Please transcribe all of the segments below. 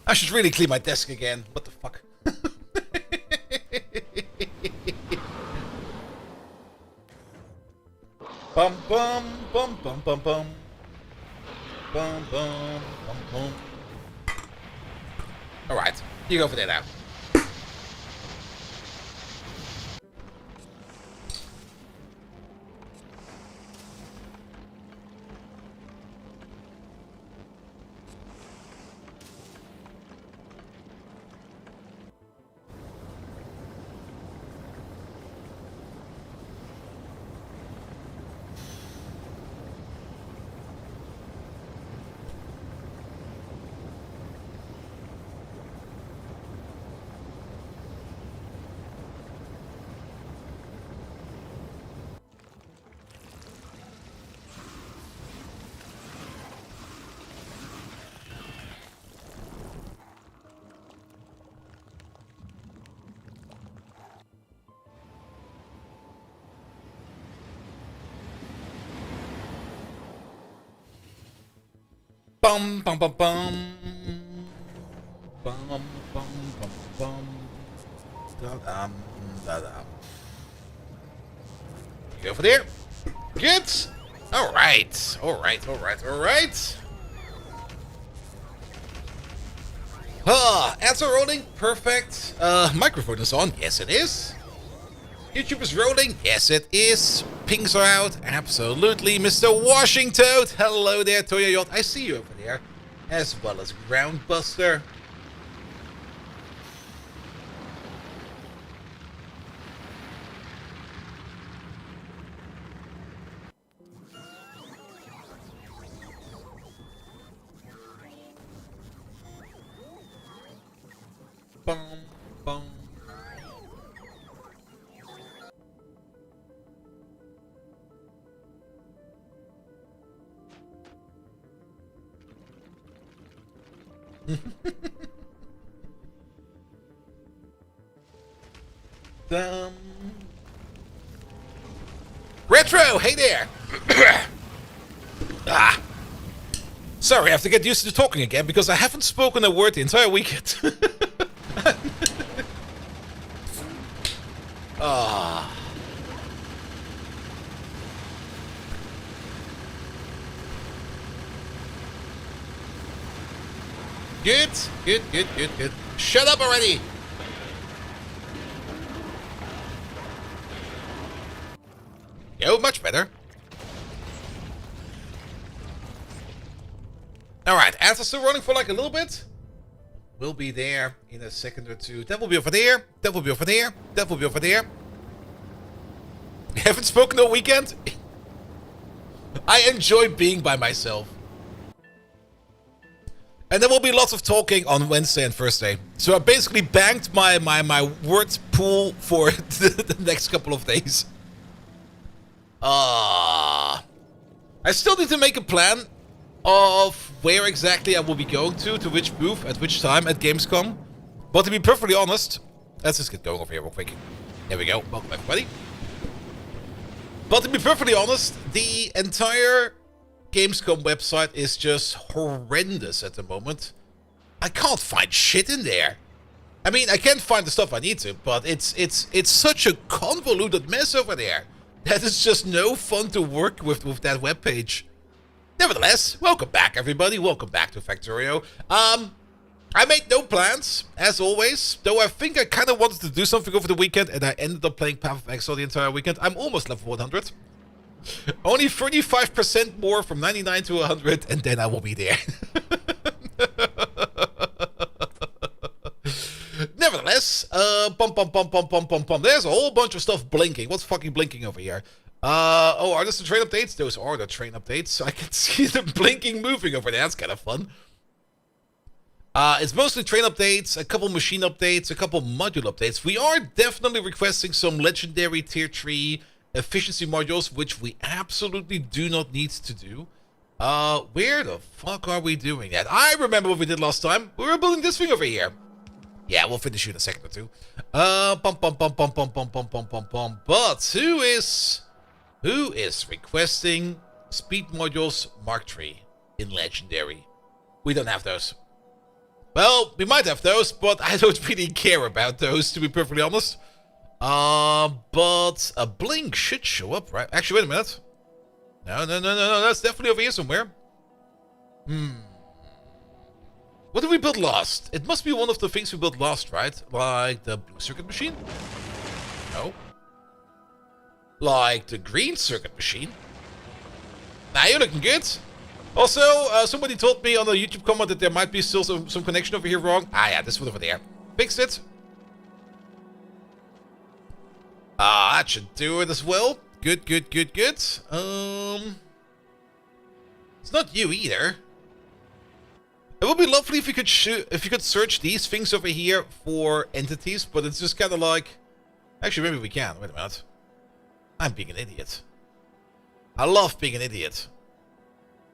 I should really clean my desk again. What the fuck? Bum bum bum bum bum bum. Bum bum bum bum. Alright, you go for that now. Bum bum bum bum. Bum bum bum bum. Da-dum, da-dum. Go for there. Good. Alright. Alright, alright, alright. Ads are rolling. Perfect. Microphone is on. Yes, it is. YouTube is rolling. Yes, it is. Pings are out. Absolutely. Mr. Washington. Hello there, Toya Yacht. I see you over there. As well as Groundbuster. Bum, bum. Retro, hey there. Sorry, I have to get used to talking again because I haven't spoken a word the entire weekend. Good, good, good, good, good. Shut up already! Yo, much better. Alright, ads are still running for like a little bit. We'll be there in a second or two. That will be over there. That will be over there. That will be over there. You haven't spoken all weekend? I enjoy being by myself. And there will be lots of talking on Wednesday and Thursday. So I basically banked my word pool for the next couple of days. I still need to make a plan of where exactly I will be going to which booth, at which time at GamesCom. But to be perfectly honest, let's just get going over here real quick. There we go. Welcome everybody. But to be perfectly honest, the entire GamesCom website is just horrendous at the moment. I can't find shit in there. I mean, I can't find the stuff I need to, but it's such a convoluted mess over there that it's just no fun to work with that webpage. Nevertheless, welcome back everybody. Welcome back to Factorio. I made no plans, as always, though I think I kind of wanted to do something over the weekend and I ended up playing Path of Exile the entire weekend. I'm almost level 100. Only 35% more from 99 to 100, and then I will be there. Nevertheless, there's a whole bunch of stuff blinking. What's fucking blinking over here? Oh, are those the train updates? Those are the train updates. I can see them blinking, moving over there. That's kind of fun. It's mostly train updates, a couple machine updates, a couple module updates. We are definitely requesting some legendary tier 3 efficiency modules, which we absolutely do not need to do. Where the fuck are we doing that? I remember what we did last time. We were building this thing over here. Yeah, we'll finish you in a second or two. But who is requesting speed modules Mark III in legendary? We don't have those. Well, we might have those, but I don't really care about those, to be perfectly honest. But a blink should show up, right? Actually, wait a minute. No, that's definitely over here somewhere. What did we build last? It must be one of the things we built last, right? Like the blue circuit machine? No. Like the green circuit machine? Nah, you're looking good. Also, somebody told me on a YouTube comment that there might be still some connection over here wrong. Ah, yeah, this one over there. Fixed it. That should do it as well. Good. It's not you either. It would be lovely if you could search these things over here for entities, but it's just kind of like... Actually, maybe we can. Wait a minute. I'm being an idiot. I love being an idiot.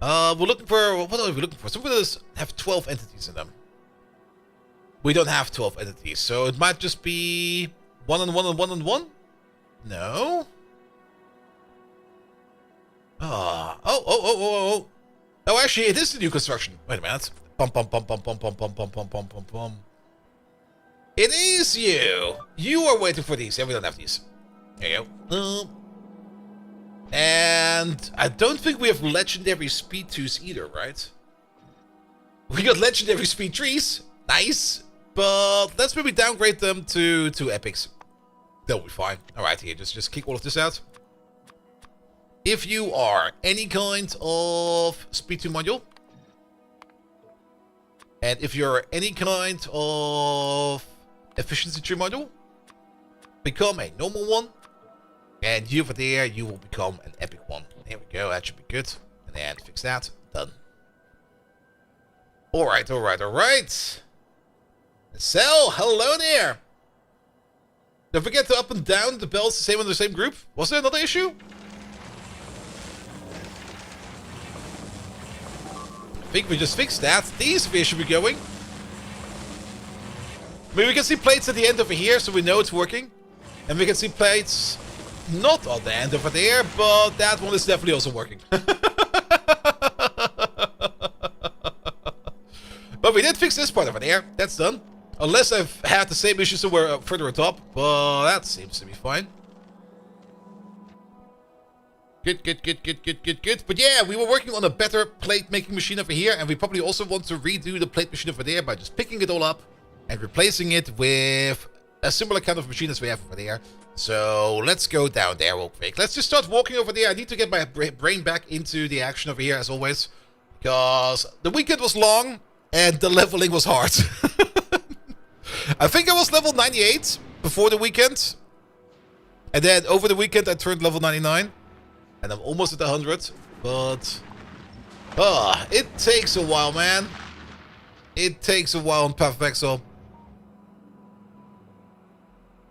We're looking for... What are we looking for? Some of those have 12 entities in them. We don't have 12 entities, so it might just be 1 and 1 and 1 and 1? No? Oh, actually, it is the new construction. Wait a minute. Bum. It is you! You are waiting for these, and we don't have these. There you go. And I don't think we have legendary speed 2s either, right? We got legendary speed 3s. Nice. But let's maybe downgrade them to epics. They'll be fine. Alright, here, just kick all of this out. If you are any kind of speed 2 module, and if you're any kind of efficiency 3 module, become a normal one. And you over there, you will become an epic one. There we go, that should be good. And then fix that. Done. Alright. So, hello there. Don't forget to up and down the bells the same in the same group. Was there another issue? I think we just fixed that. These fish should be going. I mean, we can see plates at the end over here, so we know it's working. And we can see plates not on the end over there, but that one is definitely also working. But we did fix this part over there. That's done. Unless I've had the same issue somewhere further atop, but that seems to be fine. Good. But yeah, we were working on a better plate making machine over here, and we probably also want to redo the plate machine over there by just picking it all up and replacing it with a similar kind of machine as we have over there. So let's go down there real quick. Let's just start walking over there. I need to get my brain back into the action over here as always, because the weekend was long and the leveling was hard. I think I was level 98 before the weekend, and then over the weekend I turned level 99. And I'm almost at 100, but... it takes a while, man. It takes a while on Path of Exile.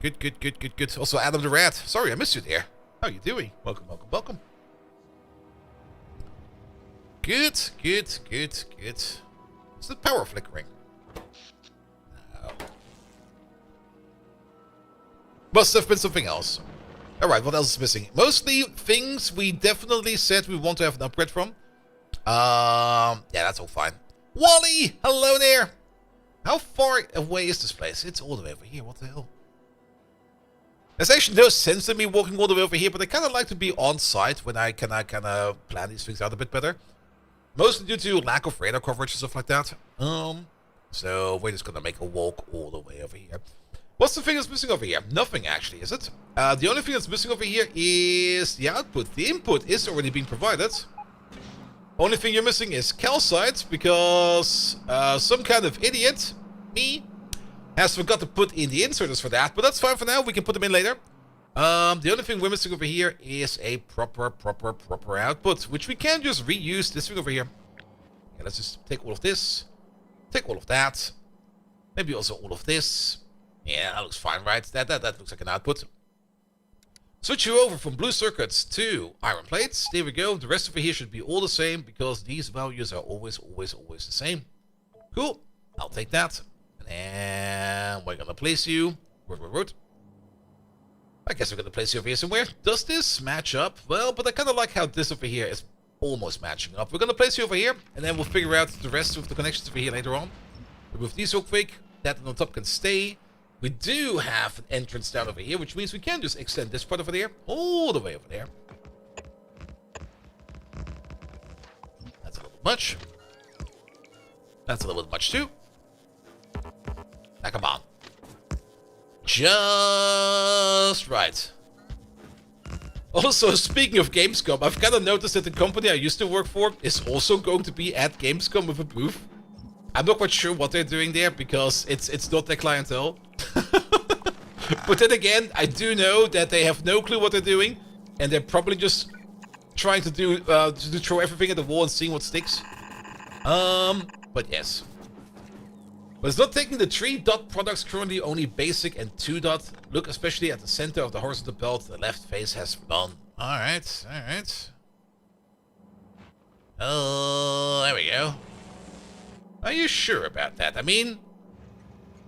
Good. Also, Adam the Rat. Sorry, I missed you there. How are you doing? Welcome. Good. Is the power flickering? No. Must have been something else. Alright, what else is missing? Mostly things we definitely said we want to have an upgrade from. Yeah, that's all fine. Wally! Hello there! How far away is this place? It's all the way over here. What the hell? There's actually no sense in me walking all the way over here, but I kind of like to be on site when I can kind of plan these things out a bit better. Mostly due to lack of radar coverage and stuff like that. So we're just gonna make a walk all the way over here. What's the thing that's missing over here? Nothing, actually, is it? The only thing that's missing over here is the output. The input is already being provided. Only thing you're missing is calcite, because some kind of idiot, me, has forgot to put in the inserters for that. But that's fine for now. We can put them in later. The only thing we're missing over here is a proper output, which we can just reuse this thing over here. Okay, let's just take all of this. Take all of that. Maybe also all of this. Yeah, that looks fine, right? That looks like an output. Switch you over from blue circuits to iron plates. There we go. The rest over here should be all the same, because these values are always the same. Cool. I'll take that. And we're gonna place you. Word. I guess we're gonna place you over here somewhere. Does this match up? Well, but I kind of like how this over here is almost matching up. We're gonna place you over here, and then we'll figure out the rest of the connections over here later on. Remove these real quick. That on top can stay. We do have an entrance down over here, which means we can just extend this part over there, all the way over there. That's a little bit much. That's a little bit much too. Now come on. Just right. Also, speaking of Gamescom, I've kind of noticed that the company I used to work for is also going to be at Gamescom with a booth. I'm not quite sure what they're doing there because it's not their clientele. But then again, I do know that they have no clue what they're doing, and they're probably just trying to throw everything at the wall and seeing what sticks. But yes. But it's not taking the 3-dot products currently, only basic and 2-dot. Look especially at the center of the horizontal belt. The left face has none. Alright, alright. Oh, there we go. Are you sure about that? I mean,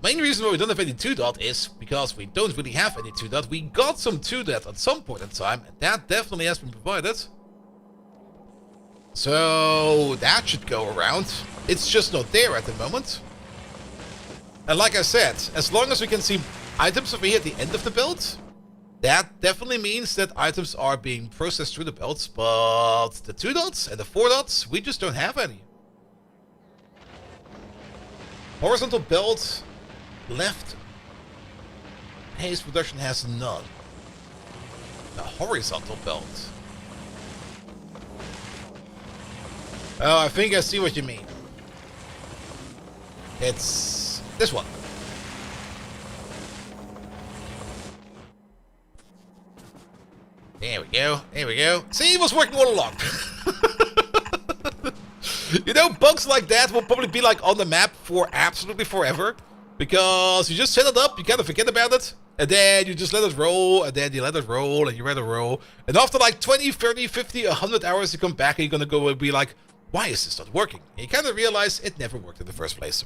main reason why we don't have any 2-dot is because we don't really have any 2-dot. We got some 2-dot at some point in time, and that definitely has been provided. So that should go around. It's just not there at the moment. And like I said, as long as we can see items over here at the end of the belt, that definitely means that items are being processed through the belts, but the 2-dots and the 4-dots, we just don't have any. Horizontal belt, left pace production has none. The horizontal belt. Oh, I think I see what you mean. It's this one. There we go. There we go. See, it was working all along. You know, bugs like that will probably be like on the map for absolutely forever. Because you just set it up, you kind of forget about it. And then you just let it roll, and then you let it roll, and you let it roll. And after like 20, 30, 50, 100 hours, you come back and you're gonna go and be like, why is this not working? And you kind of realize it never worked in the first place.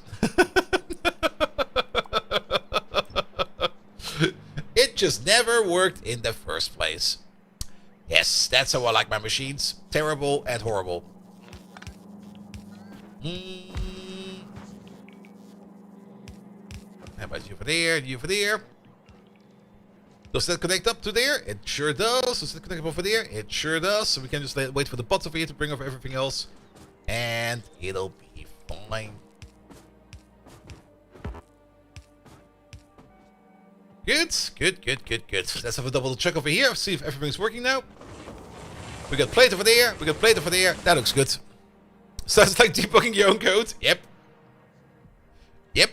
It just never worked in the first place. Yes, that's how I like my machines. Terrible and horrible. How about you over there, you over there? Does that connect up to there? It sure does. Does that connect up over there? It sure does. So we can just wait for the bots over here to bring over everything else. And it'll be fine. Good, good, good, good, good. Let's have a double check over here. See if everything's working now. We got plate over there. We got plate over there. That looks good. Sounds like debugging your own code. Yep. Yep.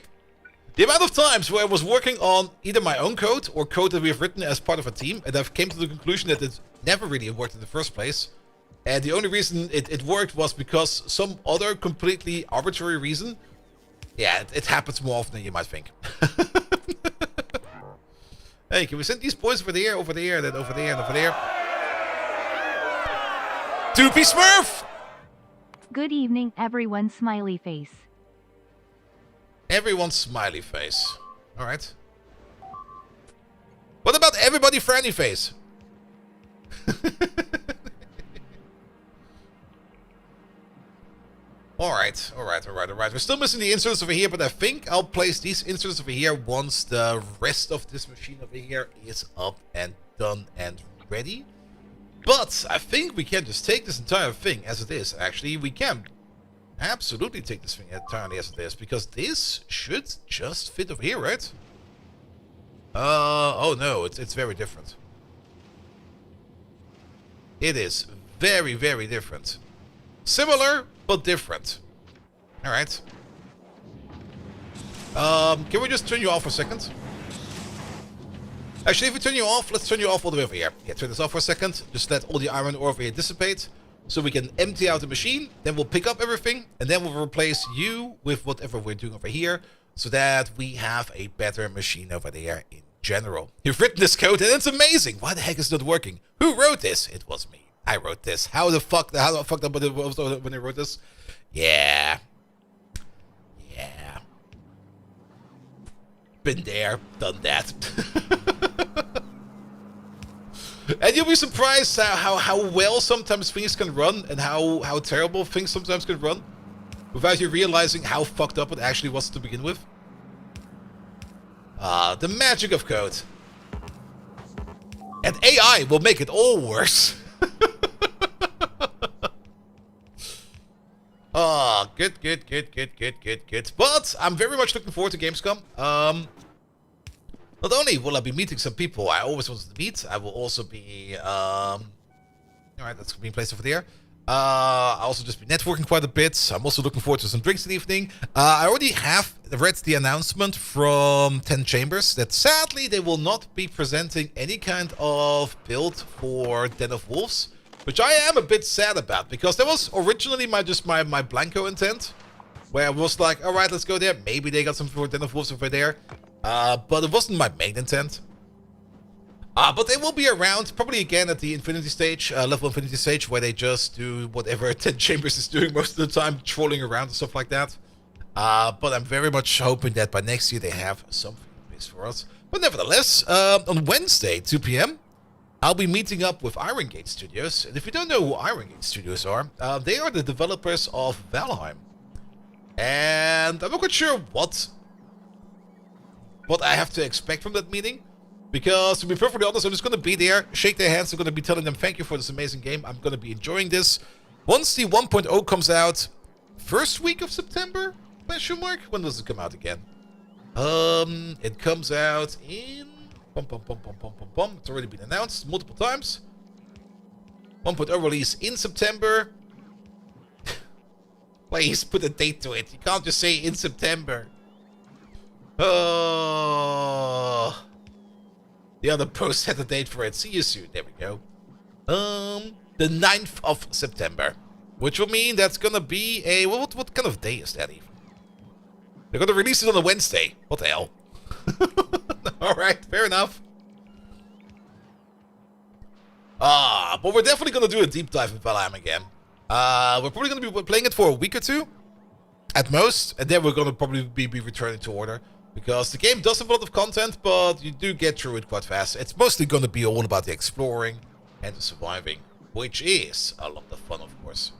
The amount of times where I was working on either my own code or code that we have written as part of a team, and I've came to the conclusion that it never really worked in the first place. And the only reason it worked was because some other completely arbitrary reason. Yeah, it happens more often than you might think. Hey, can we send these boys over there, then over there, and over there? Doopy Smurf! Good evening, everyone. Smiley face. Everyone's smiley face. Alright. What about everybody frowny face? Alright. We're still missing the inserts over here, but I think I'll place these inserts over here once the rest of this machine over here is up and done and ready. But I think we can just take this entire thing as it is. Actually, we can absolutely take this thing entirely as it is, because this should just fit over here, right? Oh no, it's very different. It is very, very different. Similar, but different. Alright. Can we just turn you off for a second? Actually, if we turn you off, let's turn you off all the way over here. Yeah, turn this off for a second. Just let all the iron ore over here dissipate. So we can empty out the machine. Then we'll pick up everything. And then we'll replace you with whatever we're doing over here. So that we have a better machine over there in general. You've written this code and it's amazing. Why the heck is it not working? Who wrote this? It was me. I wrote this. How the fuck up when I wrote this? Yeah. Yeah. Been there, done that. And you'll be surprised how well sometimes things can run and how terrible things sometimes can run. without you realizing how fucked up it actually was to begin with. The magic of code. And AI will make it all worse. Oh, good. But I'm very much looking forward to Gamescom. Not only will I be meeting some people I always wanted to meet, I will also be, alright, that's being placed over there. I'll also just be networking quite a bit. I'm also looking forward to some drinks in the evening. I already have read the announcement from 10 Chambers that sadly they will not be presenting any kind of build for Den of Wolves, which I am a bit sad about, because that was originally my blanco intent, where I was like, alright, let's go there. Maybe they got something for Den of Wolves over there. But it wasn't my main intent. But they will be around, probably again at the Infinity stage, level Infinity stage, where they just do whatever 10 Chambers is doing most of the time, trolling around and stuff like that. But I'm very much hoping that by next year they have something in place for us. But nevertheless, on Wednesday, 2 p.m., I'll be meeting up with Iron Gate Studios. And if you don't know who Iron Gate Studios are, they are the developers of Valheim. And I'm not quite sure what I have to expect from that meeting. Because, to be perfectly honest, I'm just going to be there, shake their hands. I'm going to be telling them thank you for this amazing game. I'm going to be enjoying this. Once the 1.0 comes out, first week of September? Question mark? When does it come out again? It comes out in... It's already been announced multiple times. 1.0 release in September. Please put a date to it. You can't just say in September. Oh... The other post had a date for it. See you soon. There we go. The 9th of September. Which will mean that's gonna be a... What kind of day is that even? They're gonna release it on a Wednesday. What the hell? Alright, fair enough. But we're definitely gonna do a deep dive in Valheim again. We're probably gonna be playing it for a week or two. At most. And then we're gonna probably be returning to order. Because the game does have a lot of content, but you do get through it quite fast. It's mostly going to be all about the exploring and the surviving, which is a lot of fun, of course.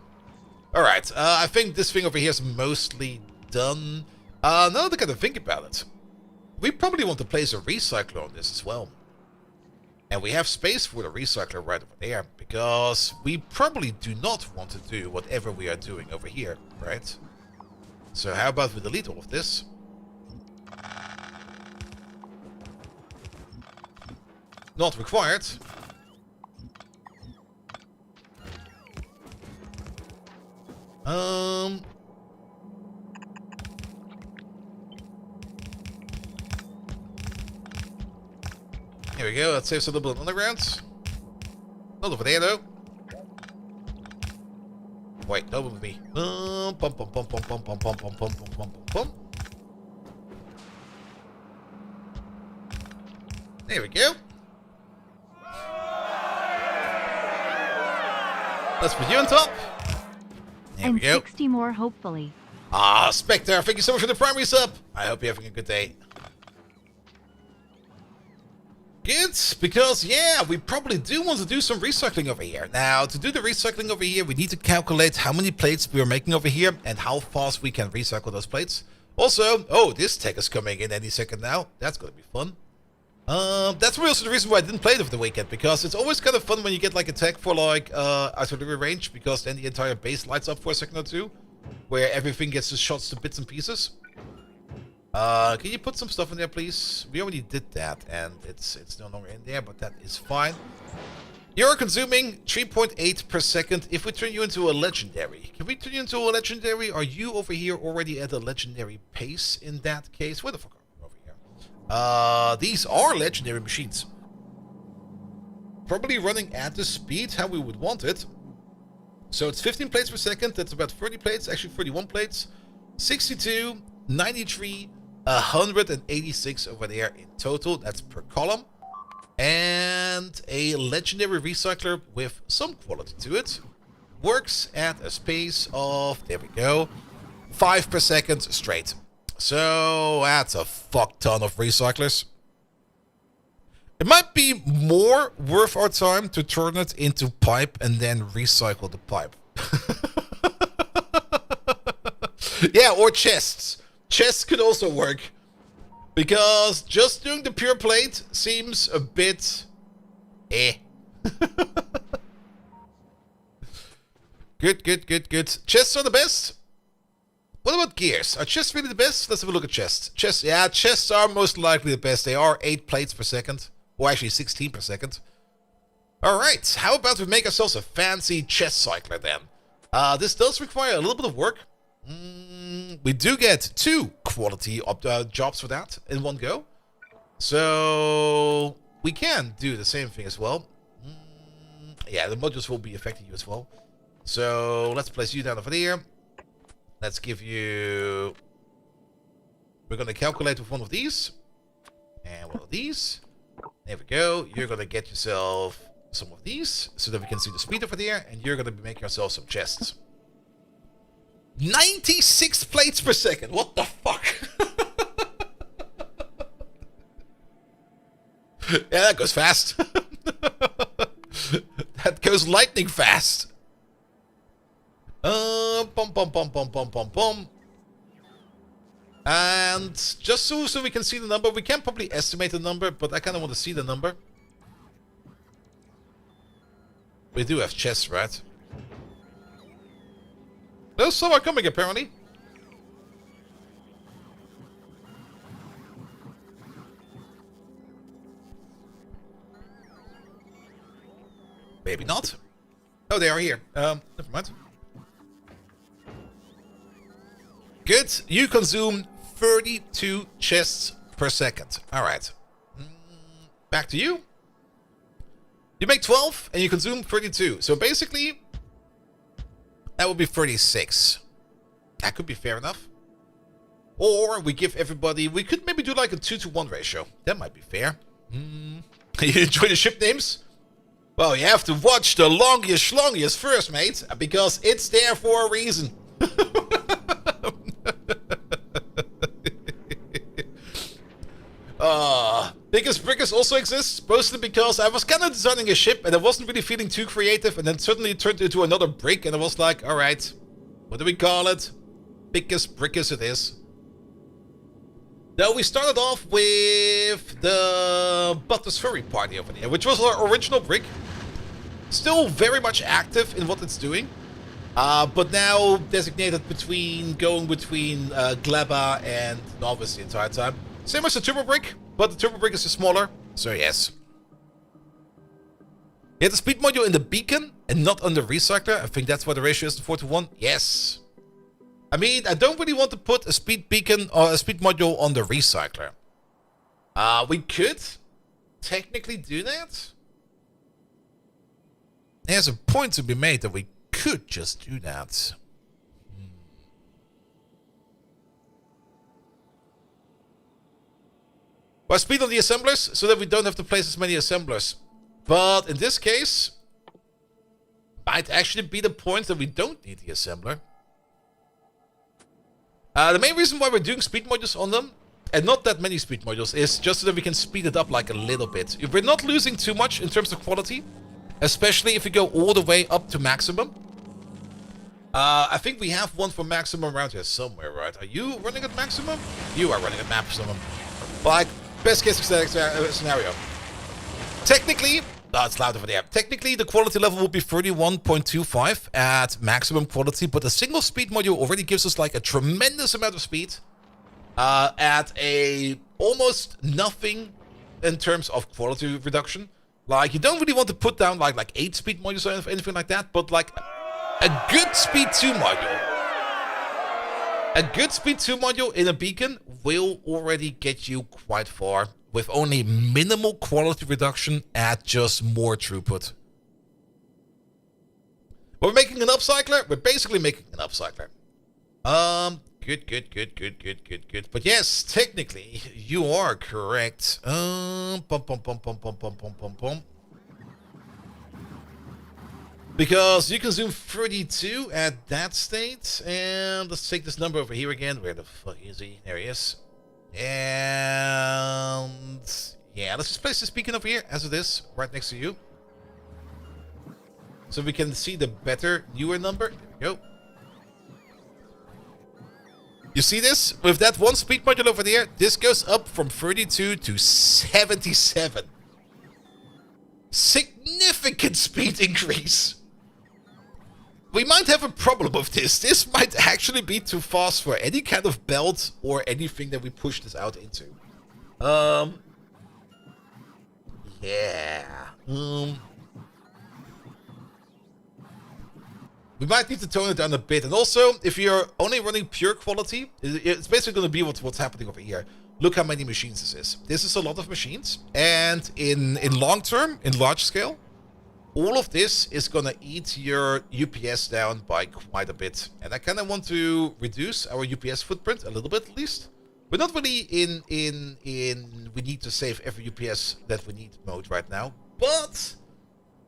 Alright, I think this thing over here is mostly done. Now that I kind of think about it, we probably want to place a recycler on this as well. And we have space for the recycler right over there, because we probably do not want to do whatever we are doing over here, right? So how about we delete all of this? Not required. Here we go. That saves a little bit of underground. Not over there though. Wait, don't move me. There we go. Let's put you on top. There And we go. 60 more, hopefully. Spectre, thank you so much for the primary sub. I hope you're having a good day. Good, because, yeah, we probably do want to do some recycling over here. Now, to do the recycling over here, we need to calculate how many plates we are making over here and how fast we can recycle those plates. Also, oh, this tech is coming in any second now. That's going to be fun. That's also the reason why I didn't play it over the weekend, because it's always kind of fun when you get like a tech for like artillery range, because then the entire base lights up for a second or two, where everything gets just shot to bits and pieces. Can you put some stuff in there, please? We already did that, and it's no longer in there, but that is fine. You're consuming 3.8 per second. If we turn you into a legendary, can we turn you into a legendary? Are you over here already at a legendary pace in that case? Where the fuck are we over here? These are legendary machines. Probably running at the speed how we would want it. So it's 15 plates per second. That's about 30 plates, actually 31 plates. 62, 93, 186 over there in total. That's per column. And a legendary recycler with some quality to it works at a space of, there we go, 5 per second straight. So that's a fuck ton of recyclers. It might be more worth our time to turn it into pipe and then recycle the pipe. Yeah, or chests. Chests could also work. Because just doing the pure plate seems a bit... eh. Good, good, good, good. Chests are the best. What about gears? Are chests really the best? Let's have a look at chests. Chests, yeah, chests are most likely the best. They are 8 plates per second. Or actually 16 per second. Alright, how about we make ourselves a fancy chest cycler then? This does require a little bit of work. We do get 2 quality jobs for that in one go. So we can do the same thing as well. Yeah, the modules will be affecting you as well. So let's place you down over there. Let's give you... We're going to calculate with one of these. And one of these. There we go. You're going to get yourself some of these so that we can see the speed over there. And you're going to be making yourself some chests. 96 plates per second. What the fuck? Yeah, that goes fast. That goes lightning fast. And just so we can see the number, we can probably estimate the number, but I kind of want to see the number. We do have chests, right? Those some are coming, apparently. Maybe not. Oh, they are here. Never mind. Good. You consume 32 chests per second. Alright. Back to you. You make 12 and you consume 32. So basically, that would be 36. That could be fair enough. Or we give everybody... We could maybe do like a 2-to-1 ratio. That might be fair. You enjoy the ship names? Well, you have to watch the longiest first, mate. Because it's there for a reason. Biggest Brickers also exists, mostly because I was kind of designing a ship and I wasn't really feeling too creative, and then suddenly it turned into another brick and I was like, alright, what do we call it? Biggest Brickers it is. Now we started off with the Butler's Furry Party over there, which was our original brick. Still very much active in what it's doing. But now designated going between Gleba and Novice the entire time. Same as the Turbo Brick, but the Turbo Brick is smaller, so yes. You have the speed module in the beacon and not on the recycler. I think that's why the ratio is 4-to-1. Yes. I mean, I don't really want to put a speed beacon or a speed module on the recycler. We could technically do that. There's a point to be made that we could just do that. Well, speed on the assemblers so that we don't have to place as many assemblers. But in this case, might actually be the point that we don't need the assembler. The main reason why we're doing speed modules on them, and not that many speed modules, is just so that we can speed it up like a little bit. We're not losing too much in terms of quality, especially if we go all the way up to maximum. I think we have one for maximum around here somewhere, right? Are you running at maximum? You are running at maximum. Like, best case scenario. Technically, it's loud over there. Technically, the quality level will be 31.25 at maximum quality, but a single speed module already gives us like a tremendous amount of speed at a almost nothing in terms of quality reduction. Like, you don't really want to put down like 8 speed modules or anything like that, but like a good speed 2 module. A good speed 2 module in a beacon will already get you quite far with only minimal quality reduction at just more throughput. But we're making an upcycler. We're basically making an upcycler. Good. But yes, technically, you are correct. Because you consume 32 at that state. And let's take this number over here again. Where the fuck is he? There he is. And yeah, let's just place this beacon over here as it is, right next to you. So we can see the better, newer number. There we go. You see this? With that one speed module over there, this goes up from 32 to 77. Significant speed increase. We might have a problem with this. This might actually be too fast for any kind of belt or anything that we push this out into. Yeah. We might need to tone it down a bit. And also, if you're only running pure quality, it's basically going to be what's happening over here. Look how many machines this is. This is a lot of machines. And in long term, in large scale, all of this is going to eat your UPS down by quite a bit. And I kind of want to reduce our UPS footprint a little bit at least. We're not really in we need to save every UPS that we need mode right now. But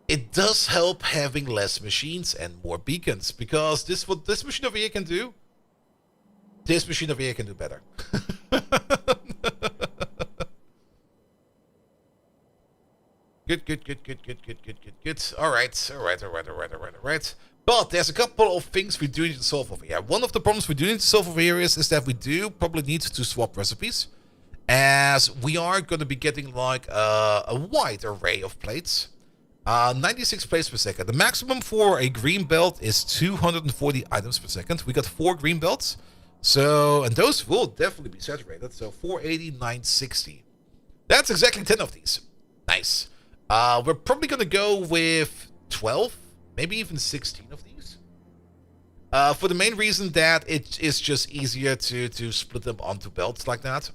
it does help having less machines and more beacons. Because what this machine over here can do, this machine over here can do better. Good. Alright. But there's a couple of things we do need to solve over here. One of the problems we do need to solve over here is that we do probably need to swap recipes. As we are going to be getting like a wide array of plates. 96 plates per second. The maximum for a green belt is 240 items per second. We got 4 green belts. So, and those will definitely be saturated. So 480, 960. That's exactly 10 of these. Nice. We're probably going to go with 12, maybe even 16 of these. For the main reason that it is just easier to split them onto belts like that.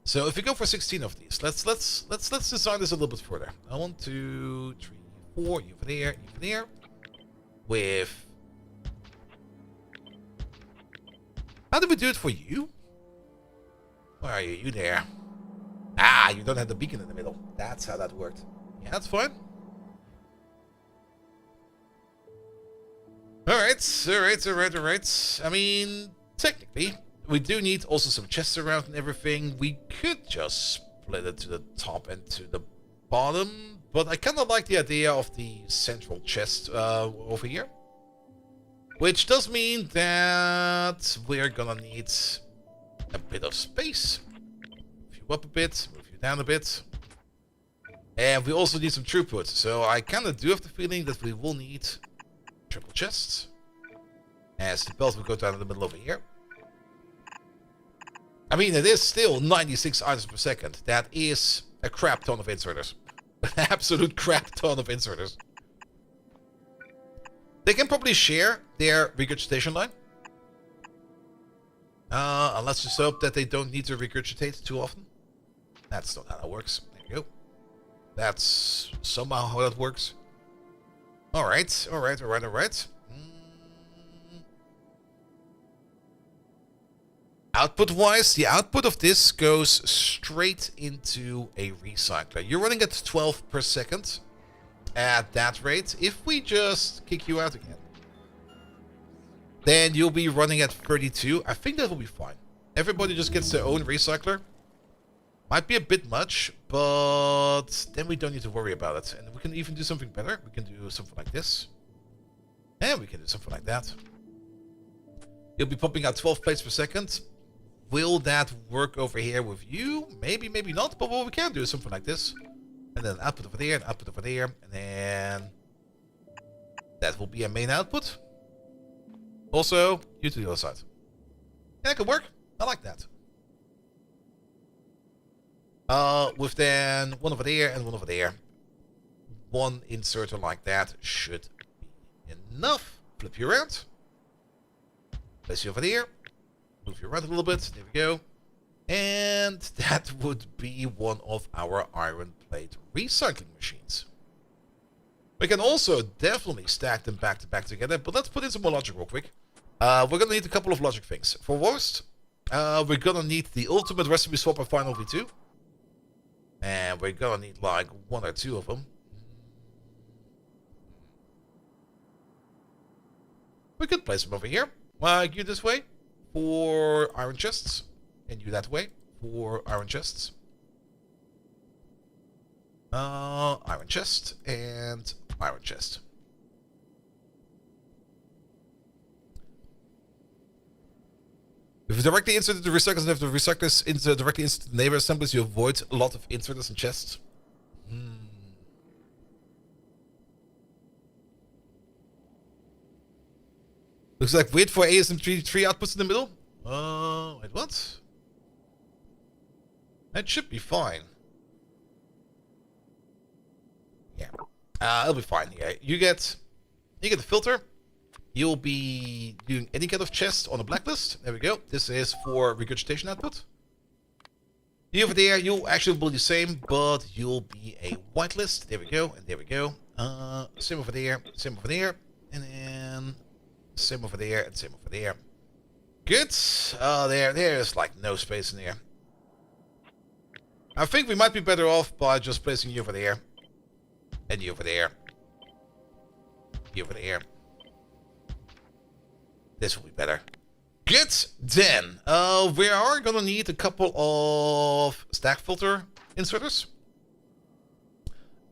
So if we go for 16 of these, let's design this a little bit further. 1, 2, 3, 4, you over there, with. How do we do it for you? Where are you? You there? Ah, you don't have the beacon in the middle. That's how that worked. Yeah, that's fine. Alright. I mean, technically, we do need also some chests around and everything. We could just split it to the top and to the bottom. But I kind of like the idea of the central chest over here. Which does mean that we're gonna need a bit of space. Move you up a bit, move you down a bit. And we also need some throughput. So I kind of do have the feeling that we will need triple chests. As the belt will go down in the middle over here. I mean, it is still 96 items per second. That is a crap ton of inserters. An absolute crap ton of inserters. They can probably share their regurgitation line. Let's just hope that they don't need to regurgitate too often. That's not how that works. There you go. That's somehow how that works. Alright. Output-wise, the output of this goes straight into a recycler. You're running at 12 per second. At that rate, if we just kick you out again, then you'll be running at 32. I think that will be fine. Everybody just gets their own recycler. Might be a bit much, but then we don't need to worry about it. And we can even do something better. We can do something like this. And we can do something like that. You'll be popping out 12 plates per second. Will that work over here with you? Maybe, maybe not. But what we can do is something like this. And then output over there, and output over there. And then that will be a main output. Also, you to the other side. Yeah, that could work. I like that. With then one over there and one over there. One inserter like that should be enough. Flip you around. Place you over there. Move you around a little bit. There we go. And that would be one of our iron plate recycling machines. We can also definitely stack them back to back together, but let's put in some more logic real quick. We're going to need a couple of logic things. For worst, we're going to need the ultimate recipe swap of Final V2. And we're going to need like 1 or 2 of them. We could place them over here. Like you this way for iron chests. And you that way for iron chests. Iron chest and iron chest. If you directly insert the recyclers and have the recyclers directly insert the neighbor assemblies, you avoid a lot of inserters and chests. Looks like wait for ASM3 outputs in the middle. Wait, what? That should be fine. Yeah, it'll be fine. Yeah, you get the filter. You'll be doing any kind of chest on a blacklist. There we go. This is for regurgitation output. You over there, you'll actually be the same, but you'll be a whitelist. There we go, and there we go. Same over there, and then same over there, and same over there. Good. There's like no space in here. I think we might be better off by just placing you over there, and you over there, you over there. This will be better. Good. Then, we are gonna need a couple of stack filter inserters.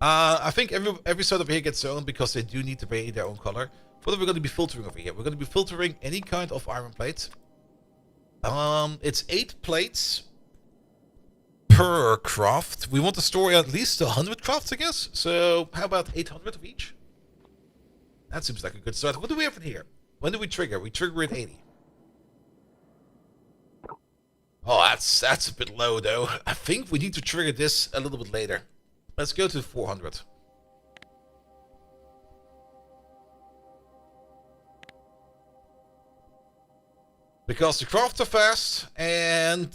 I think every side over here gets their own because they do need to be their own color. What are we going to be filtering over here? We're going to be filtering any kind of iron plate. It's 8 plates per craft. We want to store at least 100 crafts, I guess. So how about 800 of each? That seems like a good start. What do we have in here? When do we trigger? We trigger at 80. Oh, that's a bit low though. I think we need to trigger this a little bit later. Let's go to 400. Because the crafts are fast, and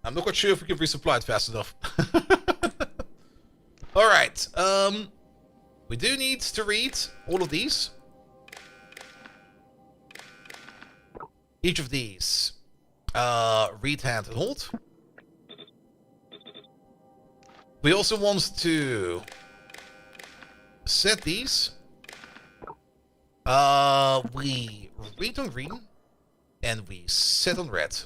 I'm not quite sure if we can resupply it fast enough. Alright, we do need to read all of these. Each of these, read, hand, and hold. We also want to set these. We read on green. And we set on red.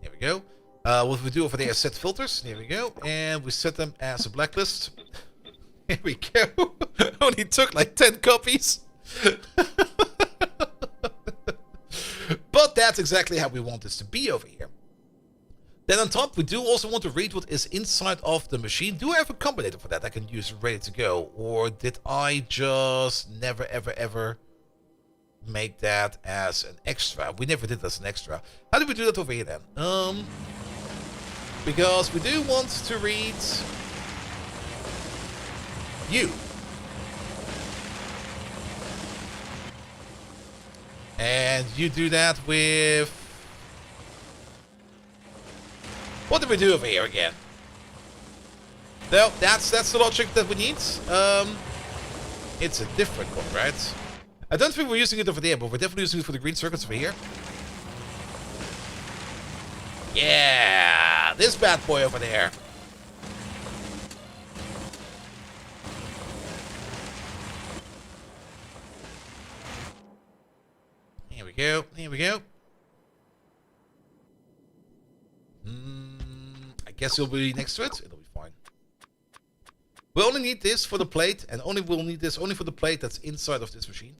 There we go. What we do over there is set filters. There we go. And we set them as a blacklist. Here we go. Only took like 10 copies. But that's exactly how we want this to be over here. Then on top, we do also want to read what is inside of the machine. Do I have a combinator for that I can use ready to go? Or did I just never, ever, ever make that as an extra? We never did that as an extra. How do we do that over here then? Because we do want to read you. And you do that with... What do we do over here again? No, that's the logic that we need. It's a different one, right? I don't think we're using it over there, but we're definitely using it for the green circuits over here. Yeah, this bad boy over there. Here we go, here we go. I guess it'll be next to it. It'll be fine. We only need this for the plate, and we'll need this only for the plate that's inside of this machine.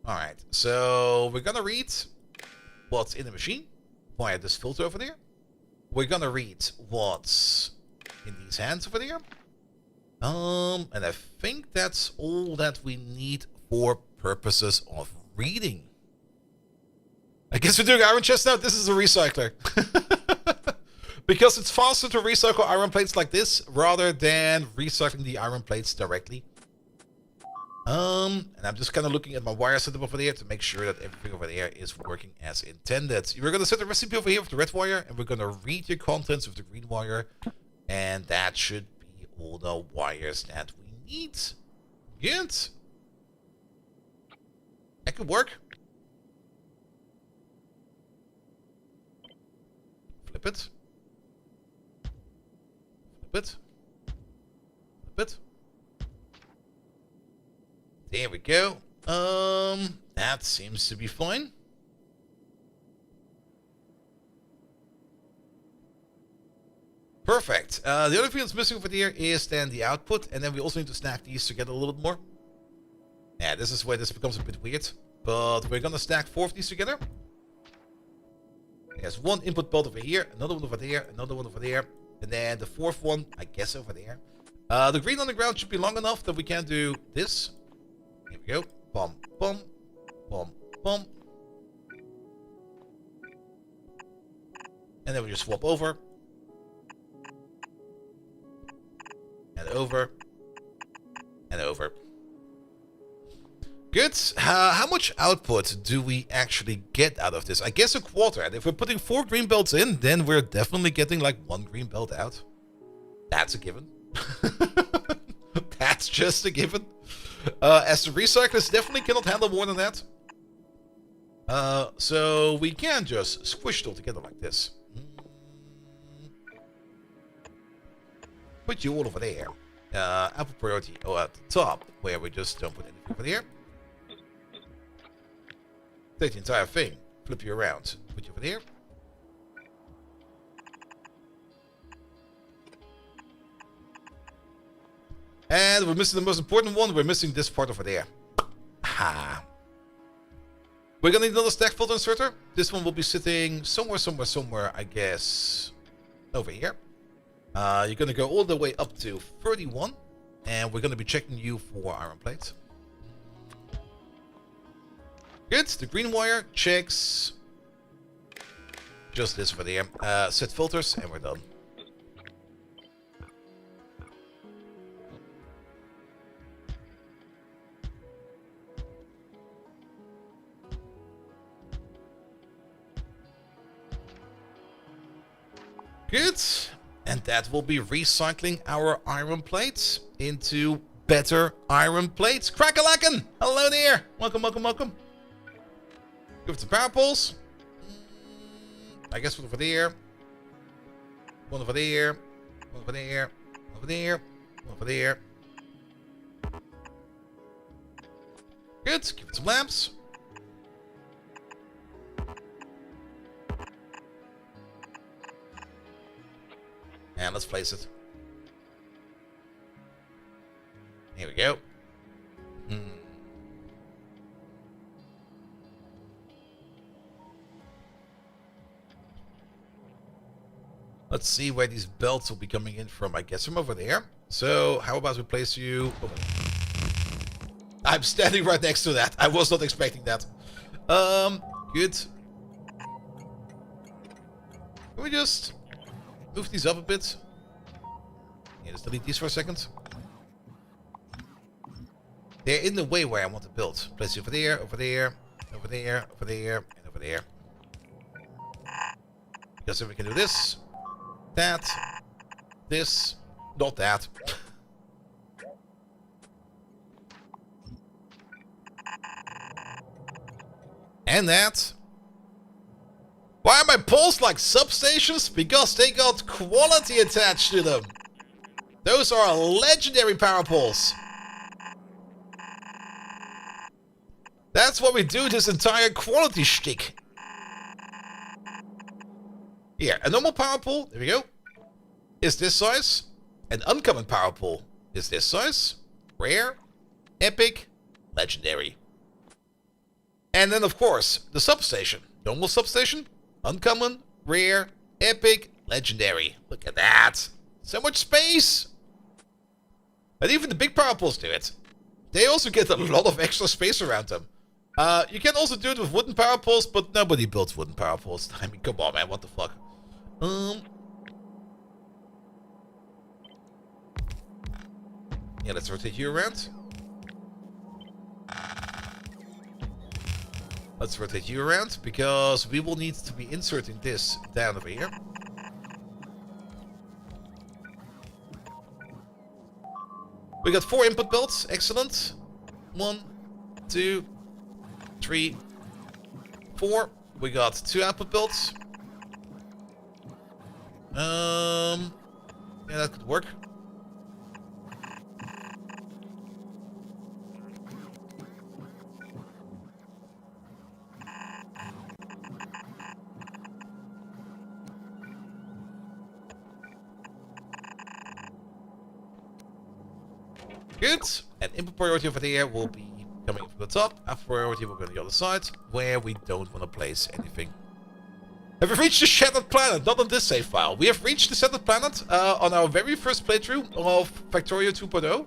Alright, so we're gonna read what's in the machine via this filter over there. We're gonna read what's in these hands over there. And I think that's all that we need for purposes of reading. I guess we're doing iron chest now. This is a recycler. Because it's faster to recycle iron plates like this rather than recycling the iron plates directly. And I'm just kind of looking at my wire setup over there to make sure that everything over there is working as intended. We're going to set the recipe over here with the red wire, and we're going to read your contents with the green wire. And that should be all the wires that we need. Good. That could work. Flip it. Flip it. Flip it. There we go. That seems to be fine. Perfect. The other thing that's missing over here is then the output, and then we also need to stack these together a little bit more. Yeah, this is where this becomes a bit weird, but we're gonna stack 4 of these together. There's one input belt over here, another one over there, another one over there, and then the fourth one, I guess, over there. The green underground should be long enough that we can do this. Here we go. Bum, bum, bum, bum. And then we just swap over. And over. And over. Good. How much output do we actually get out of this? I guess a quarter. And if we're putting 4 green belts in, then we're definitely getting like 1 green belt out. That's a given. That's just a given. As the recyclers definitely cannot handle more than that. So we can just squish it all together like this. Put you all over there. Apple priority at the top, where we just don't put anything over there. Take the entire thing, flip you around, put you over there. And we're missing the most important one, we're missing this part over there. Ha. We're gonna need another stack filter inserter. This one will be sitting somewhere, I guess, over here. You're gonna go all the way up to 31, and we're gonna be checking you for iron plates. Good, the green wire checks just this over there. Set filters, and we're done. Good. And that will be recycling our iron plates into better iron plates. Crack-a-lackin'! Hello there! Welcome, welcome, welcome. Give it some power poles. I guess one over there. One over there. One over there. One over there. One over there. Good. Give it some lamps. And let's place it. Here we go. Let's see where these belts will be coming in from. I guess from over there. So how about we place you over there? I'm standing right next to that. I was not expecting that. Good. Can we just move these up a bit? Yeah, just delete these for a second. They're in the way where I want to build. Place it over there, over there, over there, over there, and over there. Because if we can do this, that, this, not that. And that. Why are my poles like substations? Because they got quality attached to them. Those are legendary power poles. That's what we do this entire quality shtick. Here, a normal power pole, there we go, is this size. An uncommon power pole is this size. Rare, epic, legendary. And then, of course, the substation. Normal substation, uncommon, rare, epic, legendary. Look at that. So much space. And even the big power poles do it. They also get a lot of extra space around them. You can also do it with wooden power poles, but nobody builds wooden power poles. I mean, come on, man, what the fuck? Yeah, let's rotate you around. Let's rotate you around, because we will need to be inserting this down over here. We got 4 input belts, excellent. 1, 2, 3, 4. We got 2 output belts. Yeah, that could work. Good. And input priority over there will be coming from the top. Output priority will go on the other side, where we don't want to place anything. Have we reached the Shattered Planet? Not on this save file. We have reached the Shattered Planet on our very first playthrough of Factorio 2.0.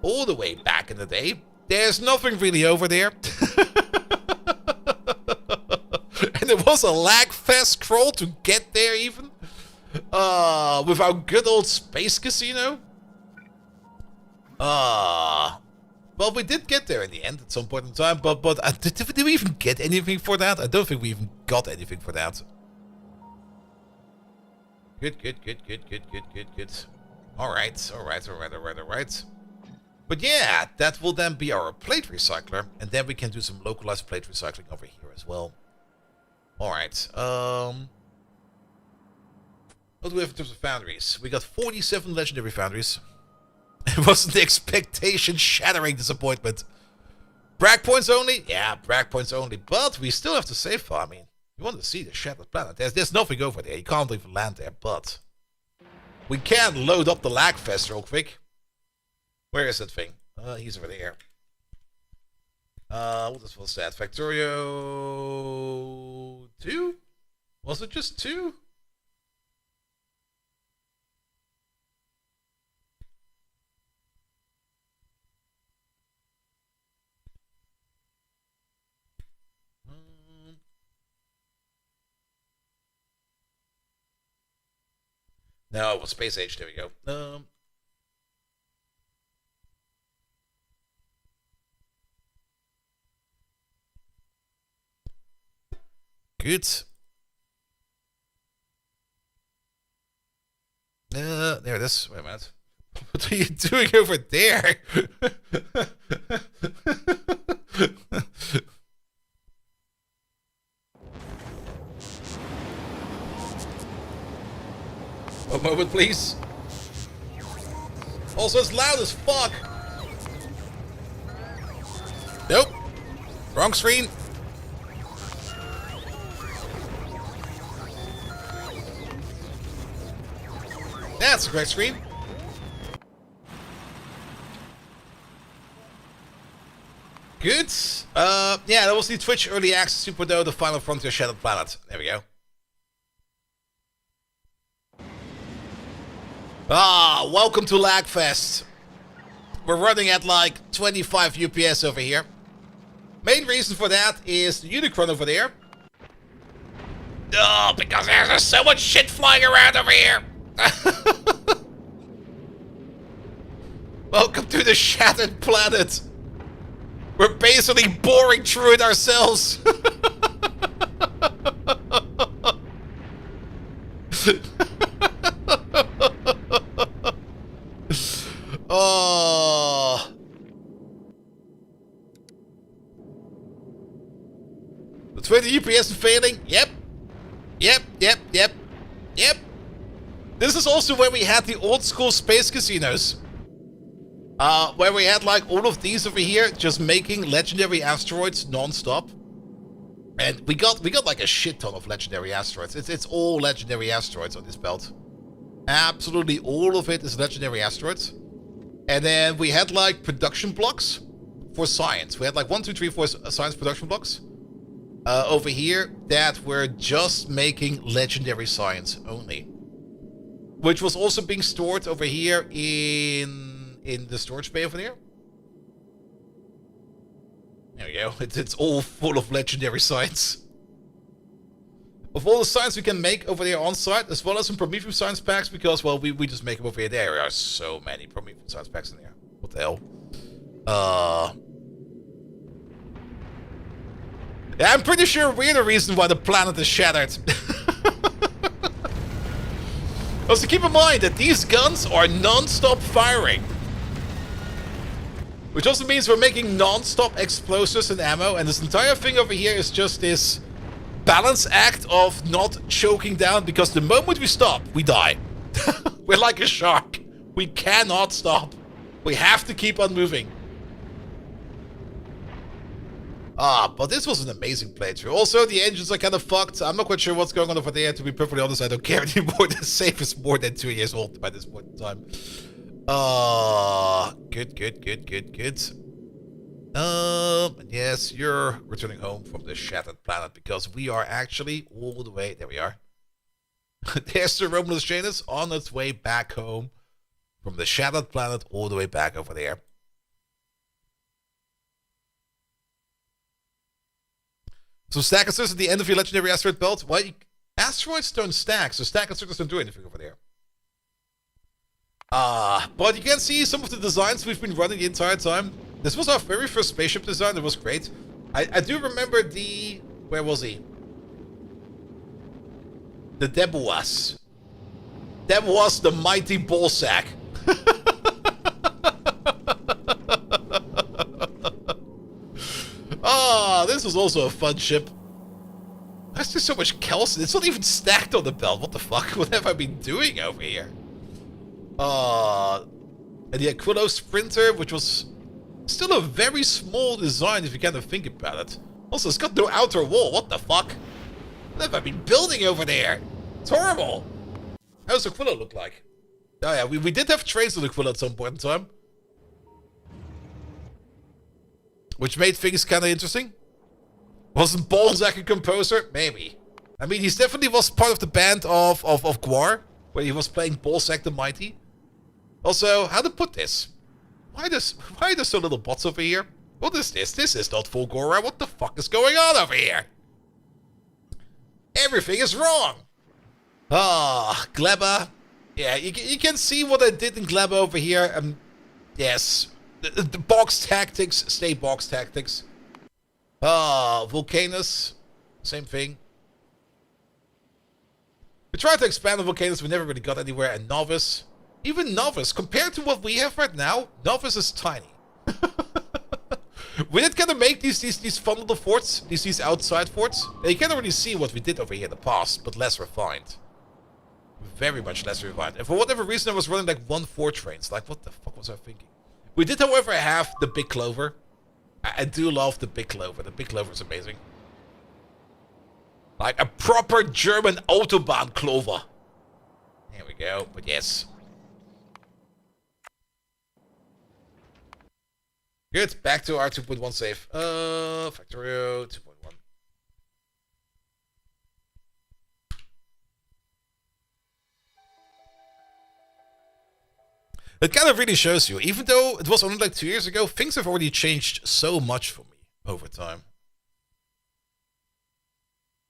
All the way back in the day. There's nothing really over there. And it was a lag fest scroll to get there even. With our good old space casino. Well, we did get there in the end at some point in time, but did we even get anything for that? I don't think we even got anything for that. Good. Alright. But yeah, that will then be our plate recycler, and then we can do some localized plate recycling over here as well. Alright, what do we have in terms of foundries? We got 47 legendary foundries. It wasn't the expectation-shattering disappointment. Brag points only? Yeah, brag points only. But we still have to save file. I mean, you want to see the Shattered Planet. There's nothing over there. You can't even land there, but we can load up the lag fest real quick. Where is that thing? He's over there. What was that? Factorio 2? Was it just 2? No, it was Space Age. There we go. Good. There it is. Wait a minute. What are you doing over there? A moment, please. Also, it's loud as fuck. Nope. Wrong screen. That's the correct screen. Good. Yeah, that was the Twitch Early Access 2.0, the Final Frontier Shattered Planet. There we go. Welcome to Lagfest. We're running at like 25 UPS over here. Main reason for that is the Unicron over there. Because there's just so much shit flying around over here. Welcome to the Shattered Planet. We're basically boring through it ourselves. Oh. The 20 UPS is failing? Yep. This is also where we had the old school space casinos. Where we had like all of these over here just making legendary asteroids non-stop. And we got like a shit ton of legendary asteroids. It's all legendary asteroids on this belt. Absolutely all of it is legendary asteroids. And then we had like production blocks for science. We had like 1, 2, 3, 4 science production blocks over here that were just making legendary science only. Which was also being stored over here in the storage bay over there. There we go. It's all full of legendary science. Of all the science we can make over there on site, as well as some Prometheus science packs, because, well, we just make them over here. There are so many Prometheus science packs in there. What the hell? Yeah, I'm pretty sure we're the reason why the planet is shattered. Also, keep in mind that these guns are non-stop firing. Which also means we're making non-stop explosives and ammo, and this entire thing over here is just this balance act of not choking down, because the moment we stop, we die. We're like a shark. We cannot stop. We have to keep on moving. But this was an amazing playthrough. Also, the engines are kind of fucked. I'm not quite sure what's going on over there. To be perfectly honest, I don't care anymore. The save is more than 2 years old by this point in time. Good. Yes, you're returning home from the shattered planet because we are actually all the way. There we are. There's the Romulus Janus on its way back home from the shattered planet all the way back over there. So stack inserters at the end of your legendary asteroid belt. Well, asteroids don't stack, so stack inserters don't do anything over there. But you can see some of the designs we've been running the entire time. This was our very first spaceship design. It was great. I do remember the... Where was he? The Deboas. Deboas the mighty ballsack. This was also a fun ship. There's just so much Kelson. It's not even stacked on the belt. What the fuck? What have I been doing over here? And the Aquilo Sprinter, which was still a very small design if you kind of think about it. Also, it's got no outer wall. What the fuck? What have I been building over there? It's horrible. How does Aquilo look like? Oh yeah, we did have trains on Aquilo at some point in time. Which made things kind of interesting. Wasn't Balzac a composer? Maybe. I mean, he definitely was part of the band of Gwar, where he was playing Balzac the Mighty. Also, how to put this? Why are there so little bots over here? What is this? This is not full Gora. What the fuck is going on over here? Everything is wrong. Gleba. Yeah, you can see what I did in Gleba over here. Yes. The box tactics stay box tactics. Volcanus. Same thing. We tried to expand on Volcanus. We never really got anywhere. And Novice. Even Novice, compared to what we have right now, Novice is tiny. We did kind of make these fun little forts, these outside forts. And you can't really see what we did over here in the past, but less refined. Very much less refined. And for whatever reason, I was running like 1-4 trains. Like, what the fuck was I thinking? We did, however, have the Big Clover. I do love the Big Clover. The Big Clover is amazing. Like a proper German Autobahn Clover. There we go. But yes. Good. Back to our 2.1 save. Factorio 2.1. It kind of really shows you, even though it was only like 2 years ago, things have already changed so much for me over time.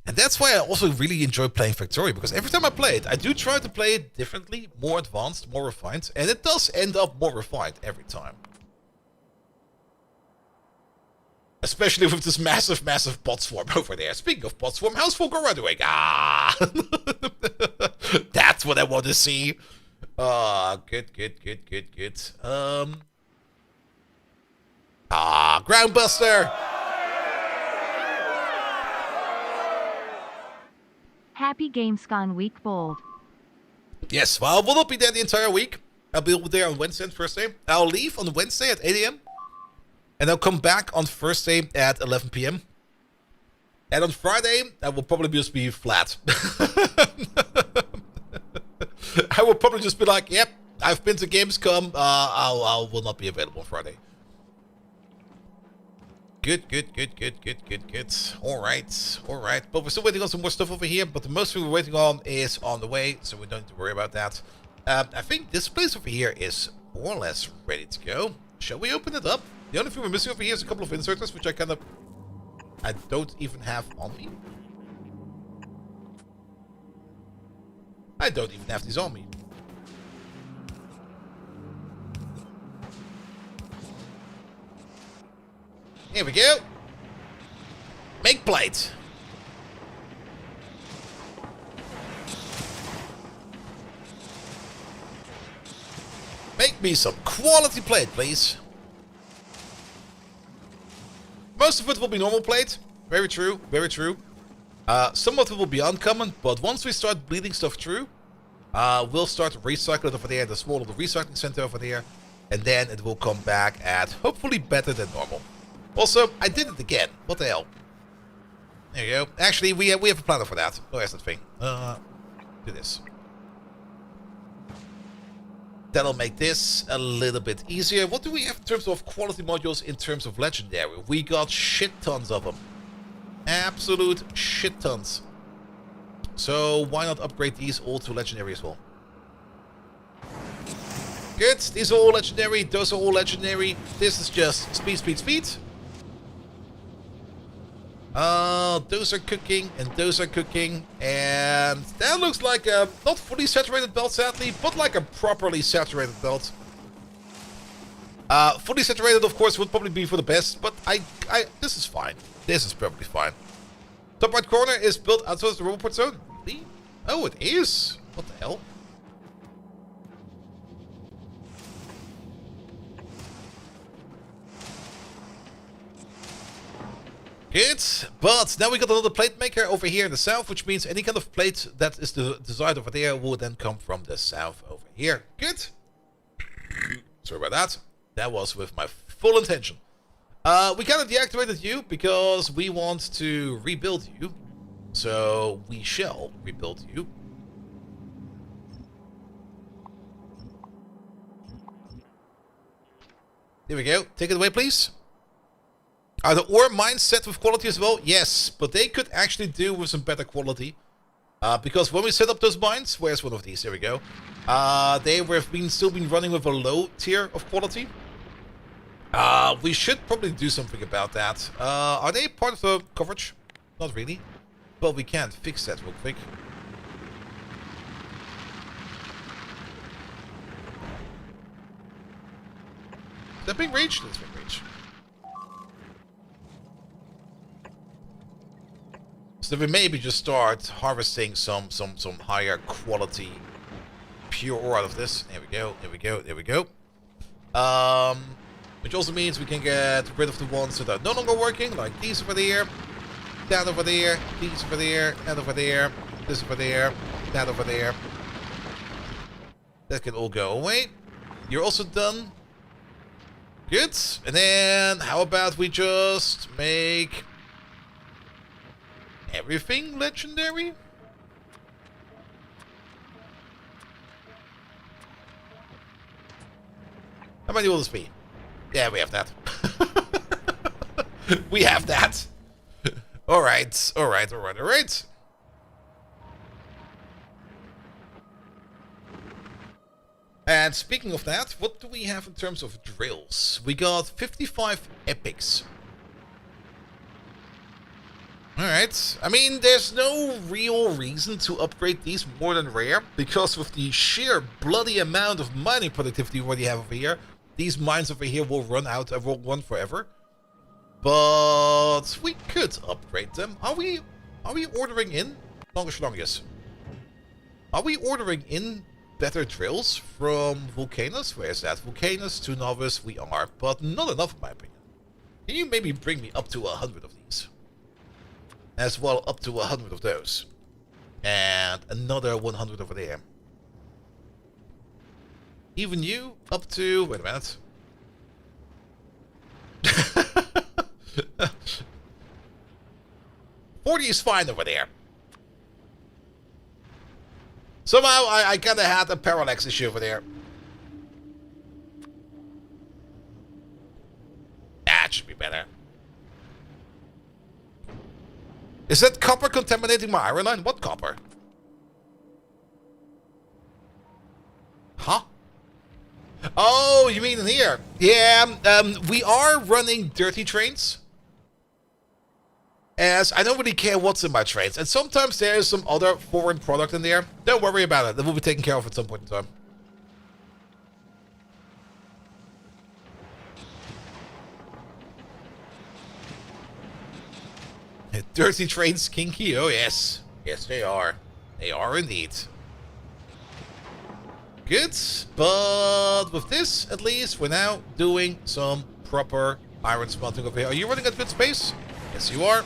And that's why I also really enjoy playing Factorio, because every time I play it, I do try to play it differently, more advanced, more refined, and it does end up more refined every time. Especially with this massive, massive bot swarm over there. Speaking of bot swarm, how's Fulgora doing? That's what I want to see. Good. Groundbuster! Happy GamesCom week, bold. Yes, well, I will not be there the entire week. I'll be there on Wednesday and Thursday. I'll leave on Wednesday at 8 a.m. And I'll come back on Thursday at 11 p.m. And on Friday, I will probably just be flat. I will probably just be like, yep, I've been to Gamescom. I will not be available on Friday. Good. All right. But we're still waiting on some more stuff over here. But the most thing we're waiting on is on the way, so we don't need to worry about that. I think this place over here is more or less ready to go. Shall we open it up? The only thing we're missing over here is a couple of inserters, which I don't even have on me. I don't even have these on me. Here we go. Make plate. Make me some quality plate, please. Most of it will be normal plate. Very true. Some of it will be uncommon, but once we start bleeding stuff through, we'll start recycling over there, the small little recycling center over there, and then it will come back at hopefully better than normal. Also, I did it again. What the hell? There you go. Actually, we have a planner for that. Oh, that's that thing. Do this. That'll make this a little bit easier. What do we have in terms of quality modules in terms of legendary? We got shit tons of them. Absolute shit tons. So why not upgrade these all to legendary as well? Good. These are all legendary. Those are all legendary. This is just speed, speed, speed. Those are cooking, and those are cooking, and that looks like a not fully saturated belt, sadly, but like a properly saturated belt. Fully saturated, of course, would probably be for the best, but this is fine. This is perfectly fine. Top right corner is built outside of the roboport zone. Really? Oh, it is. What the hell? Good, but now we got another plate maker over here in the south, which means any kind of plate that is desired over there will then come from the south over here. Good. Sorry about that. That was with my full intention. We kind of deactivated you because we want to rebuild you. So we shall rebuild you. There we go. Take it away, please. Are the ore mines set with quality as well? Yes, but they could actually do with some better quality. Because when we set up those mines, where's one of these? There we go. They have still been running with a low tier of quality. We should probably do something about that. Are they part of the coverage? Not really. But we can fix that real quick. Is that being reached? That's being reached. So we maybe just start harvesting some higher quality pure ore out of this. There we go, there we go, there we go. Which also means we can get rid of the ones that are no longer working, like these over there, that over there, these over there, that over there, this over there, that over there. That can all go away. You're also done. Good. And then how about we just make everything legendary? How many will this be? Yeah, we have that. We have that. Alright, alright, alright, alright. And speaking of that, what do we have in terms of drills? We got 55 epics. Alright, I mean, there's no real reason to upgrade these more than rare, because with the sheer bloody amount of mining productivity we already have over here, these mines over here will run out, will run forever. But we could upgrade them. Are we ordering in? Longus. Are we ordering in better drills from Vulcanus? Where is that? Vulcanus to Novice, we are, but not enough in my opinion. Can you maybe bring me up to 100 of these? As well, up to 100 of those. And another 100 over there. Even you, up to... Wait a minute. 40 is fine over there. Somehow, I kind of had a parallax issue over there. That should be better. Is that copper contaminating my iron line? What copper? Huh? Oh, you mean in here? Yeah, we are running dirty trains. As I don't really care what's in my trains. And sometimes there's some other foreign product in there. Don't worry about it. That will be taken care of at some point in time. Dirty trains kinky? Oh, yes. Yes, they are. They are indeed. Good. But with this, at least, we're now doing some proper iron smelting over here. Are you running at good space? Yes, you are.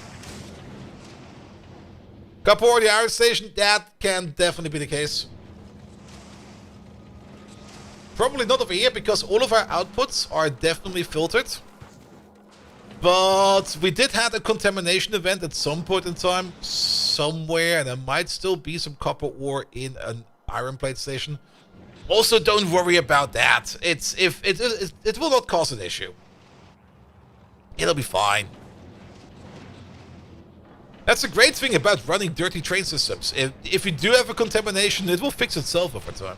Kapor, the iron station? That can definitely be the case. Probably not over here, because all of our outputs are definitely filtered. But we did have a contamination event at some point in time, somewhere, and there might still be some copper ore in an iron plate station. Also, don't worry about that. It will not cause an issue. It'll be fine. That's a great thing about running dirty train systems. If you do have a contamination, it will fix itself over time.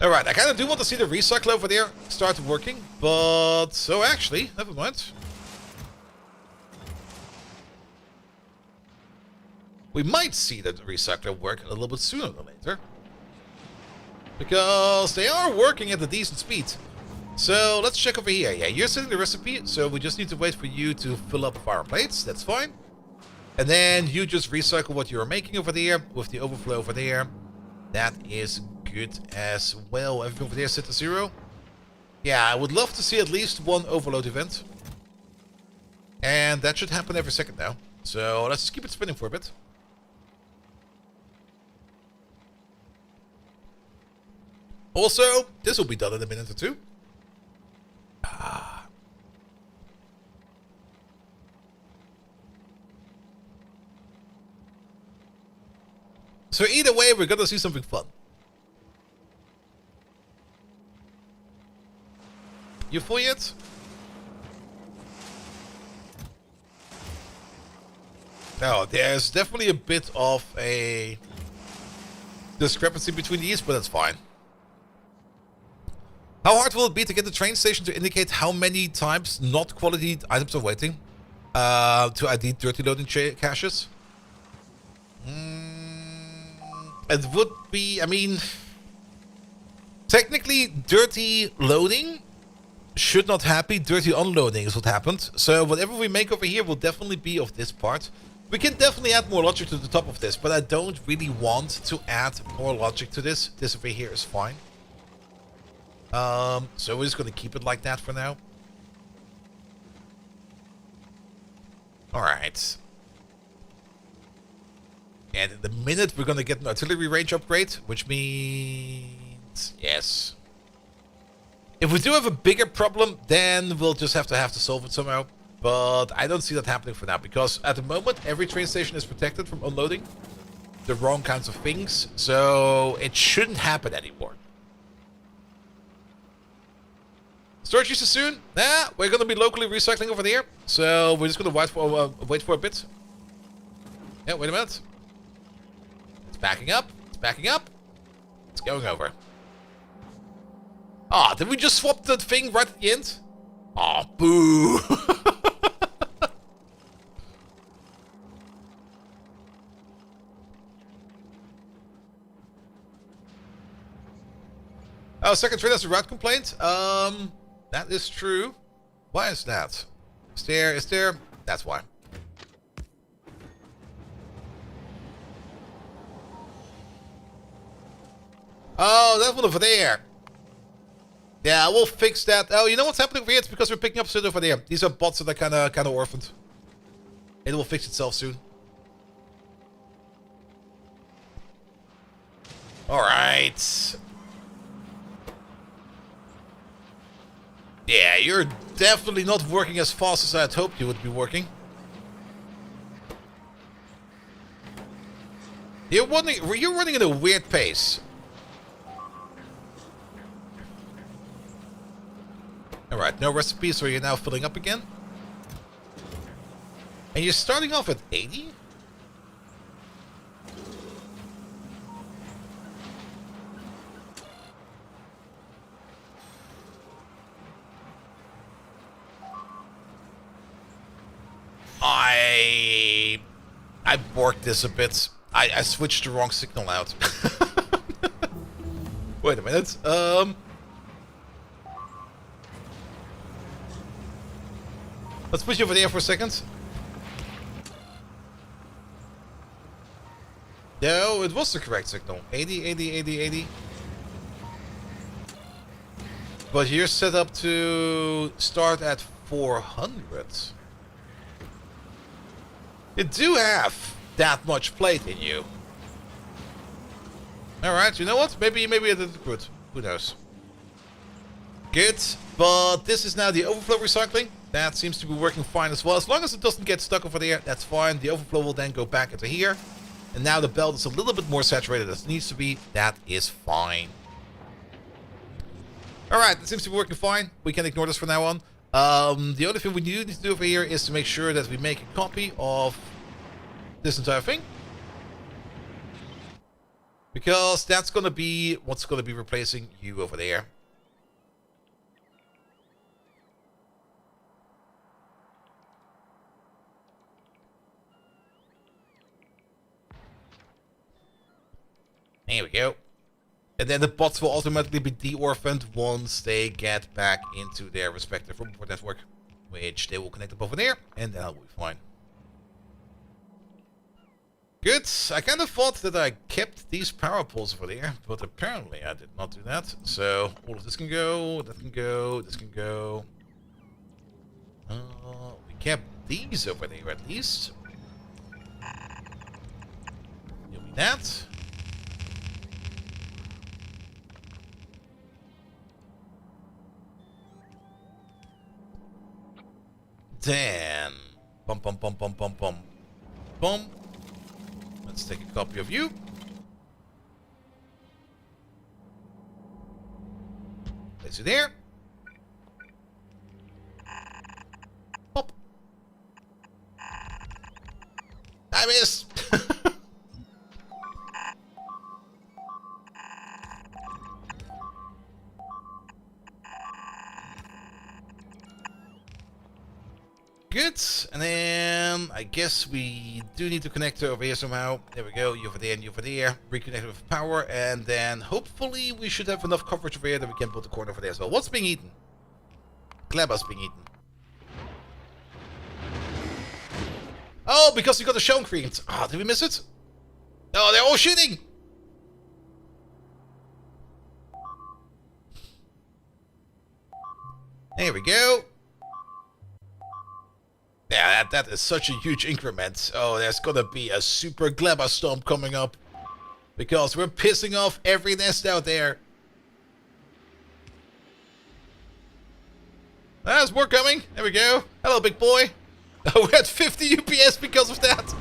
Alright, I kind of do want to see the recycle over there start working, but... So actually, never mind. We might see the recycler work a little bit sooner than later. Because they are working at a decent speed. So let's check over here. Yeah, you're setting the recipe, so we just need to wait for you to fill up our plates. That's fine. And then you just recycle what you're making over there with the overflow over there. That is good as well. Everything over there set to 0. Yeah, I would love to see at least one overload event. And that should happen every second now. So let's just keep it spinning for a bit. Also, this will be done in a minute or two. So either way, we're gonna see something fun. You full yet? No, there's definitely a bit of a discrepancy between these, but that's fine. How hard will it be to get the train station to indicate how many times not quality items are waiting to ID dirty loading caches? It would be, I mean, technically dirty loading should not happen. Dirty unloading is what happened. So whatever we make over here will definitely be of this part. We can definitely add more logic to the top of this, but I don't really want to add more logic to this. This over here is fine. So we're just going to keep it like that for now. Alright. And in the minute we're going to get an artillery range upgrade, which means... Yes. If we do have a bigger problem, then we'll just have to solve it somehow. But I don't see that happening for now, because at the moment every train station is protected from unloading the wrong kinds of things. So it shouldn't happen anymore. Storage uses soon? Nah, we're going to be locally recycling over there. So we're just going to wait for a bit. Yeah, wait a minute. It's backing up. It's backing up. It's going over. Ah, did we just swap that thing right at the end? Aw, boo. Oh, second train has a route complaint. That is true. Why is that? Is there? That's why. Oh, that one over there. Yeah, we'll fix that. Oh, you know what's happening over here? It's because we're picking up shit over there. These are bots that are kind of orphaned. It will fix itself soon. All right. Yeah, you're definitely not working as fast as I had hoped you would be working. You're running at a weird pace. Alright, no recipes, so you're now filling up again. And you're starting off at 80? I borked this a bit. I switched the wrong signal out. Wait a minute. Let's push you over there for a second. No, it was the correct signal. 80, 80, 80, 80. But you're set up to start at 400. You do have that much plate in you. Alright, you know what? Maybe I did it good. Who knows? Good, but this is now the overflow recycling. That seems to be working fine as well. As long as it doesn't get stuck over there, that's fine. The overflow will then go back into here. And now the belt is a little bit more saturated as it needs to be. That is fine. Alright, it seems to be working fine. We can ignore this from now on. The only thing we need to do over here is to make sure that we make a copy of this entire thing. Because that's going to be what's going to be replacing you over there. There we go. And then the bots will automatically be de-orphaned once they get back into their respective report network. Which they will connect up over there, and then will be fine. Good. I kind of thought that I kept these power poles over there, but apparently I did not do that. So all of this can go, that can go, this can go. We kept these over there at least. You'll be that. Then, bum bum bum bum bum bum bum. Let's take a copy of you. Place it there. Pop. I missed. Good, and then I guess we do need to connect over here somehow. There we go, you over there and you over there. Reconnect with power, and then hopefully we should have enough coverage over here that we can build the corner over there as well. What's being eaten? Kleber's being eaten. Oh, because we got the shown creams. Ah, did we miss it? Oh, they're all shooting! There we go. Yeah, that is such a huge increment. Oh, there's gonna be a super Glabber storm coming up. Because we're pissing off every nest out there. There's more coming. There we go. Hello, big boy. Oh, we're at 50 UPS because of that.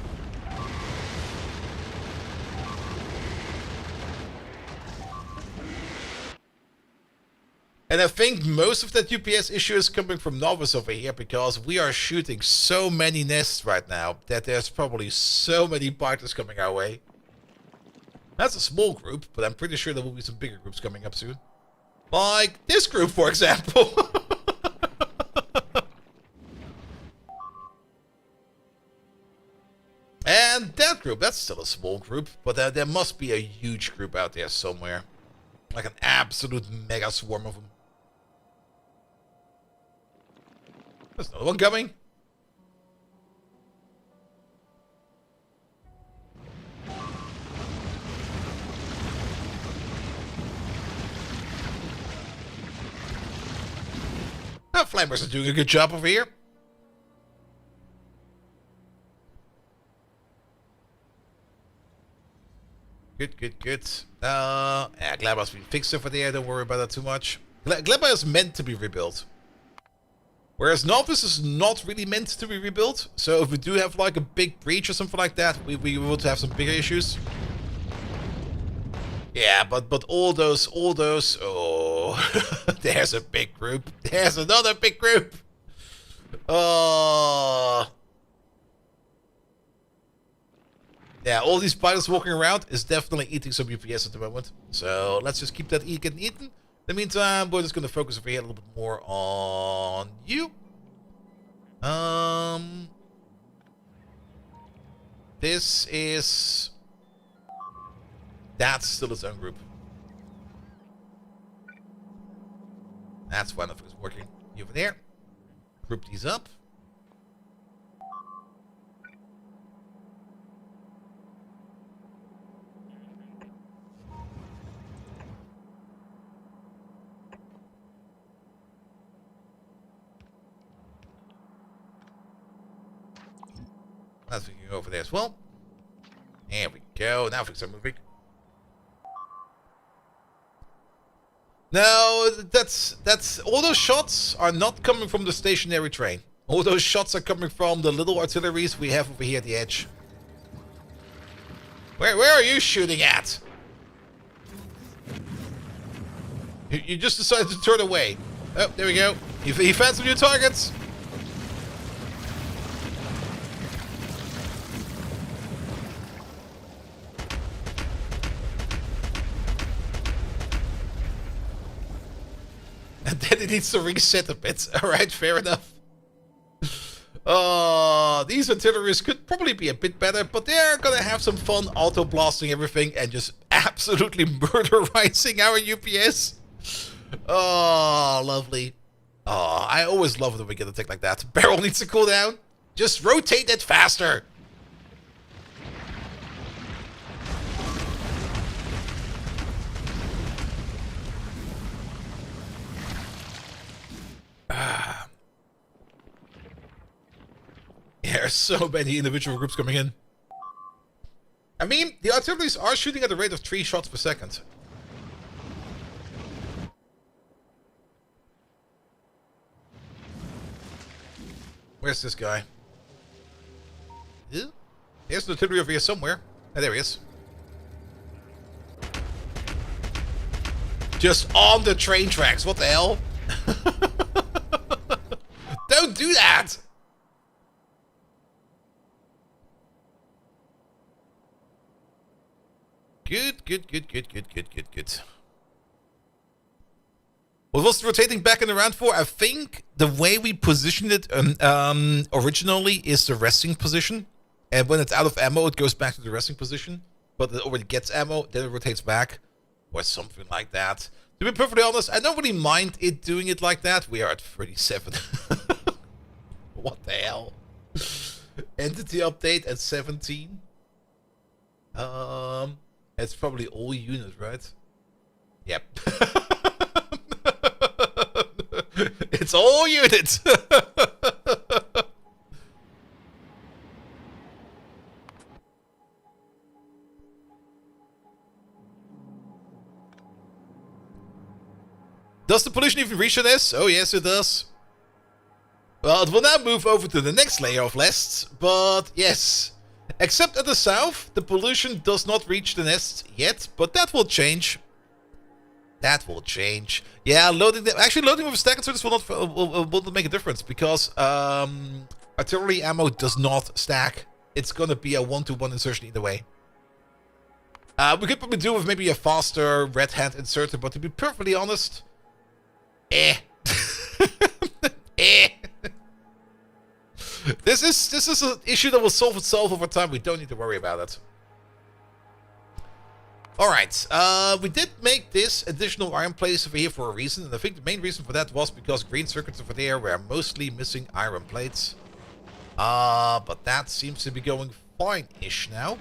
And I think most of that UPS issue is coming from Novice over here because we are shooting so many nests right now that there's probably so many partners coming our way. That's a small group, but I'm pretty sure there will be some bigger groups coming up soon. Like this group, for example. And that group, that's still a small group, but there must be a huge group out there somewhere. Like an absolute mega swarm of them. There's another one coming. Flamers are doing a good job over here. Good, good, good. Yeah, Glabber's been fixed over there. Don't worry about that too much. Glabber is meant to be rebuilt. Whereas Novice is not really meant to be rebuilt. So if we do have like a big breach or something like that, we will have some bigger issues. Yeah, but all those, oh, there's a big group. There's another big group. Oh. Yeah, all these spiders walking around is definitely eating some UPS at the moment. So let's just keep that getting eaten. In the meantime, we're just going to focus over here a little bit more on you. This is... That's still its own group. That's why nothing is working. You over there. Group these up. That's we can go over there as well. There we go. Now things are moving. No, that's all those shots are not coming from the stationary train. All those shots are coming from the little artilleries we have over here at the edge. Where are you shooting at? You just decided to turn away. Oh, there we go. He found some new targets. And then it needs to reset a bit. Alright, fair enough. These artilleries could probably be a bit better, but they're gonna have some fun auto-blasting everything and just absolutely murderizing our UPS. Oh, lovely. Oh, I always love it when we get a tick like that. Barrel needs to cool down. Just rotate it faster. There are so many individual groups coming in. I mean, the artilleries are shooting at a rate of 3 shots per second. Where's this guy? There's an artillery over here somewhere. Oh, there he is. Just on the train tracks. What the hell? Don't do that! Good. What was rotating back and around for? I think the way we positioned it originally is the resting position. And when it's out of ammo, it goes back to the resting position. But it already gets ammo, then it rotates back. Or something like that. To be perfectly honest, I don't really mind it doing it like that. We are at 37. What the hell? Entity update at 17. It's probably all units, right? Yep. It's all units. Does the pollution even reach this? Oh yes, it does. Well, it will now move over to the next layer of nests, but yes. Except at the south, the pollution does not reach the nests yet, but that will change. That will change. Yeah, loading them. Actually, loading with a stack inserters will not make a difference because artillery ammo does not stack. It's gonna be a 1-to-1 insertion either way. We could probably do with maybe a faster red hand inserter, but to be perfectly honest, eh. This is an issue that will solve itself over time. We don't need to worry about it. Alright, we did make this additional iron plates over here for a reason, and I think the main reason for that was because green circuits over there were mostly missing iron plates. But that seems to be going fine-ish now.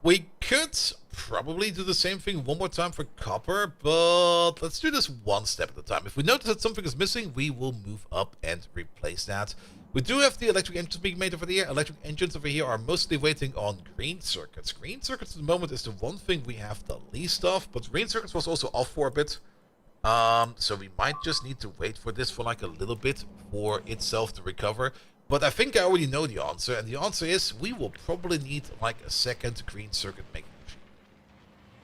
We could probably do the same thing one more time for copper, but let's do this one step at a time. If we notice that something is missing, we will move up and replace that. We do have the electric engines being made over here. Electric engines over here are mostly waiting on green circuits. Green circuits at the moment is the one thing we have the least of, but green circuits was also off for a bit. So we might just need to wait for this for like a little bit for itself to recover. But I think I already know the answer, and the answer is we will probably need like a second green circuit making machine.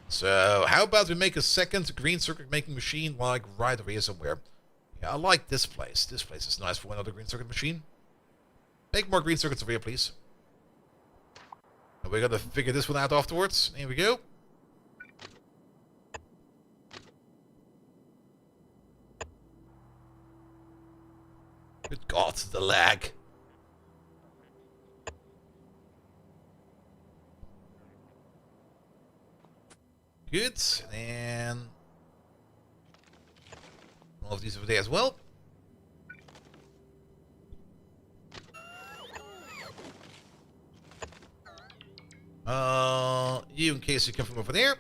So how about we make a second green circuit making machine like right over here somewhere. Yeah, I like this place. This place is nice for another green circuit machine. Make more green circuits over here, please. And we're gonna figure this one out afterwards. Here we go. Good God, the lag. Good, and all of these over there as well. You in case you come from over there.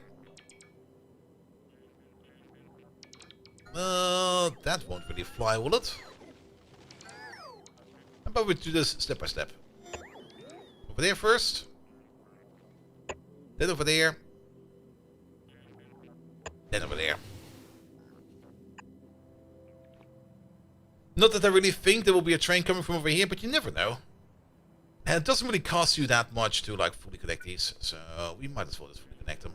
That won't really fly, will it? How about we do this step by step? Over there first. Then over there. Then over there. Not that I really think there will be a train coming from over here, but you never know. And it doesn't really cost you that much to like fully connect these, so we might as well just fully connect them.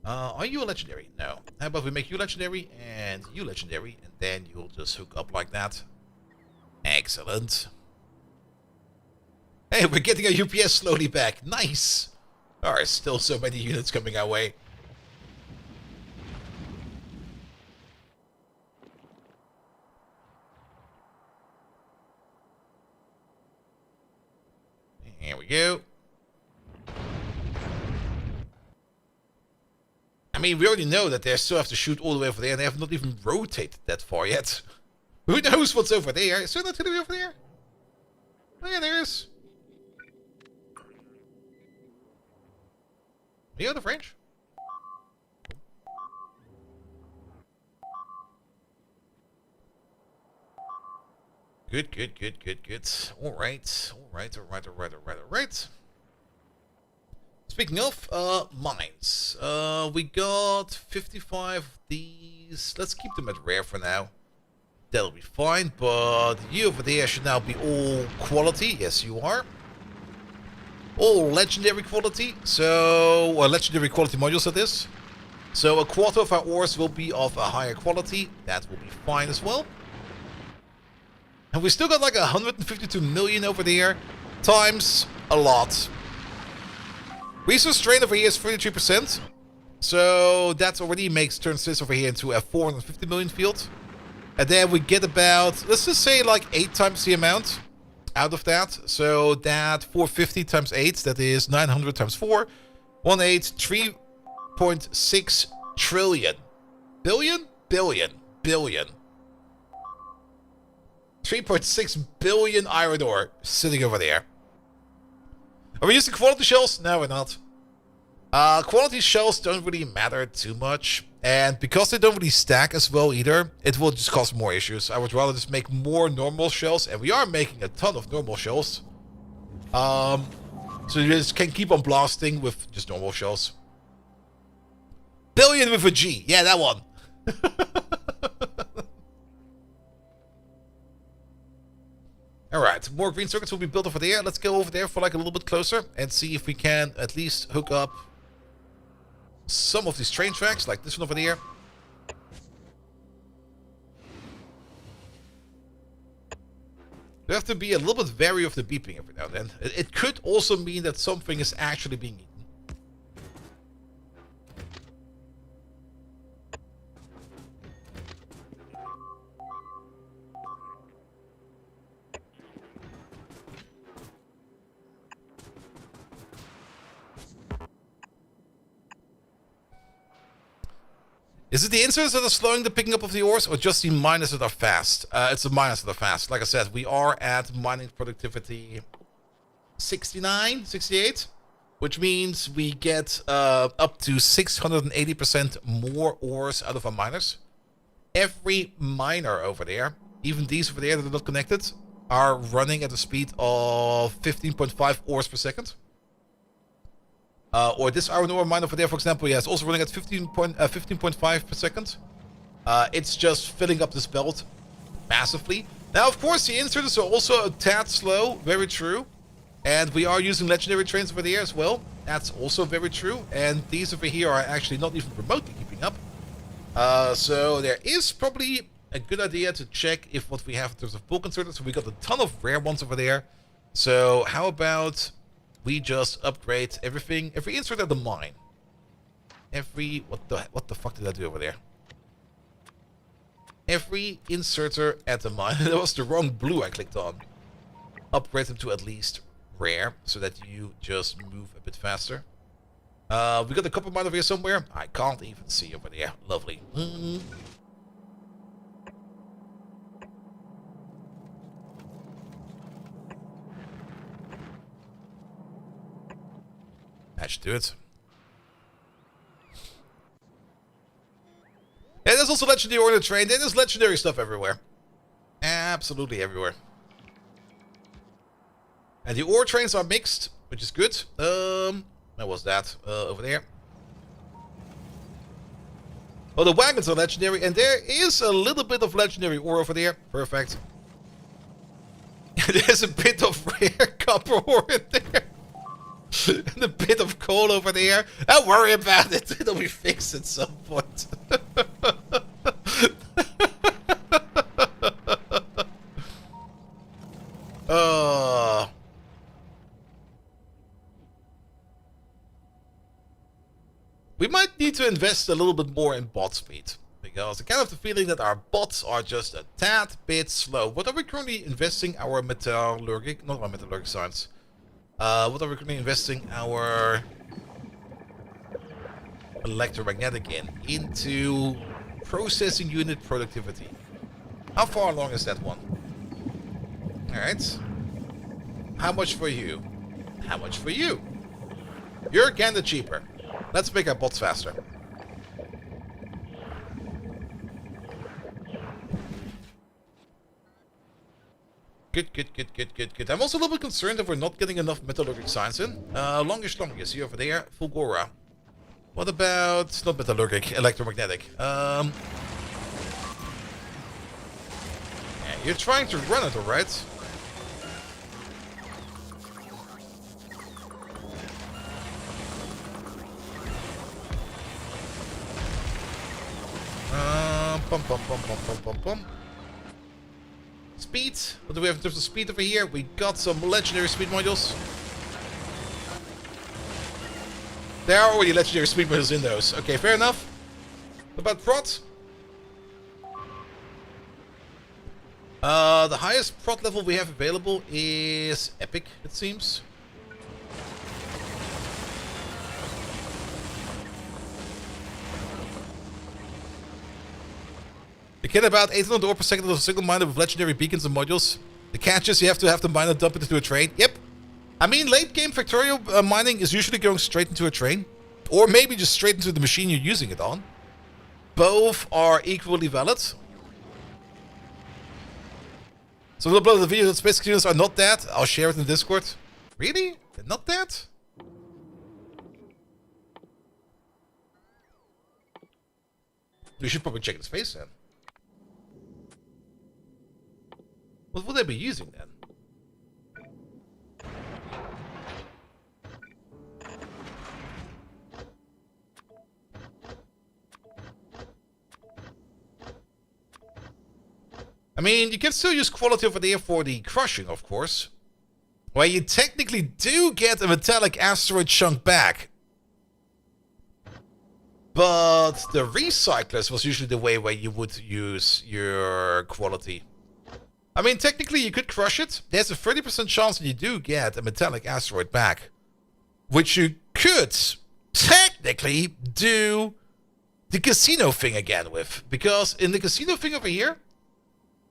Are you a legendary? No. How about we make you legendary and you legendary, and then you'll just hook up like that. Excellent. Hey, we're getting our UPS slowly back. Nice. There are still so many units coming our way. Here we go. I mean, we already know that they still have to shoot all the way over there, and they have not even rotated that far yet. Who knows what's over there? Is there not going to be over there? Oh yeah, there is. Are you out of range? Good, good, good, good, good. Alright, alright, alright, alright, alright, alright. Speaking of, mines. We got 55 of these. Let's keep them at rare for now. That'll be fine, but you over there should now be all quality. Yes, you are. All legendary quality. So, legendary quality modules that is. So, a quarter of our ores will be of a higher quality. That will be fine as well. And we still got like 152 million over there. Times a lot. Resource strain over here is 33%. So that already makes turn 6 over here into a 450 million field. And then we get about, let's just say like 8 times the amount out of that. So that 450 times 8, that is 900 times 4. 3.6 trillion. Billion? Billion. Billion. 3.6 billion iron ore sitting over there. Are we using quality shells? No, we're not. Quality shells don't really matter too much. And because they don't really stack as well either, it will just cause more issues. I would rather just make more normal shells. And we are making a ton of normal shells. So you just can keep on blasting with just normal shells. Billion with a G. Yeah, that one. Alright, more green circuits will be built over there. Let's go over there for like a little bit closer and see if we can at least hook up some of these train tracks, like this one over there. You have to be a little bit wary of the beeping every now and then. It could also mean that something is actually being eaten. Is it the inserts that are slowing the picking up of the ores, or just the miners that are fast? It's the miners that are fast. Like I said, we are at mining productivity 69, 68, which means we get up to 680% more ores out of our miners. Every miner over there, even these over there that are not connected, are running at a speed of 15.5 ores per second. Or this iron ore mine over there, for example, yeah, it's also running at 15.5 per second. It's just filling up this belt massively. Now, of course, the inserters are also a tad slow, very true. And we are using legendary trains over there as well. That's also very true. And these over here are actually not even remotely keeping up. So there is probably a good idea to check if what we have in terms of bulk inserters. So we got a ton of rare ones over there. So how about we just upgrade everything, every insert at the mine. What the fuck did I do over there? Every inserter at the mine. That was the wrong blue I clicked on. Upgrade them to at least rare, so that you just move a bit faster. We got a copper mine over here somewhere. I can't even see over there. Lovely. That should do it. Yeah, there's also legendary ore in the train. There's legendary stuff everywhere. Absolutely everywhere. And the ore trains are mixed, which is good. Where was that? Over there. Oh, the wagons are legendary, and there is a little bit of legendary ore over there. Perfect. There's a bit of rare copper ore in there. And a bit of coal over there. Don't worry about it. It'll be fixed at some point. We might need to invest a little bit more in bot speed. Because I kind of have the feeling that our bots are just a tad bit slow. What are we currently investing our metallurgic? Not our metallurgic science. What are we currently investing our electromagnetic in? Into processing unit productivity. How far along is that one? Alright. How much for you? How much for you? You're kinda cheaper. Let's make our bots faster. Good. I'm also a little bit concerned that we're not getting enough metallurgic science in. Longish, see over there. Fulgora. What about... not metallurgic, electromagnetic. Yeah, you're trying to run it, alright? Pum. Speed. What do we have in terms of speed over here? We got some legendary speed modules. There are already legendary speed modules in those. Okay, fair enough. What about prot? The highest prot level we have available is epic, it seems. You get about 800 ore per second of a single miner with legendary beacons and modules. The catch is you have to have the miner dump it into a train. Yep. I mean, late game Factorio mining is usually going straight into a train. Or maybe just straight into the machine you're using it on. Both are equally valid. So we'll upload the video that space units are not that. I'll share it in Discord. Really? They're not that? We should probably check the space then. What would they be using then? I mean, you can still use quality over there for the crushing, of course. Where you technically do get a metallic asteroid chunk back. But the recyclers was usually the way where you would use your quality. I mean, technically you could crush it. There's a 30% chance that you do get a metallic asteroid back. Which you could technically do the casino thing again with. Because in the casino thing over here,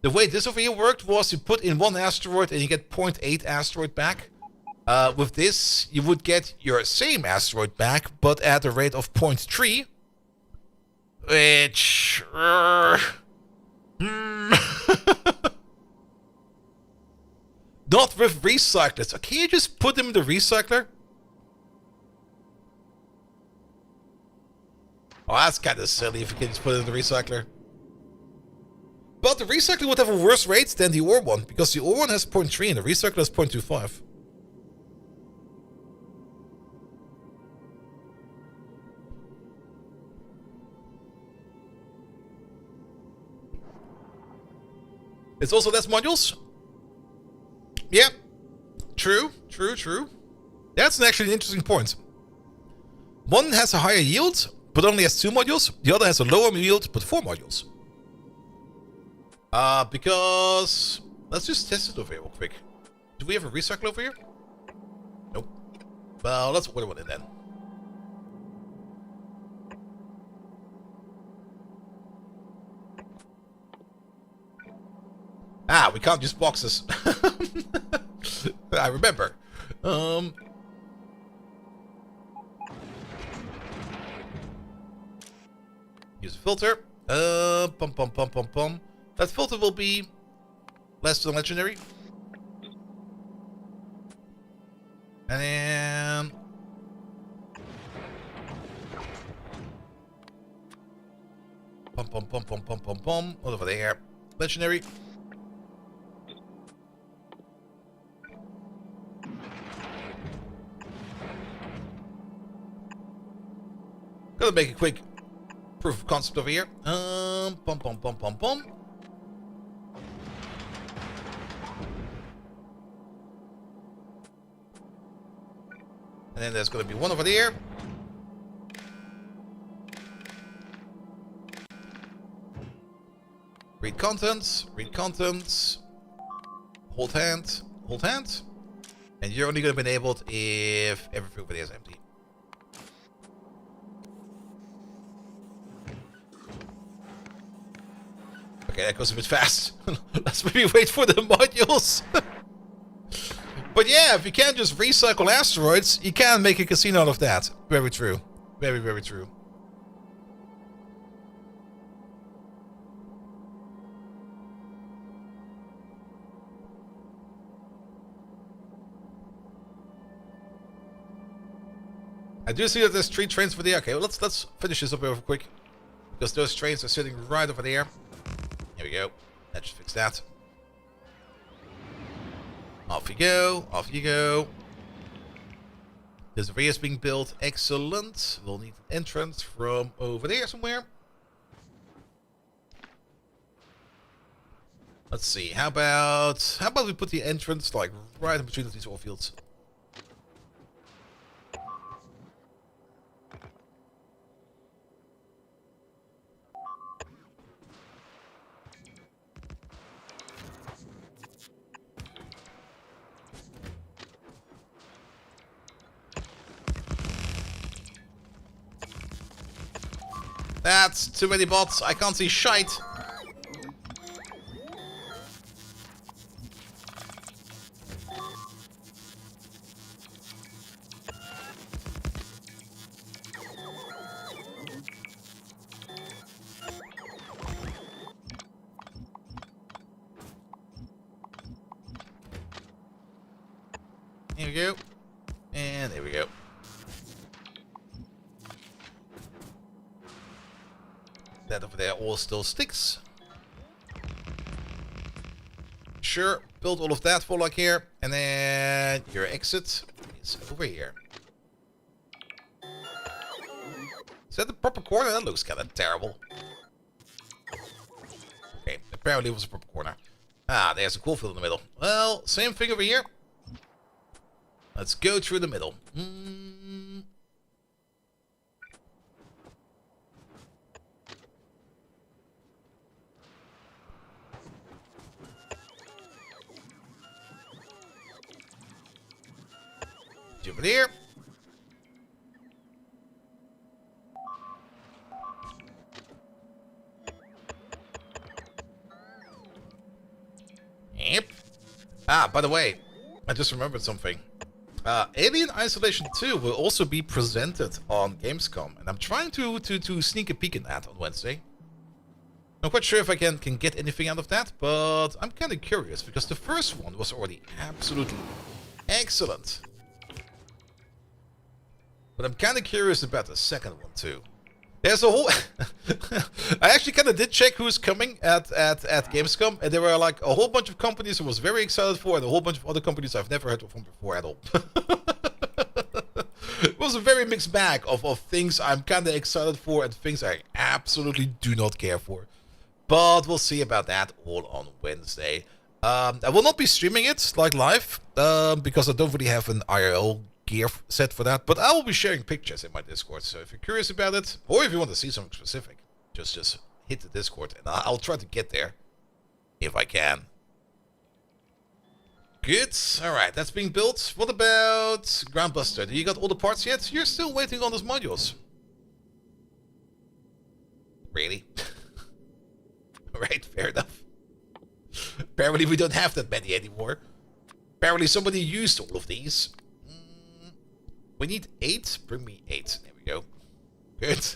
the way this over here worked was you put in one asteroid and you get 0.8 asteroid back. With this, you would get your same asteroid back, but at a rate of 0.3. Which... Not with recyclers. So can you just put them in the recycler? Oh, that's kind of silly if you can just put it in the recycler. But the recycler would have a worse rate than the ore one, because the ore one has 0.3 and the recycler has 0.25. It's also less modules. Yeah, true. That's actually an interesting point. One has a higher yield, but only has 2 modules. The other has a lower yield, but 4 modules. Because... let's just test it over here real quick. Do we have a recycle over here? Nope. Well, let's order one in then. Ah, we can't use boxes. I remember. Use a filter. Pum. That filter will be less than legendary. And then... . Pom, pom, pom, pom, pom, pom, pom. What over there? Legendary. Gonna make a quick proof of concept over here. Pom, pom, pom, pom, pom. And then there's gonna be one over there. Read contents, read contents. Hold hand, hold hand. And you're only gonna be enabled if everything over there is empty. Okay, that goes a bit fast. Let's maybe wait for the modules. But yeah, if you can't just recycle asteroids, you can make a casino out of that. Very true. Very, very true. I do see that there's 3 trains for there. Okay, well, let's finish this up real quick. Because those trains are sitting right over there. Here we go. That should fix that. Off you go. Off you go. This array is being built. Excellent. We'll need an entrance from over there somewhere. Let's see. How about we put the entrance like right in between these ore fields? That's too many bots. I can't see shite. Here we go. And there we go. That over there all still sticks. Sure, build all of that for like here. And then your exit is over here. Is that the proper corner? That looks kind of terrible. Okay, apparently it was a proper corner. Ah, there's a cool field in the middle. Well, same thing over here. Let's go through the middle. Over there. Yep. Ah, by the way, I just remembered something. Alien Isolation 2 will also be presented on Gamescom, and I'm trying to sneak a peek in that on Wednesday. I'm quite sure if I can get anything out of that, but I'm kind of curious, because the first one was already absolutely excellent. But I'm kind of curious about the second one too. There's a whole... I actually kind of did check who's coming at Gamescom, and there were like a whole bunch of companies I was very excited for, and a whole bunch of other companies I've never heard of from before at all. It was a very mixed bag of things I'm kind of excited for and things I absolutely do not care for. But we'll see about that all on Wednesday. I will not be streaming it like live, because I don't really have an IRL gear set for that, but I will be sharing pictures in my Discord, so if you're curious about it, or if you want to see something specific, just hit the Discord, and I'll try to get there, if I can. Good, alright, that's being built. What about Groundbuster? Do you got all the parts yet? You're still waiting on those modules. Really? Alright, fair enough. Apparently we don't have that many anymore. Apparently somebody used all of these. We need 8. Bring me 8. There we go. Good.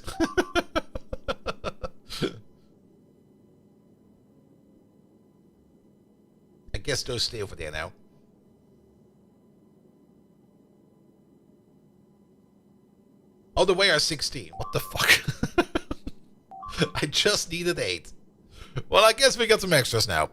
I guess those stay over there now. Oh, the way are 16. What the fuck? I just needed 8. Well, I guess we got some extras now.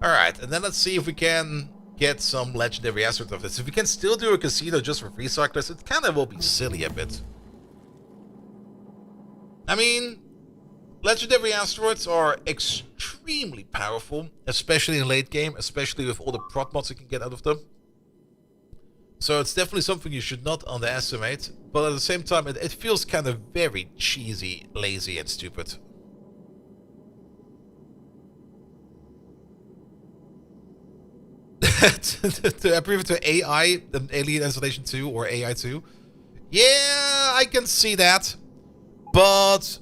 Alright, and then let's see if we can get some legendary asteroids of this. If we can still do a casino just for recyclers, it kind of will be silly a bit. I mean, legendary asteroids are extremely powerful, especially in late game, especially with all the prot mods you can get out of them. So it's definitely something you should not underestimate, but at the same time it feels kind of very cheesy, lazy and stupid. To prove it to AI, Alien Isolation 2 or AI 2. Yeah, I can see that. But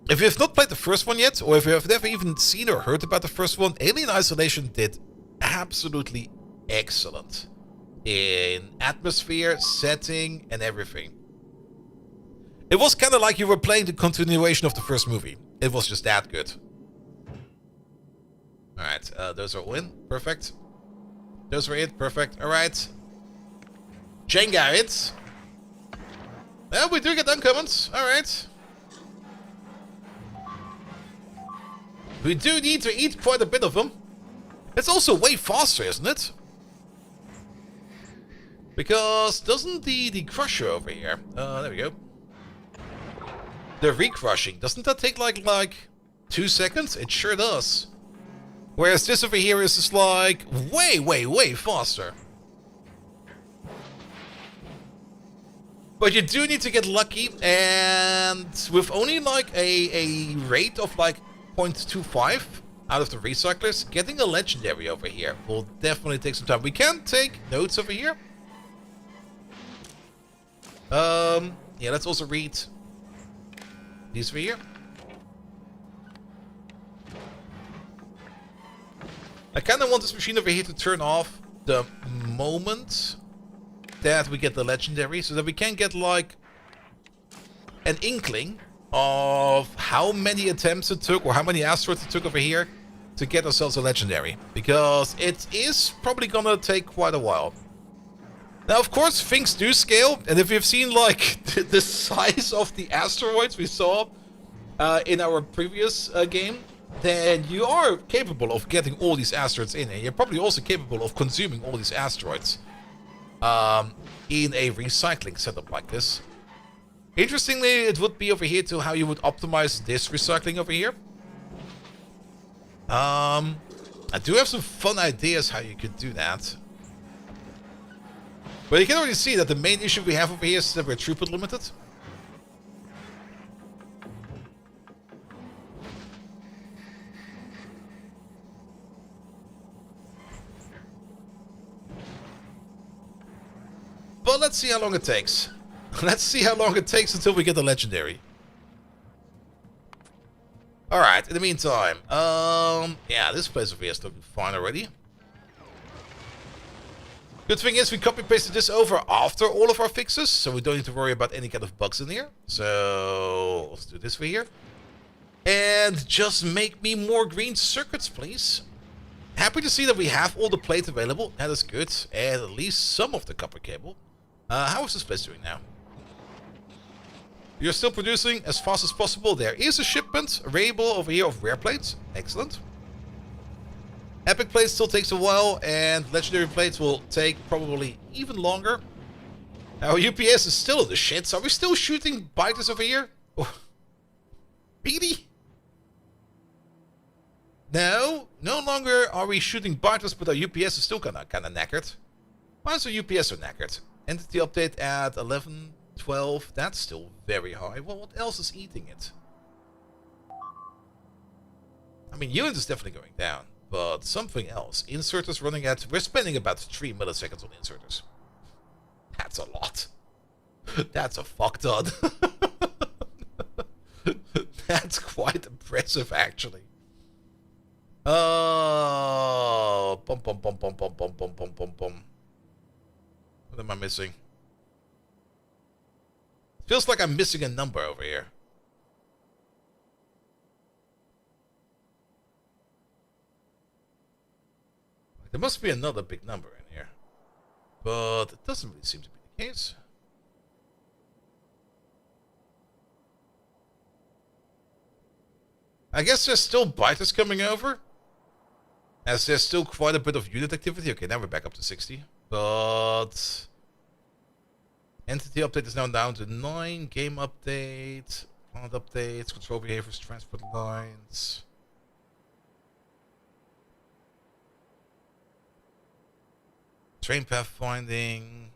if you've not played the first one yet, or if you have never even seen or heard about the first one, Alien Isolation did absolutely excellent in atmosphere, setting, and everything. It was kind of like you were playing the continuation of the first movie. It was just that good. Alright, those are all in. Perfect. Those were it. Perfect. Alright. Jenga it. Well, we do get uncommons. Alright. We do need to eat quite a bit of them. It's also way faster, isn't it? Because doesn't the crusher over here... there we go. The recrushing, doesn't that take like 2 seconds? It sure does. Whereas this over here is just like way faster. But you do need to get lucky, and with only like a rate of like 0.25 out of the recyclers, getting a legendary over here will definitely take some time. We can take notes over here. Yeah, let's also read these over here. I kind of want this machine over here to turn off the moment that we get the legendary, so that we can get like an inkling of how many attempts it took or how many asteroids it took over here to get ourselves a legendary, because it is probably gonna take quite a while. Now, of course, things do scale, and if you've seen like the size of the asteroids we saw in our previous game, then you are capable of getting all these asteroids in, and you're probably also capable of consuming all these asteroids in a recycling setup like this. Interestingly, it would be over here to how you would optimize this recycling over here. I do have some fun ideas how you could do that. But you can already see that the main issue we have over here is that we're throughput limited. But let's see how long it takes. Let's see how long it takes until we get the legendary. Alright, in the meantime, yeah, this place over here is looking fine already. Good thing is we copy-pasted this over after all of our fixes, so we don't need to worry about any kind of bugs in here. So, let's do this for here. And just make me more green circuits, please. Happy to see that we have all the plate available. That is good. And at least some of the copper cable. How is this place doing now? You're still producing as fast as possible. There is a shipment available over here of rare plates. Excellent. Epic plates still takes a while, and legendary plates will take probably even longer. Our UPS is still in the shits. Are we still shooting biters over here? Really? No, no longer are we shooting biters, but our UPS is still kind of knackered. Why is our UPS so knackered? Entity update at 11, 12. That's still very high. Well, what else is eating it? I mean, unit is definitely going down. But something else. Inserters running at... We're spending about 3 milliseconds on inserters. That's a lot. That's a fuck ton. That's quite impressive, actually. Oh... Bum, bum, bum, bum, bum, bum, bum, bum, bum, bum. What am I missing? Feels like I'm missing a number over here. There must be another big number in here. But it doesn't really seem to be the case. I guess there's still biters coming over. As there's still quite a bit of unit activity. Okay, now we're back up to 60. But entity update is now down to 9. Game update. Plant updates. Control behaviors. Transport lines. Train path finding.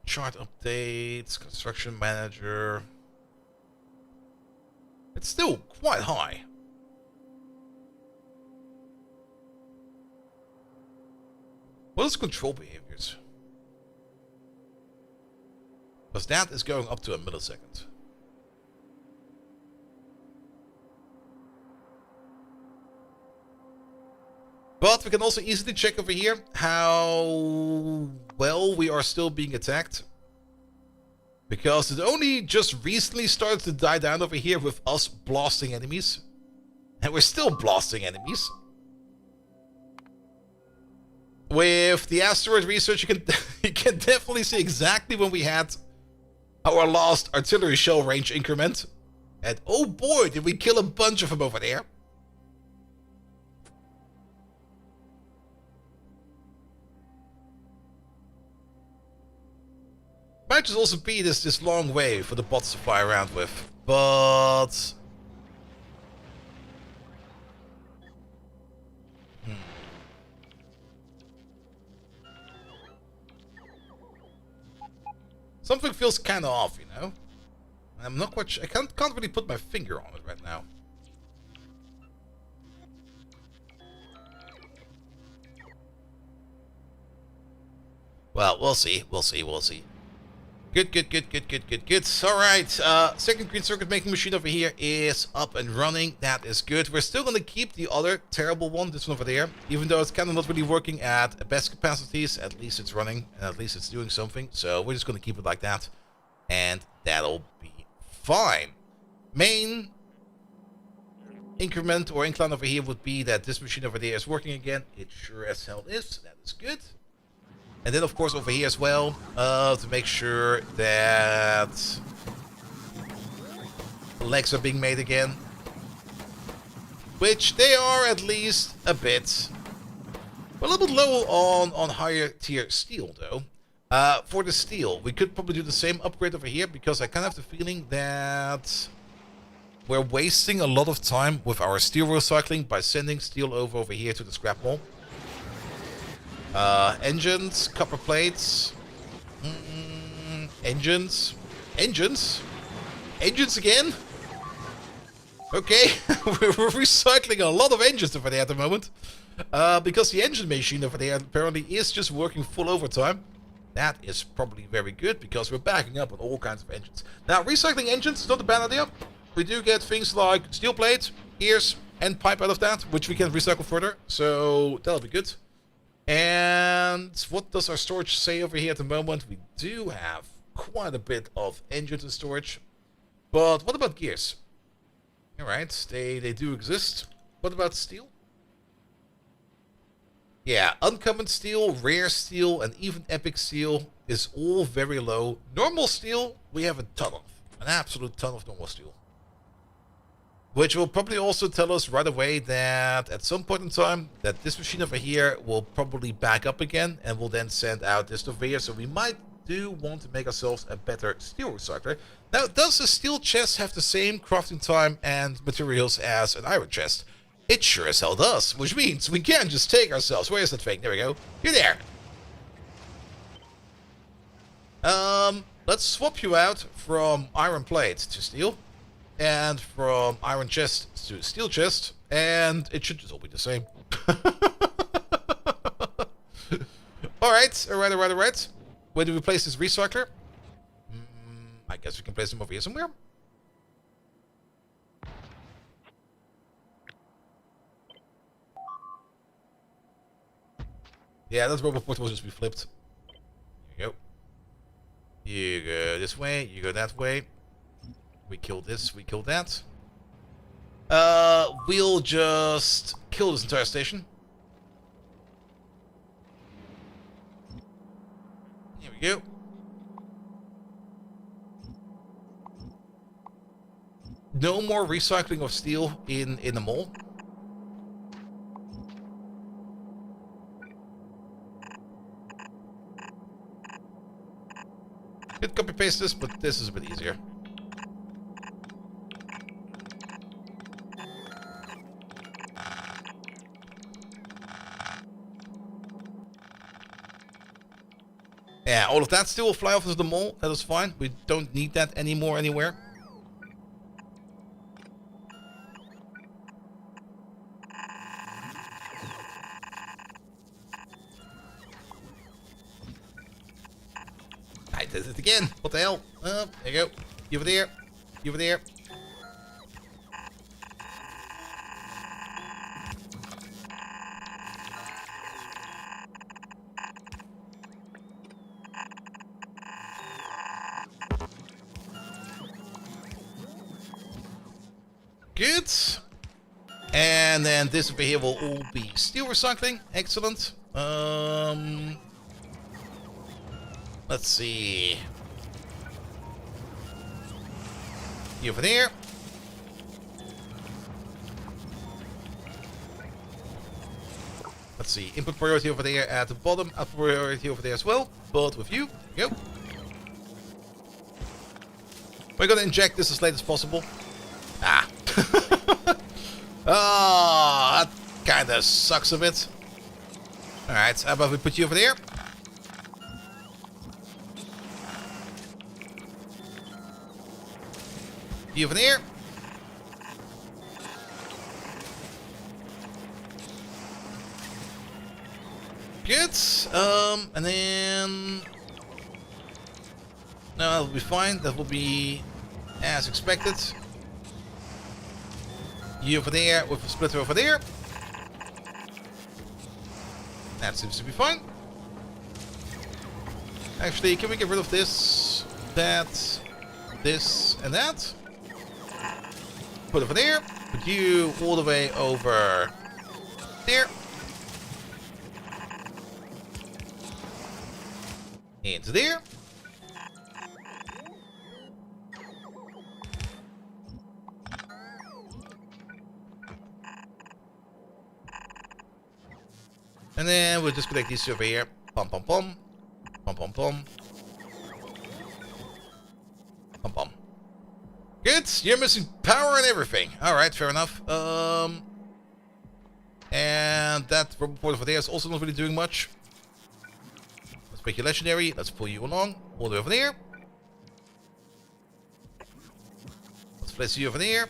Chart updates. Construction manager. It's still quite high. What is control behaviors? Because that is going up to a millisecond. But we can also easily check over here how well we are still being attacked. Because it only just recently started to die down over here with us blasting enemies. And we're still blasting enemies. With the asteroid research, you can definitely see exactly when we had our last artillery shell range increment. And oh boy, did we kill a bunch of them over there. Might just also be this long way for the bots to fly around with, but something feels kind of off, you know. I'm not quite sure. I can't really put my finger on it right now. Well, we'll see. We'll see. We'll see. Good. Alright, second green circuit making machine over here is up and running. That is good. We're still going to keep the other terrible one, this one over there. Even though it's kind of not really working at best capacities, at least it's running, and at least it's doing something. So we're just going to keep it like that, and that'll be fine. Main increment or incline over here would be that this machine over there is working again. It sure as hell is. That is good. And then, of course, over here as well, to make sure that legs are being made again. Which they are at least a bit. A little bit low on higher tier steel, though. For the steel, we could probably do the same upgrade over here, because I kind of have the feeling that we're wasting a lot of time with our steel recycling by sending steel over here to the scrap mall. Engines, copper plates, engines again? Okay, we're recycling a lot of engines over there at the moment. Because the engine machine over there apparently is just working full overtime. That is probably very good, because we're backing up on all kinds of engines. Now, recycling engines is not a bad idea. We do get things like steel plate, ears, and pipe out of that, which we can recycle further, so that'll be good. And what does our storage say over here at the moment? We do have quite a bit of engines in storage. But what about gears? Alright, they do exist. What about steel? Yeah, uncommon steel, rare steel, and even epic steel is all very low. Normal steel, we have a ton of. An absolute ton of normal steel. Which will probably also tell us right away that at some point in time that this machine over here will probably back up again and will then send out this over here. So we might do want to make ourselves a better steel recycler. Now, does a steel chest have the same crafting time and materials as an iron chest? It sure as hell does, which means we can just take ourselves. Where is that thing? There we go. You're there. Let's swap you out from iron plate to steel. And from iron chest to steel chest, and it should just all be the same. Alright. Where do we place this recycler? I guess we can place him over here somewhere. Yeah, that robot port will just be flipped. There you go. You go this way, you go that way. We kill this, we kill that. We'll just kill this entire station. you. No more recycling of steel in the mall. Could copy paste this, but this is a bit easier. Yeah, all of that still will fly off to the mall. That is fine. We don't need that anymore anywhere. I did it again. What the hell? There you go. You over there. You over there. Good. And then this over here will all be steel recycling. Excellent. Let's see. You over there. Let's see. Input priority over there at the bottom. Output priority over there as well. But with you. Go. We're gonna inject this as late as possible. Ah. Oh, that kinda sucks a bit. Alright, how about we put you over there? You over there? Good. And then... No, that'll be fine. That will be as expected. You over there with a splitter over there. That seems to be fine. Actually, can we get rid of this, that, this, and that? Put over there. Put you all the way over there. Into there. And then we'll just connect these over here. Pom pom pom. Pom pom pom. Pom pom. Good. You're missing power and everything. Alright, fair enough. And that report over there is also not really doing much. Let's make you legendary. Let's pull you along. All the way over there. Let's place you over there.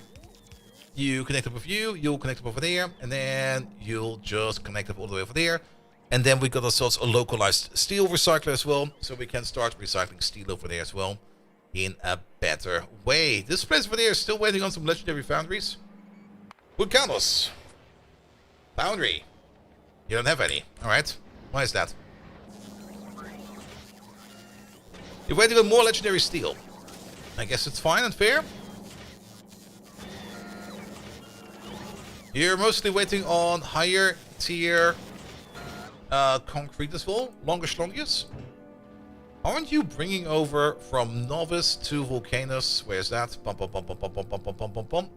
You connect up with you, you'll connect up over there, and then you'll just connect up all the way over there. And then we got ourselves a localized steel recycler as well, so we can start recycling steel over there as well in a better way. This place over there is still waiting on some legendary foundries. Wood counters. Foundry. You don't have any. Alright. Why is that? You're waiting on more legendary steel. I guess it's fine and fair. You're mostly waiting on higher tier concrete as well. Longus. Aren't you bringing over from novice to volcanoes? Where's that? Bum, bum, bum, bum, bum, bum, bum, bum, bum, bum, bum.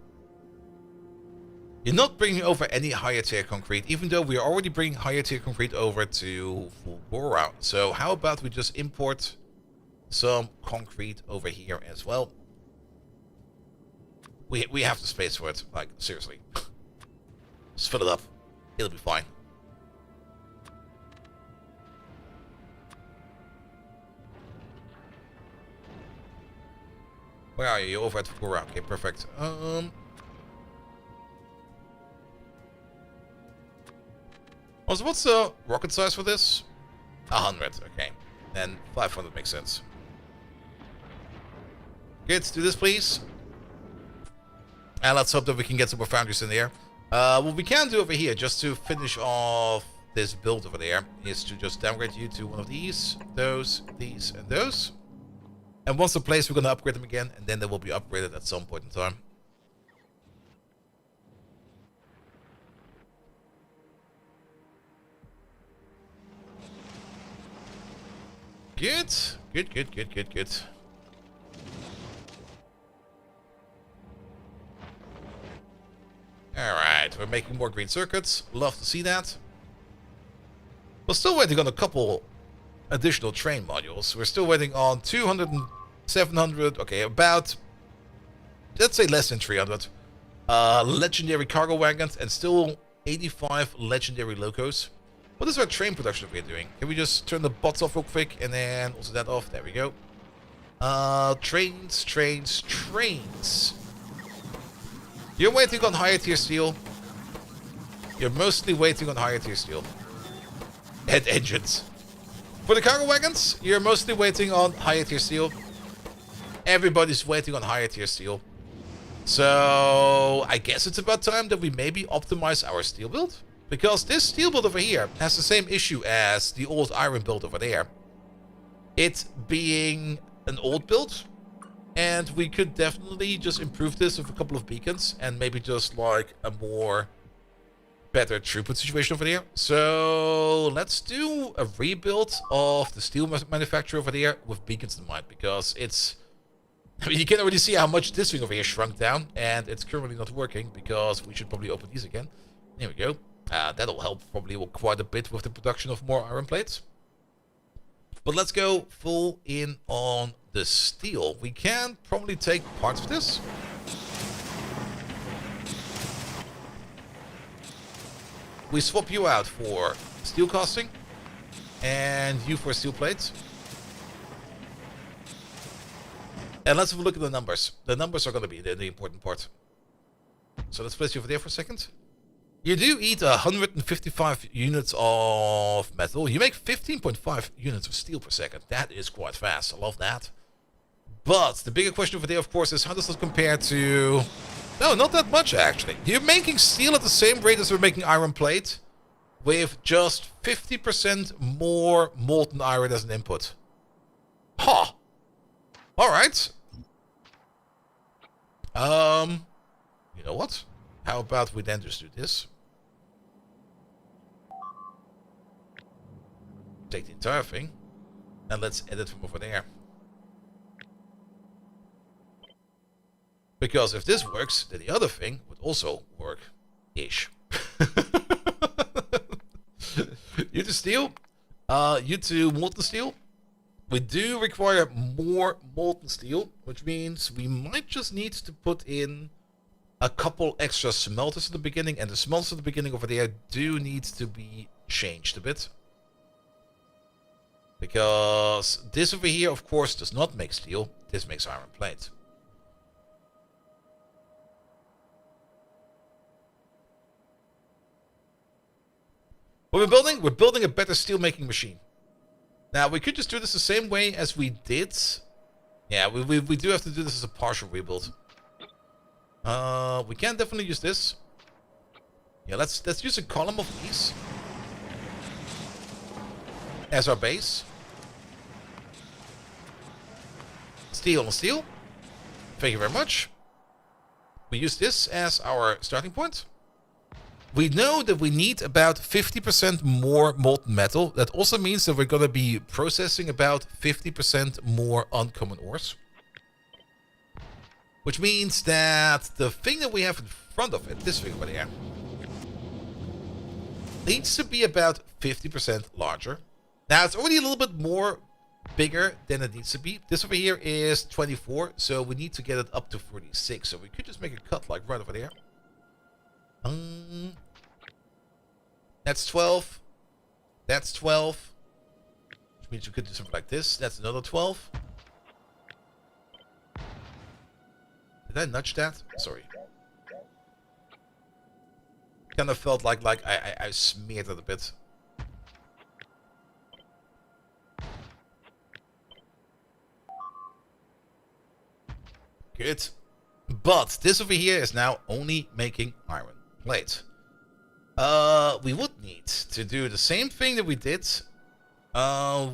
You're not bringing over any higher tier concrete, even though we are already bringing higher tier concrete over to Fulgora. So how about we just import some concrete over here as well? We have the space for it. Like, seriously. Just fill it up. It'll be fine. Where are you? You're over at Fulgora. Okay, perfect. Also, what's the rocket size for this? 100. Okay. And 500 makes sense. Good. Do this, please. And let's hope that we can get some more foundries in there. What we can do over here, just to finish off this build over there, is to just downgrade you to one of these, those, these, and those. And once they're placed, we're going to upgrade them again, and then they will be upgraded at some point in time. Good. Good, good, good, good, good. Alright, we're making more green circuits. Love to see that. We're still waiting on a couple additional train modules. We're still waiting on 200 and 700. Okay, about, let's say less than 300. Legendary cargo wagons and still 85 legendary locos. What is our train production we're doing? Can we just turn the bots off real quick and then also that off? There we go. Trains, trains, trains. You're waiting on higher tier steel. You're mostly waiting on higher tier steel. And engines. For the cargo wagons, you're mostly waiting on higher tier steel. Everybody's waiting on higher tier steel. So I guess it's about time that we maybe optimize our steel build. Because this steel build over here has the same issue as the old iron build over there. It being an old build. And we could definitely just improve this with a couple of beacons. And maybe just like a more better throughput situation over there. So let's do a rebuild of the steel manufacturer over there with beacons in mind. Because it's... I mean, you can already see how much this thing over here shrunk down. And it's currently not working because we should probably open these again. There we go. That'll help probably quite a bit with the production of more iron plates. But let's go full in on the steel. We can probably take parts of this. We swap you out for steel casting. And you for steel plates. And let's have a look at the numbers. The numbers are going to be the important part. So let's place you over there for a second. You do eat 155 units of metal. You make 15.5 units of steel per second. That is quite fast. I love that. But the bigger question over there, of course, is how does that compare to... No, not that much, actually. You're making steel at the same rate as we're making iron plate, with just 50% more molten iron as an input. Huh. Alright. You know what? How about we then just do this? Take the entire thing, and let's edit from over there. Because if this works, then the other thing would also work-ish. You to steel, you to molten steel. We do require more molten steel, which means we might just need to put in a couple extra smelters at the beginning, and the smelters at the beginning over there do need to be changed a bit. Because this over here, of course, does not make steel. This makes iron plate. What we're building? We're building a better steel making machine. Now, we could just do this the same way as we did. Yeah, we do have to do this as a partial rebuild. We can definitely use this. Yeah, let's use a column of these as our base. Steel on steel. Thank you very much. We use this as our starting point. We know that we need about 50% more molten metal. That also means that we're going to be processing about 50% more uncommon ores. Which means that the thing that we have in front of it, this thing over there, needs to be about 50% larger. Now, it's already a little bit more bigger than it needs to be. This over here is 24, so we need to get it up to 46. So we could just make a cut like right over there. That's 12. That's 12. Which means we could do something like this. That's another 12. Did I nudge that? Sorry. Kind of felt like I smeared it a bit. Good. But this over here is now only making iron plate. We would need to do the same thing that we did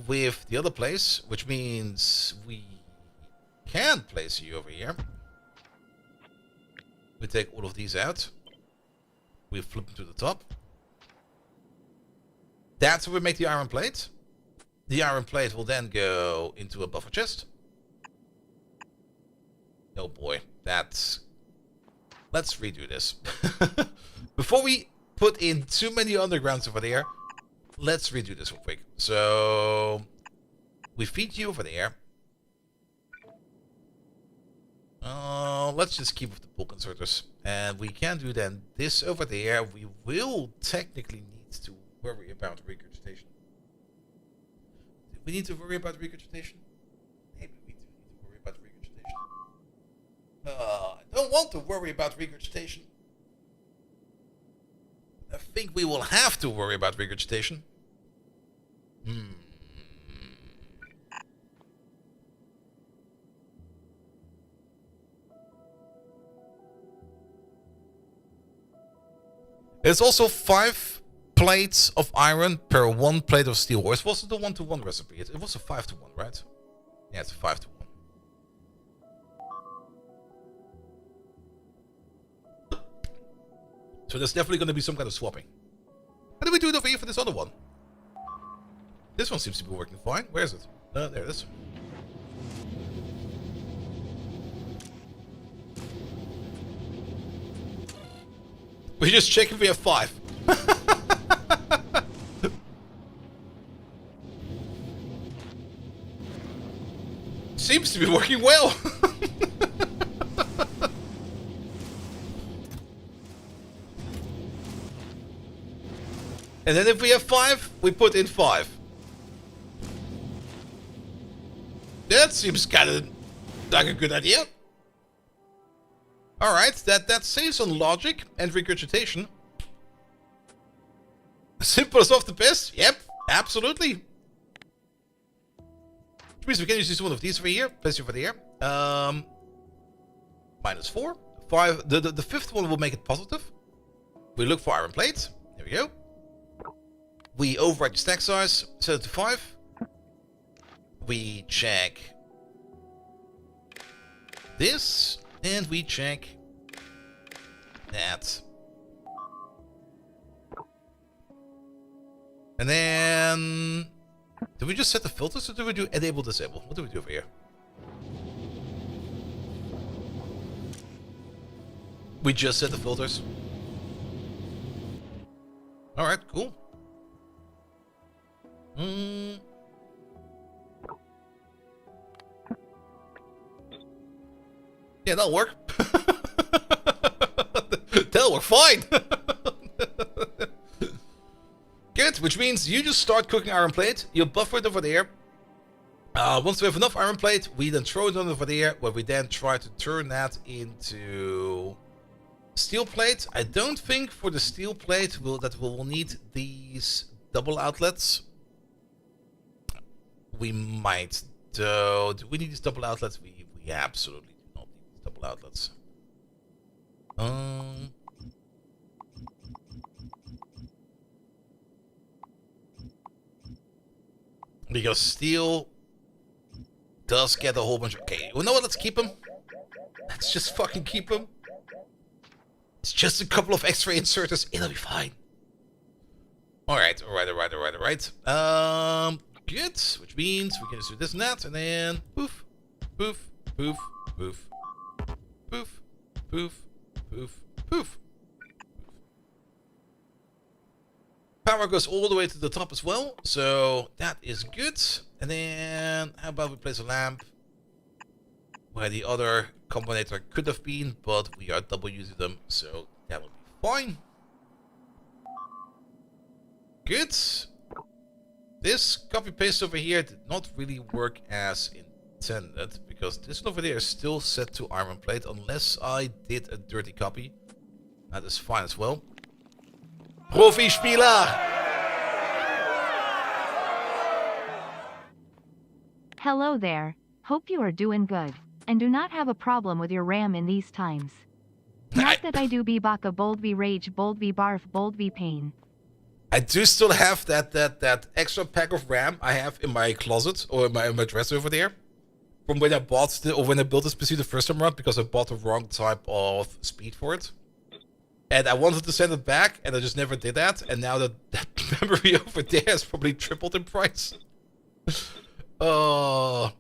with the other place, which means we can place you over here. We take all of these out. We flip them to the top. That's where we make the iron plate. The iron plate will then go into a buffer chest. Oh boy, that's... Let's redo this. Before we put in too many undergrounds over there, let's redo this real quick. So, we feed you over there. Let's just keep with the bulk inserters. And we can do then this over there. We will technically need to worry about regurgitation. Do we need to worry about regurgitation? Maybe we do need to worry about regurgitation. I don't want to worry about regurgitation. I think we will have to worry about regurgitation. It's also 5 plates of iron per 1 plate of steel. Or it wasn't the 1-to-1 recipe. It was a 5-to-1, right? Yeah, it's a 5-to-1. So there's definitely going to be some kind of swapping. How do we do it over here for this other one? This one seems to be working fine. Where is it? There it is. We just check if we have 5. Seems to be working well. And then if we have 5, we put in 5. That seems kind of like a good idea. Alright, that saves on logic and regurgitation. Simple as off the best? Yep, absolutely. Which means we can use one of these over here. Place over there. -4. 5. The 5th one will make it positive. We look for iron plates. There we go. We override the stack size. Set it to 5. We check this. And we check that. And then... Do we just set the filters or do we do enable disable? What do we do over here? We just set the filters. Alright, cool. Yeah, that'll work. That'll work fine. Good, which means you just start cooking iron plate. You buffer it over there. Once we have enough iron plate, we then throw it on over there, where we then try to turn that into steel plate. I don't think for the steel plate we'll need these double outlets. We might, though. Do we need these double outlets? We absolutely do not need these double outlets. Because steel does get a whole bunch of... Okay, you know what? Let's keep them. Let's just fucking keep them. It's just a couple of extra inserters. It'll be fine. Alright. Good. Which means we can just do this and that, and then poof, poof, poof, poof, poof, poof, poof, poof. Power goes all the way to the top as well, so that is good. And then, how about we place a lamp where the other combinator could have been, but we are double using them, so that will be fine. Good. This copy paste over here did not really work as intended, because this one over there is still set to iron plate, unless I did a dirty copy. That is fine as well. Profi-Spieler! Hello there. Hope you are doing good, and do not have a problem with your RAM in these times. Not that I do be baka bold be rage bold be barf bold be pain. I do still have that extra pack of RAM I have in my closet, or in my dresser over there. From when I bought when I built this PC the first time around, because I bought the wrong type of speed for it. And I wanted to send it back, and I just never did that. And now that memory over there has probably tripled in price. Oh.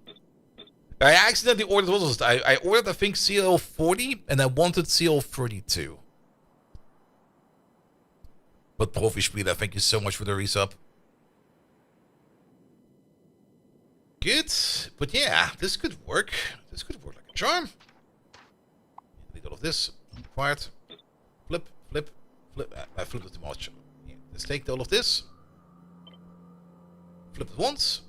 I accidentally ordered, what was it? I ordered, I think, CL40, and I wanted CL32. But Profi Spieler, thank you so much for the resub. Good. But yeah, this could work. This could work like a charm. Delete all of this. Quiet. Flip, flip, flip. I flipped it too much. Yeah, let's take all of this. Flip it once.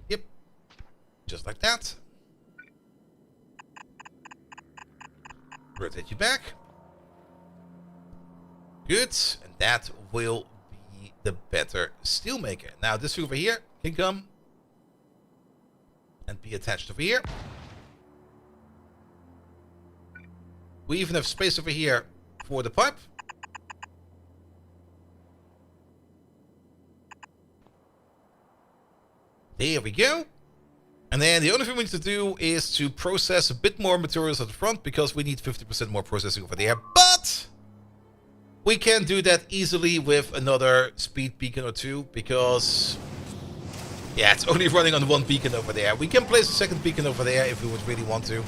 Yep. Just like that. Rotate you back. Good. And that will be the better steelmaker. Now this thing over here can come and be attached over here. We even have space over here for the pipe. There we go. And then the only thing we need to do is to process a bit more materials at the front, because we need 50% more processing over there. But we can do that easily with another speed beacon or two, because yeah, it's only running on one beacon over there. We can place a second beacon over there if we would really want to.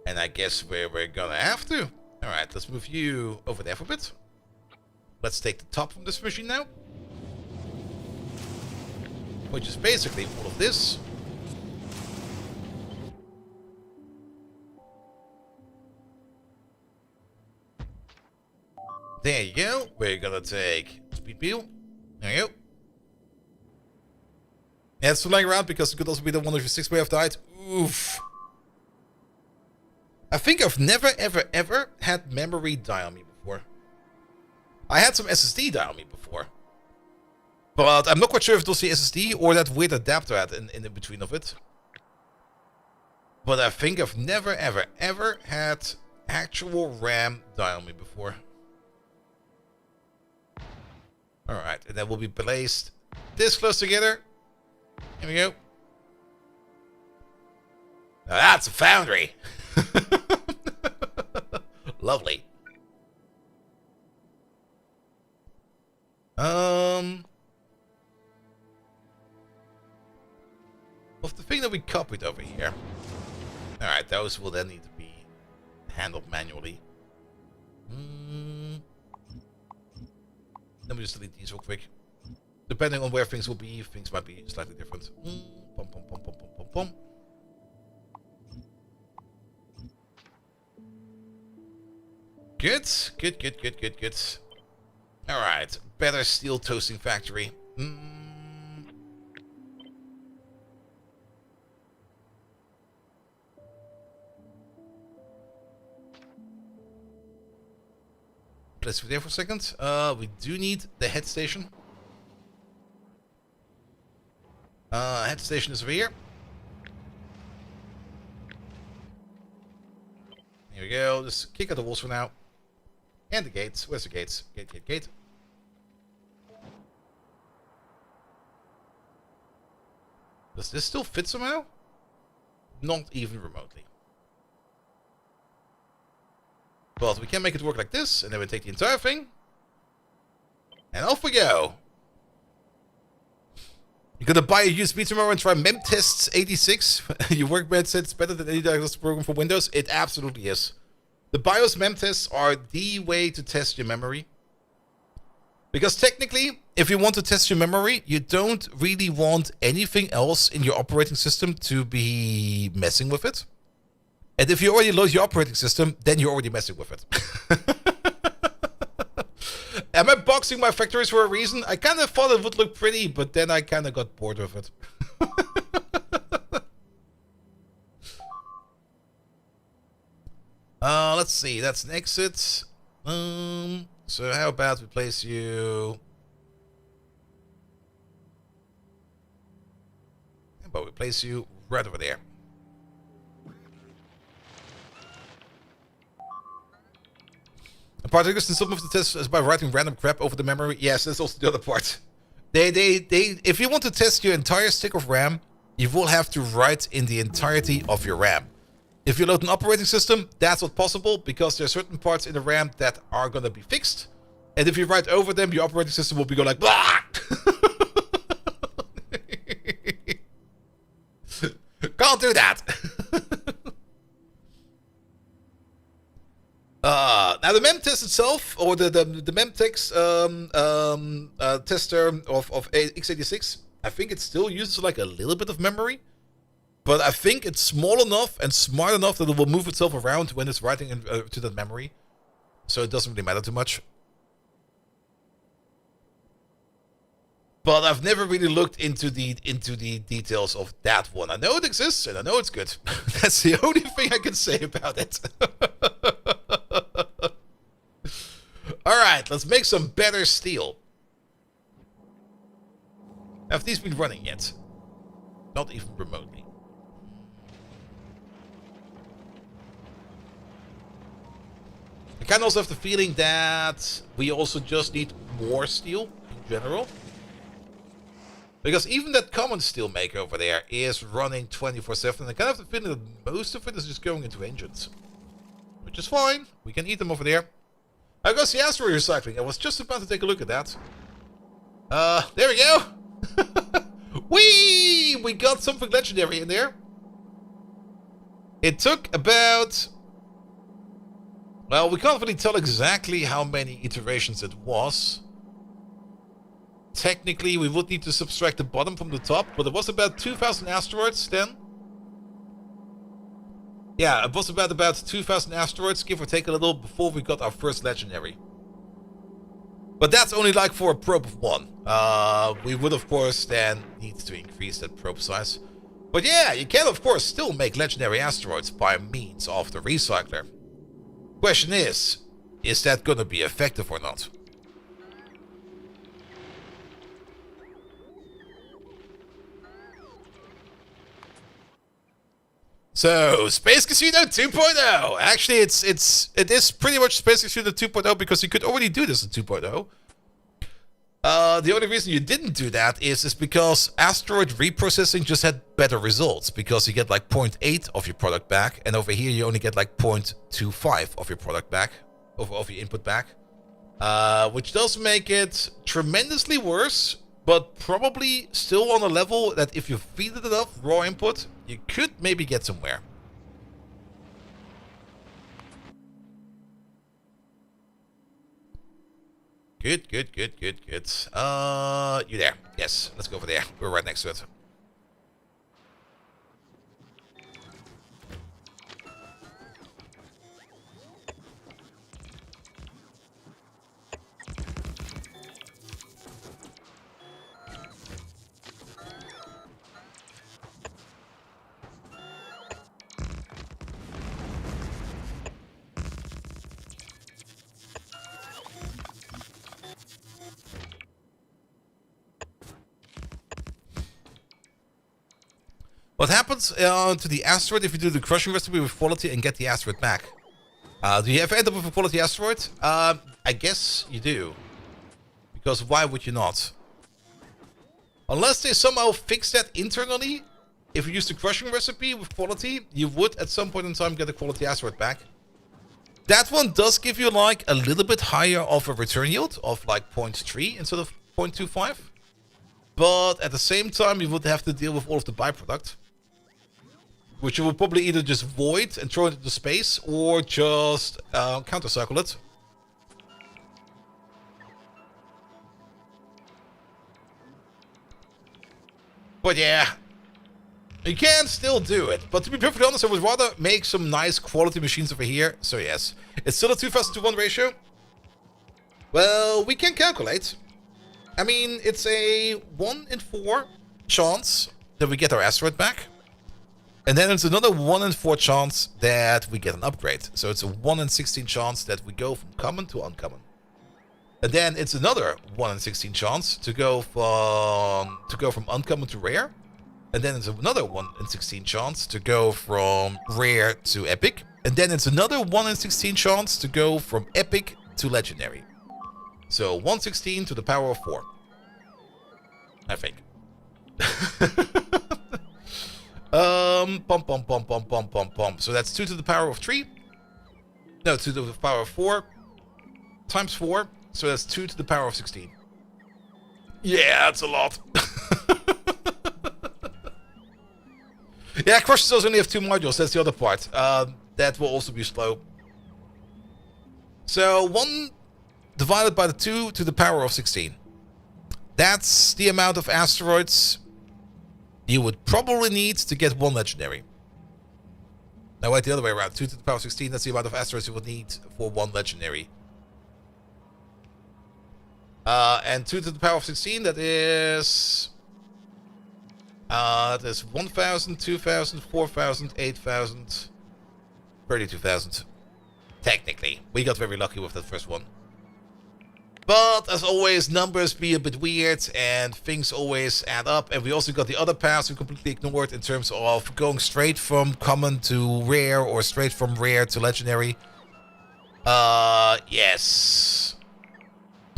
And I guess we're gonna have to. Alright, let's move you over there for a bit. Let's take the top from this machine now. Which is basically all of this. There you go. We're gonna take speed peel. There you go. Yeah, it's flying around because it could also be the one of your 6 may have died. Oof. I think I've never, ever had memory die on me before. I had some SSD die on me before. But I'm not quite sure if it was the SSD or that weird adapter I had in between of it. But I think I've never, ever had actual RAM die on me before. Alright, and that will be placed this close together. Here we go. Now that's a foundry. Lovely. Of the thing that we copied over here. Alright, those will then need to be handled manually. Let me just delete these real quick. Depending on where things will be, things might be slightly different. Pum, pum, pum, pum, pum, pum, pum. Good, good, good, good, good, good. Alright, better steel toasting factory. Let's be there for a second. We do need the head station. Head station is over here. Here we go. Just kick out the walls for now. And the gates. Where's the gates? Gate, gate, gate. Does this still fit somehow? Not even remotely. But we can make it work like this, and then we take the entire thing. And off we go. You're gonna buy a USB tomorrow and try MemTests 86? Your workbench said it's better than any diagnostic program for Windows? It absolutely is. The BIOS MemTests are the way to test your memory. Because technically, if you want to test your memory, you don't really want anything else in your operating system to be messing with it. And if you already load your operating system, then you're already messing with it. Am I boxing my factories for a reason? I kind of thought it would look pretty, but then I kind of got bored with it. Let's see. That's an exit. So how about we place you... How about we place you right over there? The part that some of the test is by writing random crap over the memory. Yes, that's also the other part. If you want to test your entire stick of RAM, you will have to write in the entirety of your RAM. If you load an operating system, that's not possible because there are certain parts in the RAM that are going to be fixed. And if you write over them, your operating system will be going like, blah! Can't do that. Now the mem test itself, or the mem text tester of x86, I think it still uses like a little bit of memory, but I think it's small enough and smart enough that it will move itself around when it's writing to that memory, so it doesn't really matter too much. But I've never really looked into the details of that one. I know it exists and I know it's good. That's the only thing I can say about it. Alright, let's make some better steel. Have these been running yet? Not even remotely. I kind of also have the feeling that we also just need more steel in general. Because even that common steel maker over there is running 24/7, and I kind of have the feeling that most of it is just going into engines. Which is fine. We can eat them over there. I got the asteroid recycling. I was just about to take a look at that. There we go. Whee! We got something legendary in there. It took about... Well, we can't really tell exactly how many iterations it was. Technically, we would need to subtract the bottom from the top, but it was about 2,000 asteroids then. Yeah, it was about 2,000 asteroids, give or take a little, before we got our first legendary. But that's only like for a probe of 1. We would, of course, then need to increase that probe size. But yeah, you can, of course, still make legendary asteroids by means of the recycler. Question is that going to be effective or not? So, Space Casino 2.0. Actually, it is pretty much Space Casino 2.0 because you could already do this in 2.0. The only reason you didn't do that is because asteroid reprocessing just had better results, because you get like 0.8 of your product back, and over here you only get like 0.25 of your product back, of your input back, which does make it tremendously worse, but probably still on a level that if you feed it enough raw input, you could maybe get somewhere. Good. You there? Yes, let's go over there. We're right next to it. What happens to the asteroid if you do the crushing recipe with quality and get the asteroid back? Do you ever end up with a quality asteroid? I guess you do. Because why would you not? Unless they somehow fix that internally, if you use the crushing recipe with quality, you would at some point in time get a quality asteroid back. That one does give you like a little bit higher of a return yield of like 0.3 instead of 0.25. But at the same time, you would have to deal with all of the byproduct, which you will probably either just void and throw it into space, or just counter-cycle it. But yeah, you can still do it. But to be perfectly honest, I would rather make some nice quality machines over here. So yes, it's still a 2,000 to 1 ratio. Well, we can calculate. I mean, it's a 1 in 4 chance that we get our asteroid back. And then it's another 1 in 4 chance that we get an upgrade. So it's a 1 in 16 chance that we go from common to uncommon. And then it's another 1 in 16 chance to go from uncommon to rare. And then it's another 1 in 16 chance to go from rare to epic. And then it's another 1 in 16 chance to go from epic to legendary. So 116 to the power of 4. I think. So that's 2 to the power of 3. No, 2 to the power of 4 times 4. So that's 2 to the power of 16. Yeah, that's a lot. Yeah, Crush cells only have 2 modules. That's the other part. That will also be slow. So 1 divided by the 2 to the power of 16. That's the amount of asteroids you would probably need to get 1 legendary. Now wait, the other way around. 2 to the power of 16, that's the amount of asteroids you would need for 1 legendary. And 2 to the power of 16, that is 1,000, 2,000, 4,000, 8,000, 32,000. Technically. We got very lucky with that first one. But, as always, numbers be a bit weird, and things always add up. And we also got the other paths we completely ignored in terms of going straight from common to rare, or straight from rare to legendary. Yes.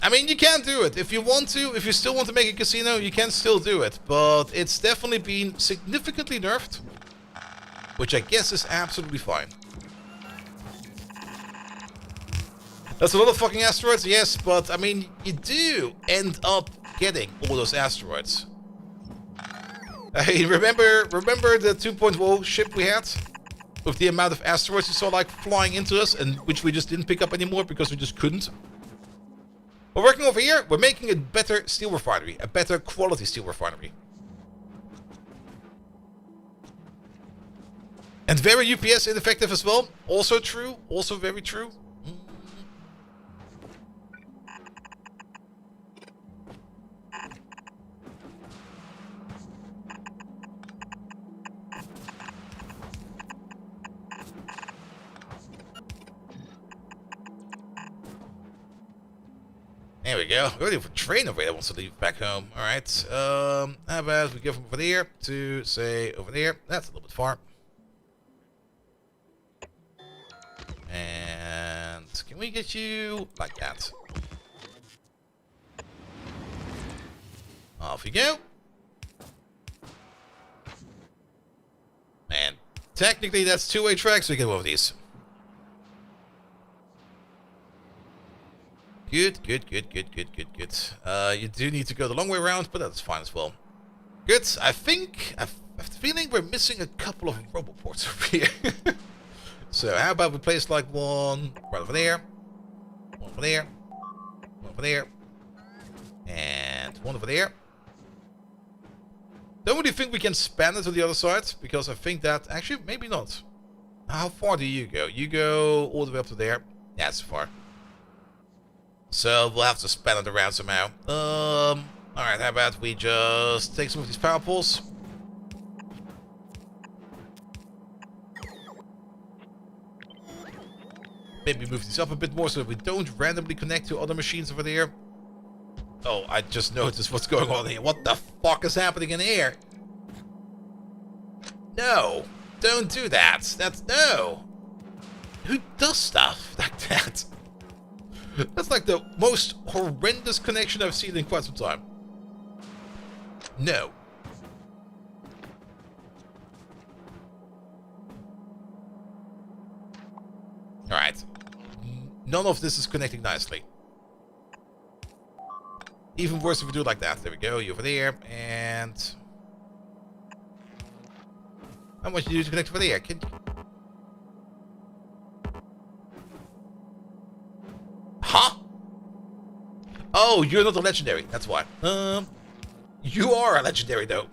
I mean, you can do it. If you want to, if you still want to make a casino, you can still do it. But it's definitely been significantly nerfed. Which I guess is absolutely fine. That's a lot of fucking asteroids, yes, but I mean, you do end up getting all those asteroids. Hey, remember the 2.0 ship we had? With the amount of asteroids you saw like flying into us, and which we just didn't pick up anymore because we just couldn't? We're working over here, we're making a better steel refinery, a better quality steel refinery. And very UPS ineffective as well, also true, also very true. There we go. We're waiting for a train over there that wants to leave back home. Alright. How about we go from over there to, say, over there. That's a little bit far. And can we get you like that? Off you go. And technically that's two-way tracks, so we can go over these. Good. You do need to go the long way around, but that's fine as well. Good. I have the feeling we're missing a couple of roboports over here. So how about we place like one right over there, one over there, one over there, and one over there. Don't really think we can span it to the other side, because I think that actually maybe not. How far do you go? You go all the way up to there. Yeah, that's far. So we'll have to span it around somehow. Alright, how about we just take some of these power poles. Maybe move these up a bit more so that we don't randomly connect to other machines over there. Oh, I just noticed what's going on here. What the fuck is happening in here? No, don't do that. That's no. Who does stuff like that? That's like the most horrendous connection I've seen in quite some time. No. Alright. None of this is connecting nicely. Even worse if we do it like that. There we go, you over there, and... How much do you do to connect over there? Huh? Oh, you're not a legendary, that's why. You are a legendary though.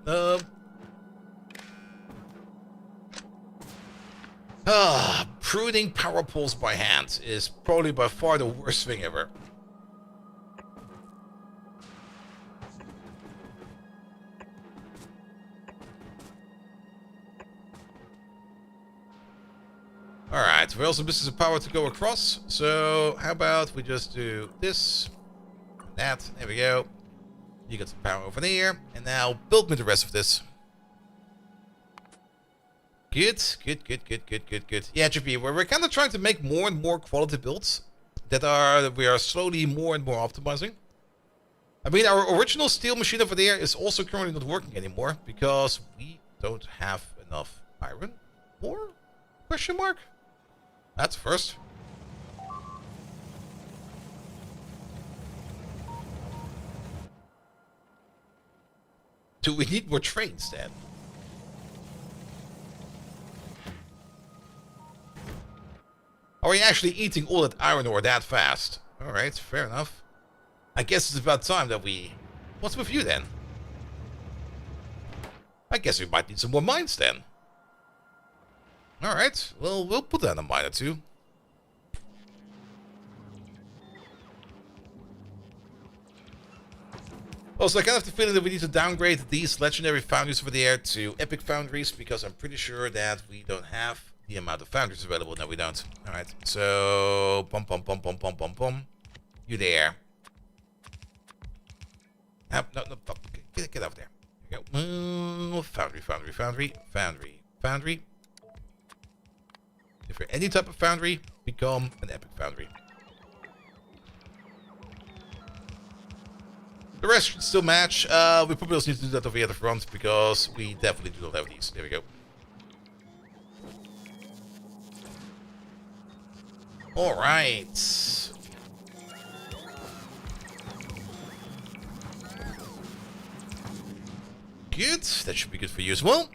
Pruning power poles by hand is probably by far the worst thing ever. Alright, we also missing some power to go across, so how about we just do this, and that, there we go. You got some power over there, and now build me the rest of this. Good. Yeah, GP, we're kind of trying to make more and more quality builds that we are slowly more and more optimizing. I mean, our original steel machine over there is also currently not working anymore because we don't have enough iron. Or? Question mark? That's first. Do we need more trains then? Are we actually eating all that iron ore that fast? Alright, fair enough. I guess it's about time that we... What's with you then? I guess we might need some more mines then. Alright, well, we'll put down a mine or two. Also, I kind of have the feeling that we need to downgrade these legendary foundries over there to epic foundries, because I'm pretty sure that we don't have the amount of foundries available. No, we don't. Alright, so... Bum, bum, bum, bum, bum, bum, bum. You there. No, fuck. Get over there. There you go. Foundry, foundry, foundry, foundry, foundry. If you're any type of foundry, become an epic foundry. The rest should still match. We probably also need to do that over here at the front, because we definitely do not have these. There we go. Alright. Good. That should be good for you as well.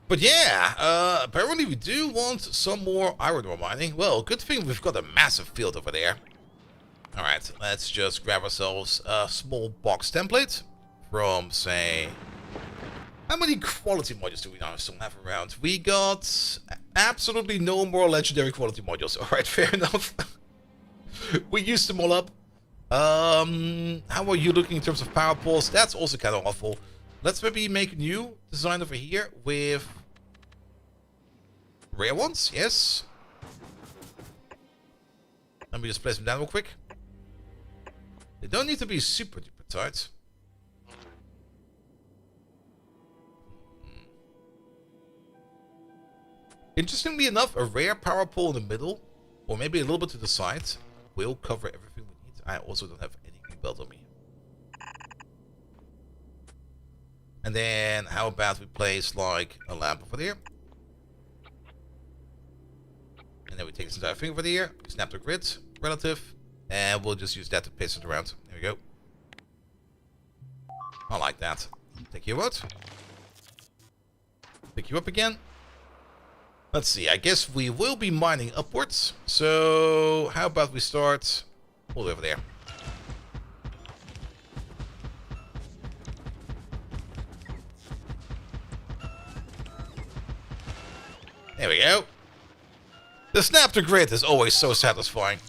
But yeah, apparently we do want some more iron ore mining. Well, good thing we've got a massive field over there. Alright, let's just grab ourselves a small box template from, say... How many quality modules do we now still have around? We got absolutely no more legendary quality modules. Alright, fair enough. We used them all up. How are you looking in terms of power poles? That's also kind of awful. Let's maybe make a new design over here with rare ones, yes. Let me just place them down real quick. They don't need to be super duper tight. Interestingly enough, a rare power pole in the middle, or maybe a little bit to the side, will cover everything we need. I also don't have any built on me. And then, how about we place like a lamp over there? And then we take this entire thing over there, snap the grid, relative, and we'll just use that to paste it around. There we go. I like that. Take you out. Pick you up again. Let's see, I guess we will be mining upwards. So, how about we start all over there? There we go. The snap to grid is always so satisfying.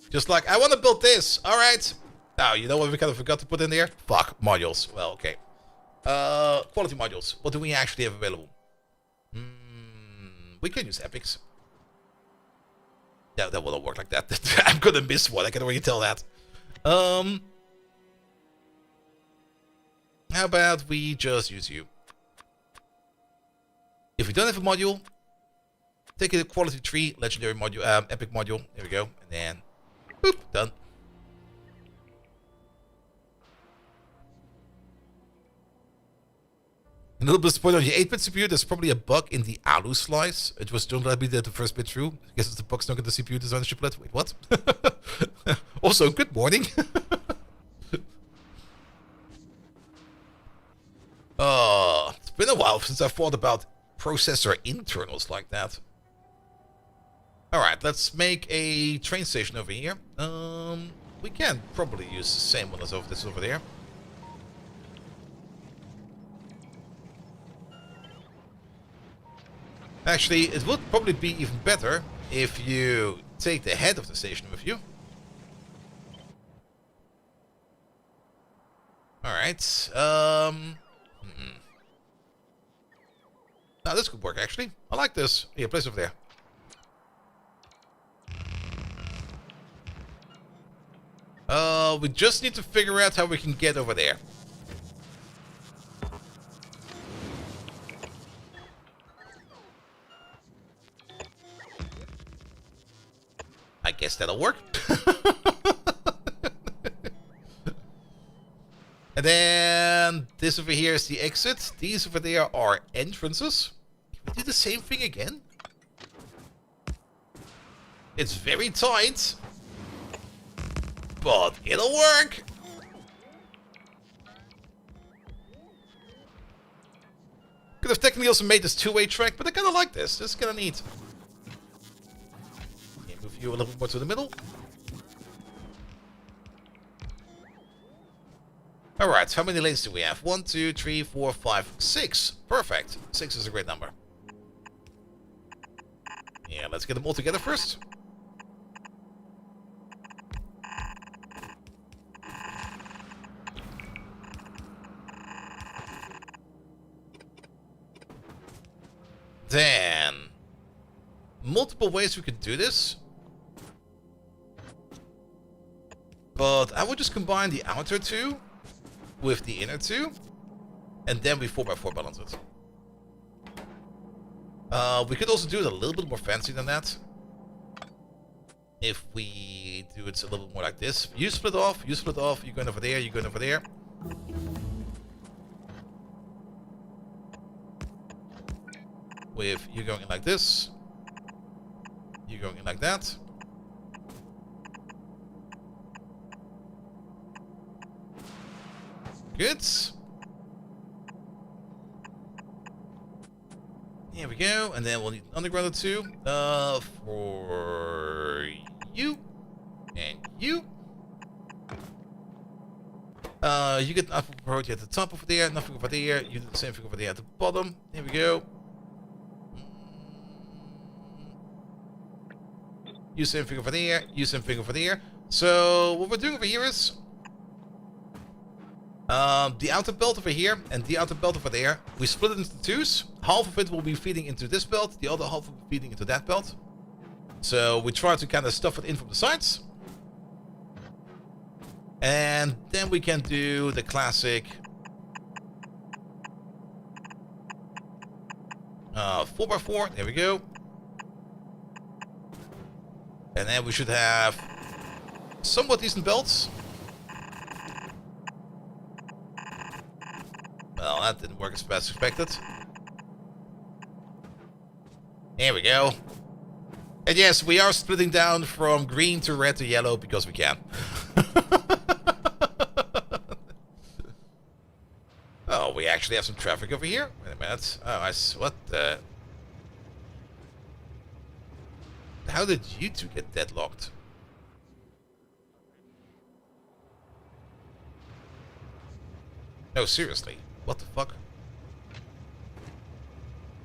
Just like, I want to build this. Alright. Now, you know what we kind of forgot to put in there? Fuck, modules. Well, okay. Quality modules. What do we actually have available? We can use epics. That won't work like that. I'm gonna miss one. I can already tell that. How about we just use you? If we don't have a module, take a quality tree, legendary module, epic module. There we go. And then, boop, done. A little bit disappointed on the 8-bit CPU. There's probably a bug in the alu slice. It was don't let me the first bit through. I guess it's the bug stuck in the CPU design chiplet. Wait, what? Also, good morning. It's been a while since I thought about processor internals like that. Alright, let's make a train station over here. We can probably use the same one as over there. Actually, it would probably be even better if you take the head of the station with you. Alright, Now this could work actually. I like this. Here, place over there. We just need to figure out how we can get over there. I guess that'll work. And then this over here is the exit. These over there are entrances. Can we do the same thing again? It's very tight, but it'll work. Could have technically also made this two-way track, but I kind of like this. This is kind of neat. Okay, move you a little more to the middle. Alright, how many lanes do we have? 1, 2, 3, 4, 5, 6. Perfect. 6 is a great number. Yeah, let's get them all together first. Then, multiple ways we could do this. But I would just combine the outer two with the inner two, and then we 4x4 balance it. We could also do it a little bit more fancy than that. If we do it a little bit more like this. You split off, you're going over there, you're going over there. With you going in like this, you going in like that. Good. Here we go, and then we'll need an underground or two for you and you. You get nothing priority at the top over there, nothing over there. You do the same thing over there at the bottom. Here we go. You same thing over there. You same thing over there. So what we're doing over here is the outer belt over here and the outer belt over there. We split it into twos. Half of it will be feeding into this belt. The other half will be feeding into that belt. So we try to kind of stuff it in from the sides. And then we can do the classic 4x4. There we go. And then we should have somewhat decent belts. Well, that didn't work as best expected. There we go. And yes, we are splitting down from green to red to yellow because we can. Oh, we actually have some traffic over here. Wait a minute. Oh, what the... How did you two get deadlocked? No, seriously. What the fuck?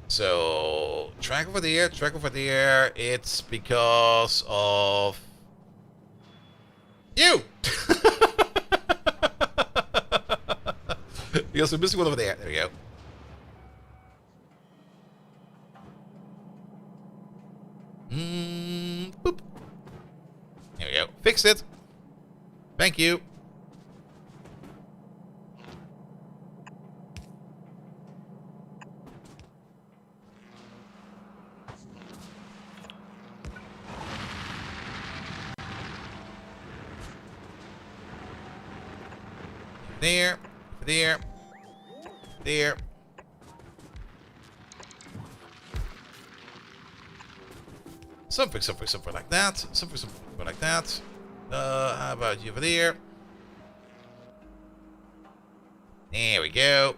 So, track over there, track over there. It's because of... You! You're also missing one over there. There we go. Boop. There we go. Fixed it. Thank you. There. There. There. Something like that. Something like that. How about you over there? There we go.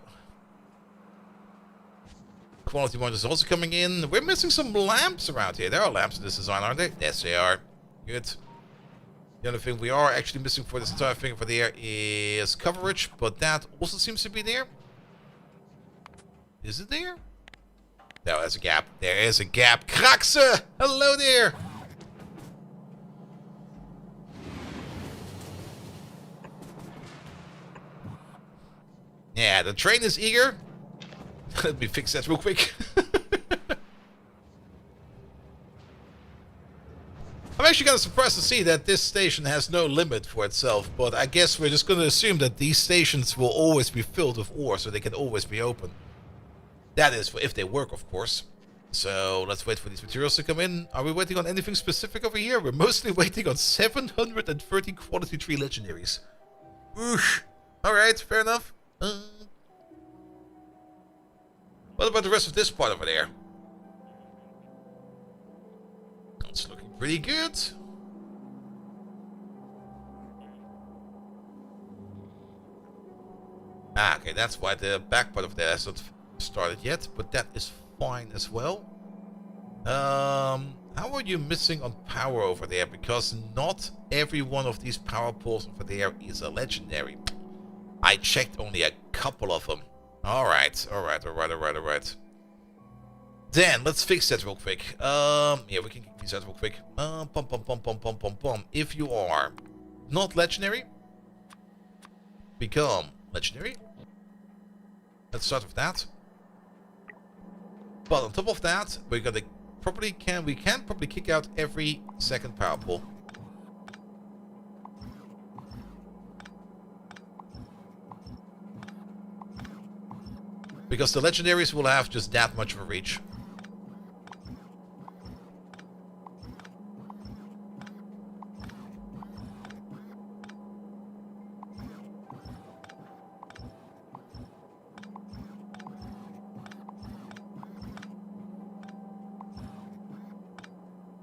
Quality one is also coming in. We're missing some lamps around here. There are lamps in this design, aren't they? Yes, they are. Good. The only thing we are actually missing for this entire thing over there is coverage, but that also seems to be there. Is it there? No, there's a gap. There is a gap. Kraxe! Hello there! Yeah, the train is eager. Let me fix that real quick. I'm actually kind of surprised to see that this station has no limit for itself, but I guess we're just going to assume that these stations will always be filled with ore, so they can always be open. That is, if they work, of course. So, let's wait for these materials to come in. Are we waiting on anything specific over here? We're mostly waiting on 730 quality 3 legendaries. Oosh. Alright, fair enough. What about the rest of this part over there? It's looking pretty good. Ah, okay, that's why the back part of there is not started yet, but that is fine as well. How are you missing on power over there? Because not every one of these power pools over there is a legendary. I checked only a couple of them. Alright. Then, let's fix that real quick. Yeah, we can fix that real quick. If you are not legendary, become legendary. Let's start with that. But on top of that, we're gonna we can probably kick out every second power pool. Because the legendaries will have just that much of a reach.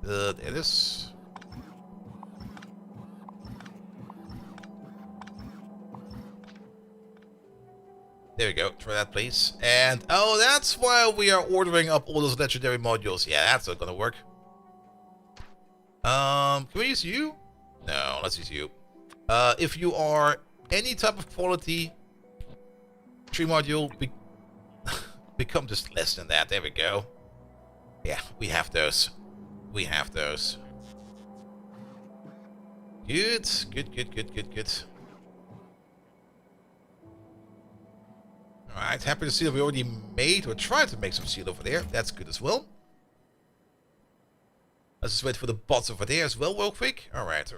There it is. There we go. Try that, please. And oh, that's why we are ordering up all those legendary modules. Yeah, that's not gonna work. Can we use you? No, let's use you. If you are any type of quality tree module, become just less than that. There we go. Yeah, we have those. We have those. Good. Alright, happy to see that we already made or tried to make some seal over there. That's good as well. Let's just wait for the bots over there as well real quick. Alright.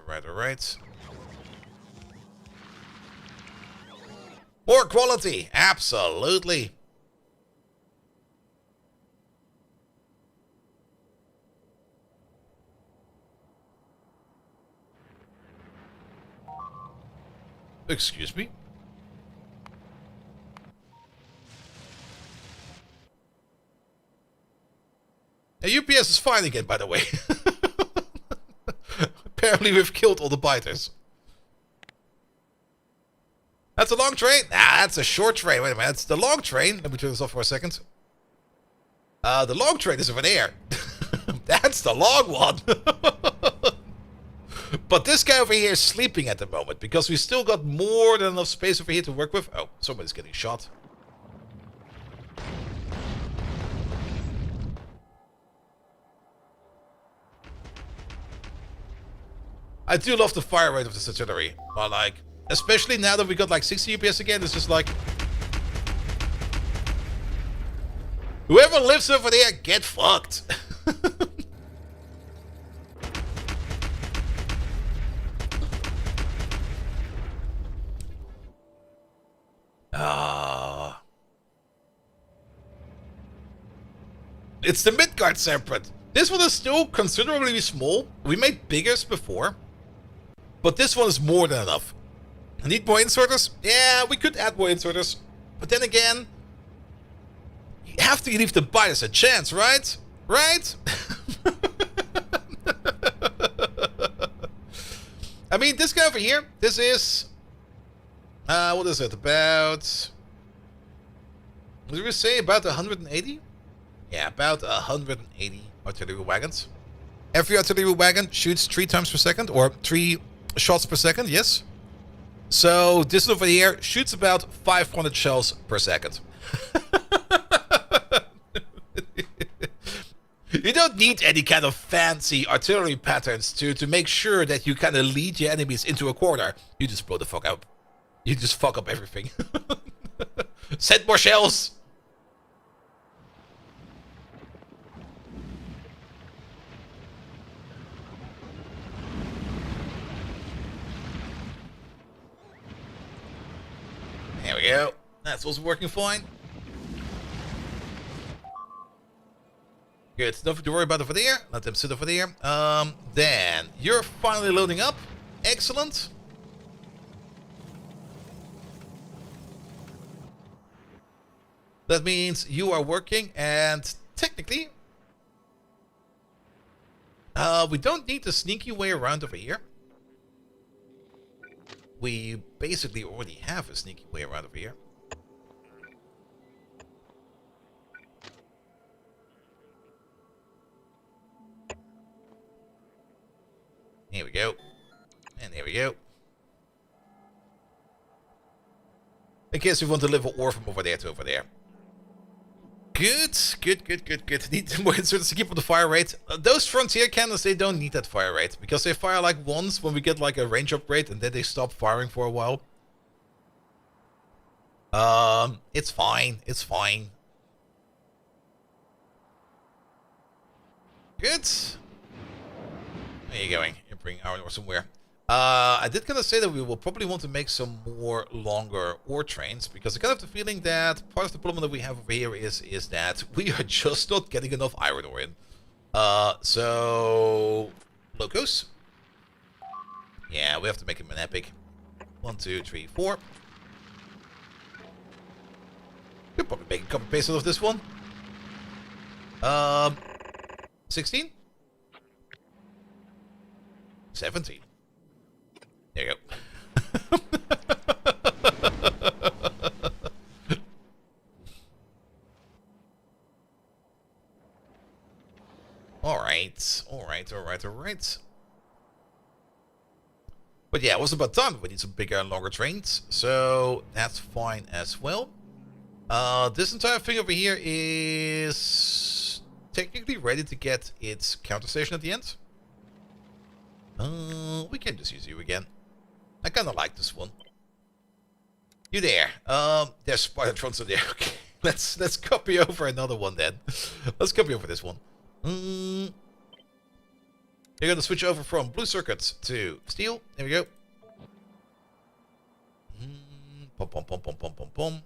More quality! Absolutely! Excuse me? Now, UPS is fine again, by the way. Apparently we've killed all the biters. That's a long train? Nah, that's a short train. Wait a minute, that's the long train. Let me turn this off for a second. The long train is over there. That's the long one. But this guy over here is sleeping at the moment because we still got more than enough space over here to work with. Oh, somebody's getting shot. I do love the fire rate of this artillery. But like, especially now that we got like 60 UPS again, it's just like... Whoever lives over there, get fucked. It's the Midgard Serpent. This one is still considerably small. We made biggers before. But this one is more than enough. Need more inserters? Yeah, we could add more inserters. But then again, you have to leave the biters a chance, right? Right? I mean, this guy over here, this is... what is it? About... What did we say? About 180? Yeah, about 180 artillery wagons. Every artillery wagon shoots 3 times per second, or 3 shots per second, yes. So this over here shoots about 500 shells per second. You don't need any kind of fancy artillery patterns to make sure that you kind of lead your enemies into a corner. You just blow the fuck up. You just fuck up everything. Send more shells! There we go. That's also working fine. Good. Nothing to worry about over there. Let them sit over there. Then you're finally loading up. Excellent. That means you are working, and technically, we don't need the sneaky way around over here. We basically already have a sneaky way around over here. In case we want to deliver ore from over there to over there. Good. Need more inserters to keep up the fire rate. Those frontier cannons, they don't need that fire rate. Because they fire like once when we get like a range upgrade and then they stop firing for a while. It's fine. It's fine. Good. Where are you going? You're bringing iron ore somewhere. I did kind of say that we will probably want to make some more longer ore trains, because I kind of have the feeling that part of the problem that we have over here is that we are just not getting enough iron ore in. So locos. Yeah, we have to make him an epic. 1, 2, 3, 4. Could probably make a copy paste out of this one. 16? 17. There you go. Alright. But yeah, it was about time. We need some bigger and longer trains, so that's fine as well. This entire thing over here is technically ready to get its counter station at the end. We can just use you again. I kind of like this one. You there. There's Spidertrons in there. Okay, let's copy over another one then. Let's copy over this one. You're going to switch over from blue circuits to steel. There we go. Pom.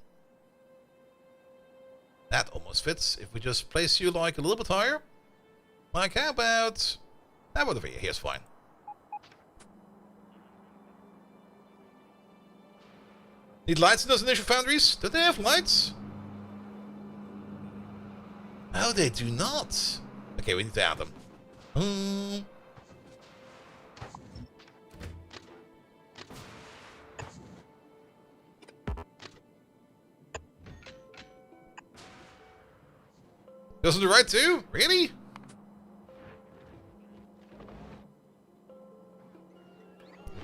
That almost fits. If we just place you like a little bit higher. Like how about over here? Here's fine. Need lights in those initial foundries? Do they have lights? Oh, they do not. Okay, we need to add them. Goes on the right too? Really?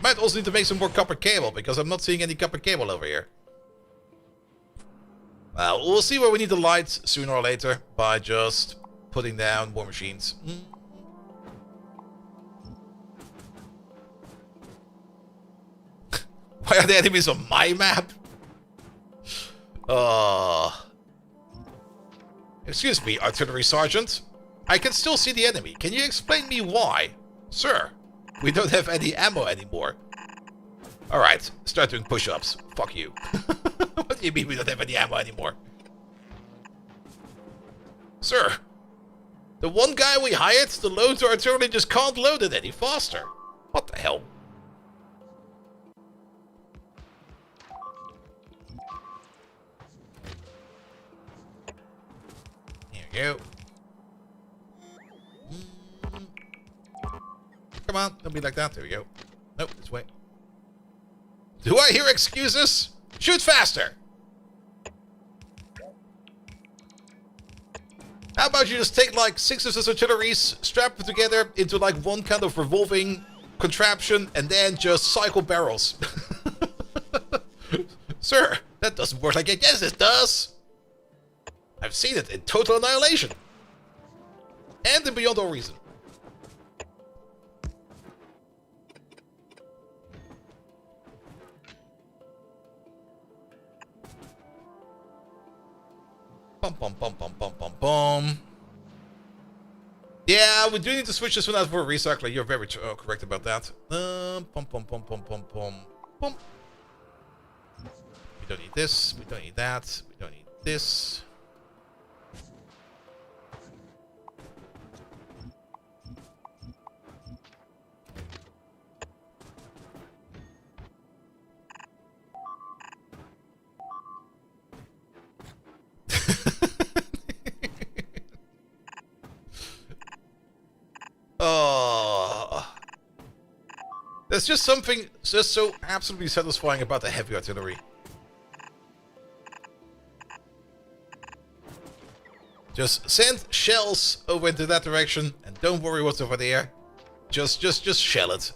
Might also need to make some more copper cable, because I'm not seeing any copper cable over here. Well, we'll see where we need the lights sooner or later by just putting down more machines. Why are the enemies on my map? Excuse me, Artillery Sergeant. I can still see the enemy. Can you explain me why? Sir, we don't have any ammo anymore. Alright, start doing push-ups. Fuck you. What do you mean we don't have any ammo anymore? Sir, the one guy we hired to load our artillery just can't load it any faster. What the hell? Here we go. Come on, don't be like that. There we go. Nope, this way. Do I hear excuses? Shoot faster! How about you just take like 6 of those artilleries, strap them together into like one kind of revolving contraption, and then just cycle barrels? Sir, that doesn't work like I guess it does. I've seen it in Total Annihilation. And in Beyond All Reason. Bum. Yeah, we do need to switch this one out for a recycler. You're very correct about that. We don't need this. We don't need that. We don't need this. There's just something just so absolutely satisfying about the heavy artillery. Just send shells over into that direction, and don't worry what's over there. Just shell it.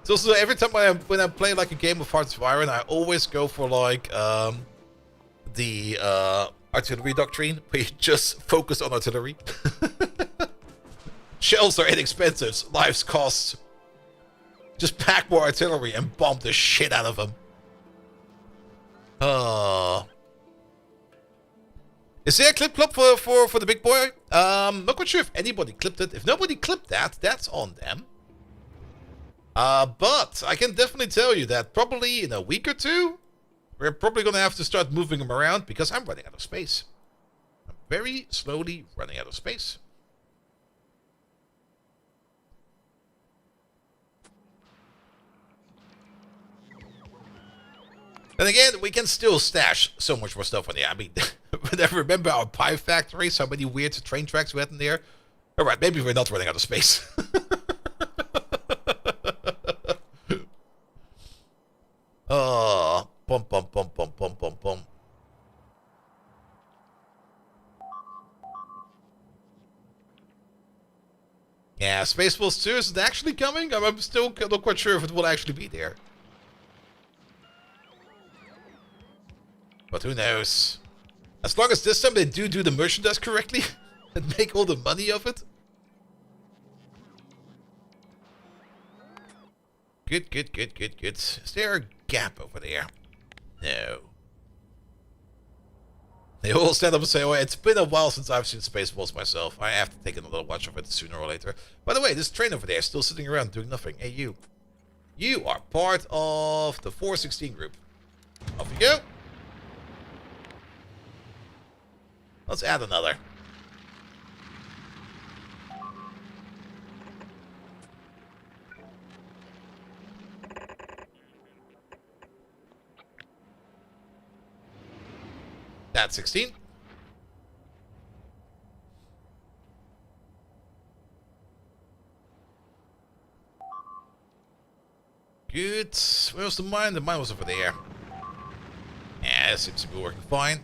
It's also every time when I play like a game of Hearts of Iron, I always go for like the artillery doctrine, where you just focus on artillery. Shells are inexpensive, lives cost. Just pack more artillery and bomb the shit out of them. Is there a clip club for the big boy? Not quite sure if anybody clipped it. If nobody clipped that, that's on them. But I can definitely tell you that probably in a week or two, we're probably going to have to start moving them around because I'm running out of space. I'm very slowly running out of space. And again, we can still stash so much more stuff in there. I mean, remember our pie factory? So many weird train tracks we had in there. Alright, maybe we're not running out of space. Oh, bum bum bum bum bum bum bum. Yeah, Spaceballs 2 is it actually coming? I'm still not quite sure if it will actually be there. But who knows? As long as this time they do the merchandise correctly and make all the money of it. Good, good, good, good, good. Is there a gap over there? No. They all stand up and say, oh, it's been a while since I've seen Spaceballs myself. I have to take another watch of it sooner or later. By the way, this train over there is still sitting around doing nothing. Hey, you. You are part of the 416 group. Off you go. Let's add another. That's 16. Good. Where was the mine? The mine was over there. Yeah, it seems to be working fine.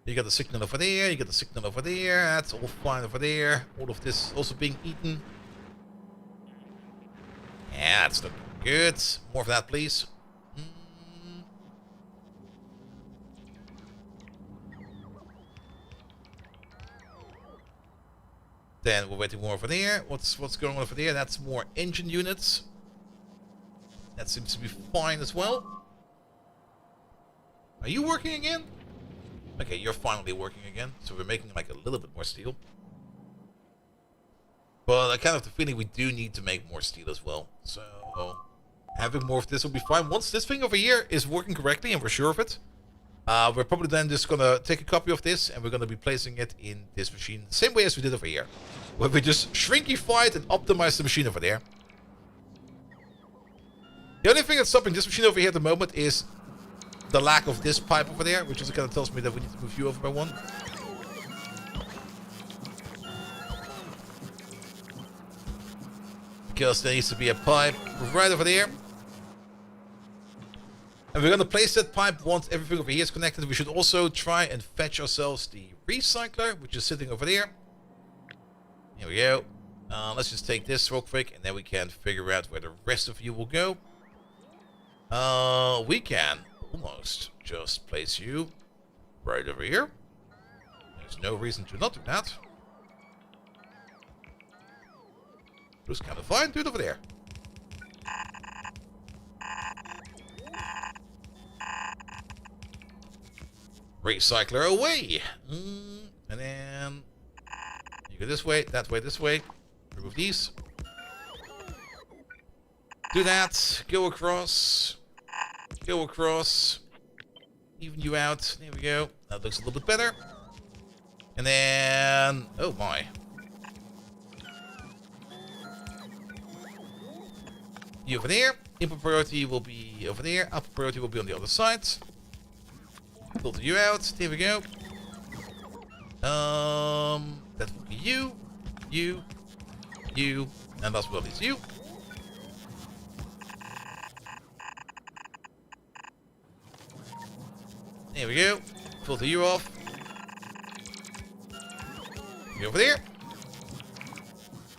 You got the signal over there, you got the signal over there, that's all fine over there. All of this also being eaten. Yeah, that's looking good. More of that, please. Then we're waiting more over there. What's going on over there? That's more engine units. That seems to be fine as well. Are you working again? Okay, you're finally working again, so we're making like a little bit more steel. But I kind of have the feeling we do need to make more steel as well. So having more of this will be fine. Once this thing over here is working correctly and we're sure of it, we're probably then just gonna take a copy of this and we're gonna be placing it in this machine the same way as we did over here, where we just shrinkified and optimized the machine over there. The only thing that's stopping this machine over here at the moment is the lack of this pipe over there, which is kind of tells me that we need to move you over by one. Because there needs to be a pipe right over there. And we're going to place that pipe once everything over here is connected. We should also try and fetch ourselves the recycler, which is sitting over there. Here we go. Let's just take this real quick, and then we can figure out where the rest of you will go. We can almost just place you right over here. There's no reason to not do that. Looks kind of fine. Do it over there. Recycler away. And then you go this way, that way, this way. Remove these. Do that. Go across. Go across. Even you out. There we go. That looks a little bit better. And then... oh my. You over there. Input priority will be over there. Output priority will be on the other side. Filter you out. There we go. That will be you. You. You. And last but not least you. There we go. Filter you off. You over there.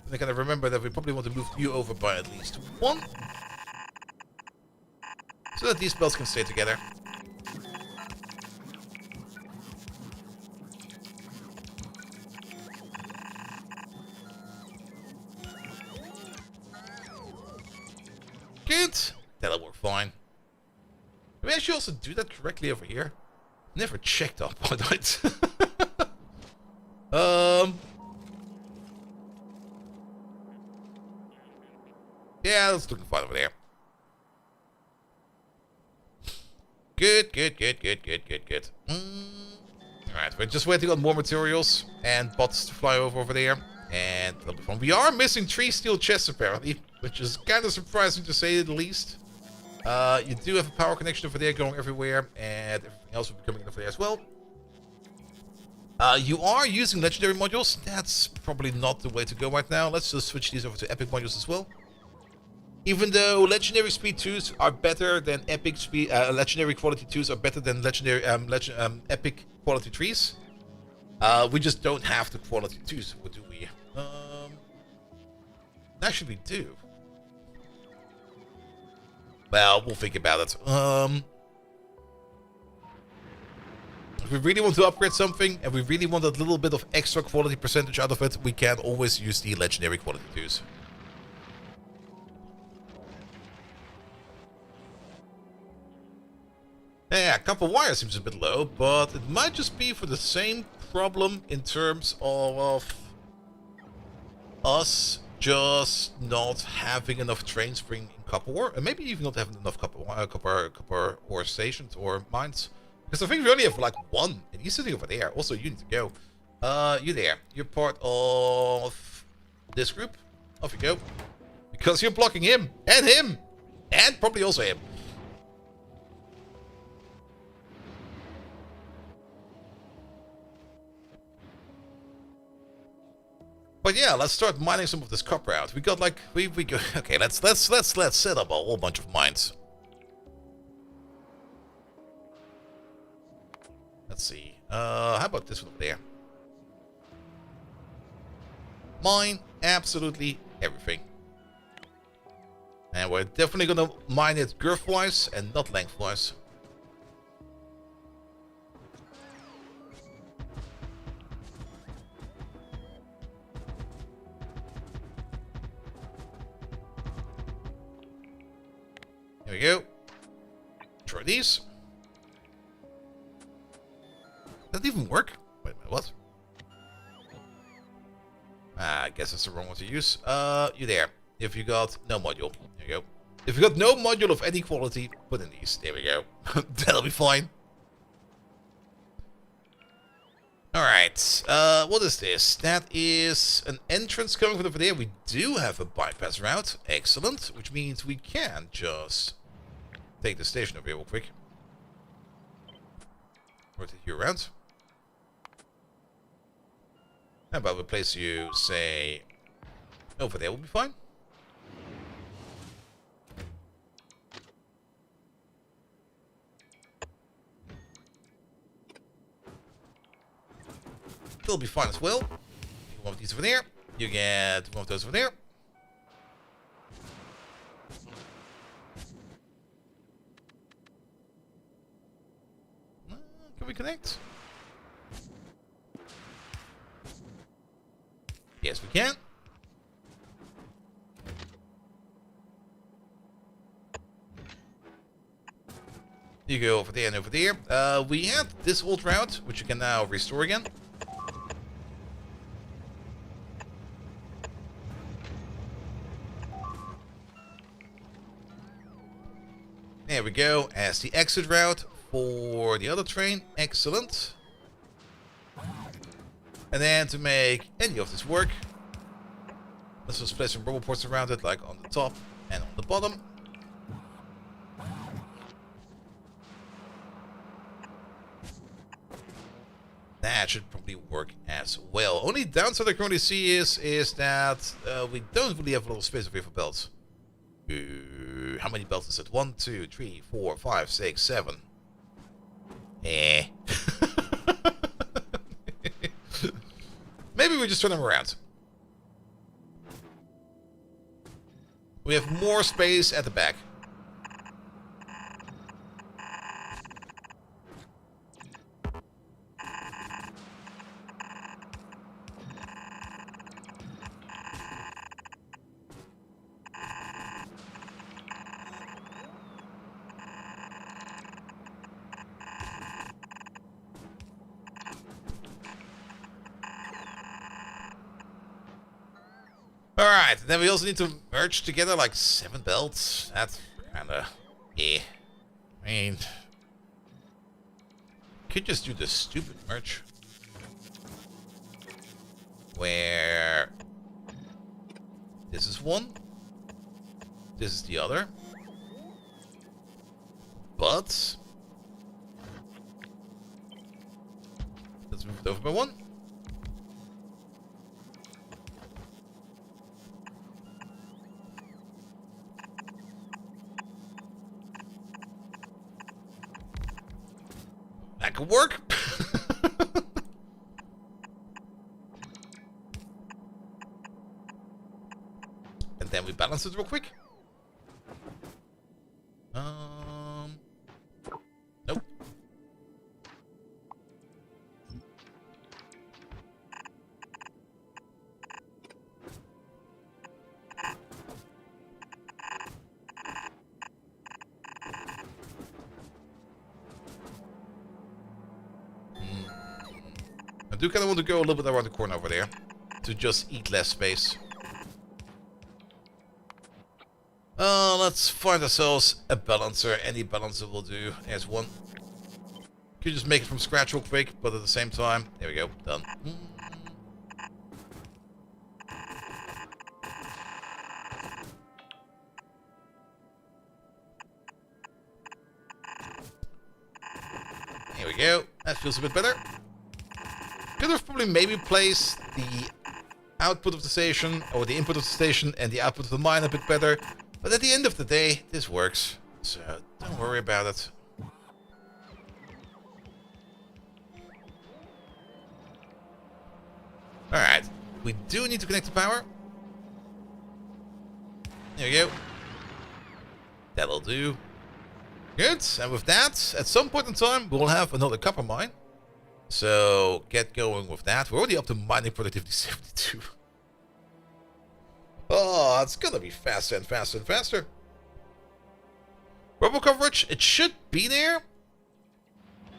And I kind of remember that we probably want to move you over by at least 1. So that these belts can stay together. Good. That'll work fine. Can we actually also do that correctly over here? Never checked up on it. Yeah, that's looking fine over there. Good. Alright, we're just waiting on more materials and bots to fly over there. And that'll be fun. We are missing 3 steel chests apparently, which is kind of surprising to say the least. You do have a power connection over there going everywhere, and everything else will be coming over there as well. You are using legendary modules. That's probably not the way to go right now. Let's just switch these over to epic modules as well. Even though legendary speed 2s are better than epic speed, legendary quality 2s are better than legendary epic quality 3s. We just don't have the quality 2s, what do we? Actually, we do. Well, we'll think about it. If we really want to upgrade something, and we really want a little bit of extra quality percentage out of it, we can always use the legendary quality 2s. Yeah, copper wire seems a bit low, but it might just be for the same problem in terms of us just not having enough trains bringing in copper ore, and maybe even not having enough copper ore stations or mines. Because I think we only have like 1, and he's sitting over there. Also, you need to go. You there. You're part of this group. Off you go. Because you're blocking him, and probably also him. But yeah, let's start mining some of this copper out. We got like we go. Okay, let's set up a whole bunch of mines. Let's see. How about this one over there? Mine absolutely everything. And we're definitely gonna mine it girth-wise and not length-wise. There we go. Try these. Does that even work? Wait a minute, what? I guess that's the wrong one to use. You there. If you got no module. There you go. If you got no module of any quality, put in these. There we go. That'll be fine. Alright. What is this? That is an entrance coming from over there. We do have a bypass route. Excellent. Which means we can just take the station over here real quick. Rotate you around. How about we place you, say, over there will be fine. It'll be fine as well. One of these over there. You get one of those over there. Can we connect? Yes, we can. You go over there and over there. We have this old route, which you can now restore again. There we go, as the exit route for the other train. Excellent. And then to make any of this work, let's just place some rubber ports around it, like on the top and on the bottom. That should probably work as well. Only downside I currently see is that we don't really have a lot of space over here for belts. How many belts is it? 1, 2, 3, 4, 5, 6, 7. Maybe we just turn them around. We have more space at the back. Alright, then we also need to merge together like 7 belts. That's kinda... yeah. I mean... could just do the stupid merge. Where... this is one. This is the other. But... let's move it over by one. That could work. And then we balance it real quick. Nope. I do kind of want to go a little bit around the corner over there to just eat less space. Let's find ourselves a balancer. Any balancer will do. There's one. Could just make it from scratch real quick, but at the same time, there we go, done. Here we go. That feels a bit better. Could have probably maybe placed the output of the station, or the input of the station, and the output of the mine a bit better. But at the end of the day, this works. So don't worry about it. Alright. We do need to connect the power. There we go. That'll do. Good. And with that, at some point in time, we'll have another copper mine. So get going with that. We're already up to mining productivity 72. Oh, it's gonna be faster and faster and faster. Rubber coverage, it should be there.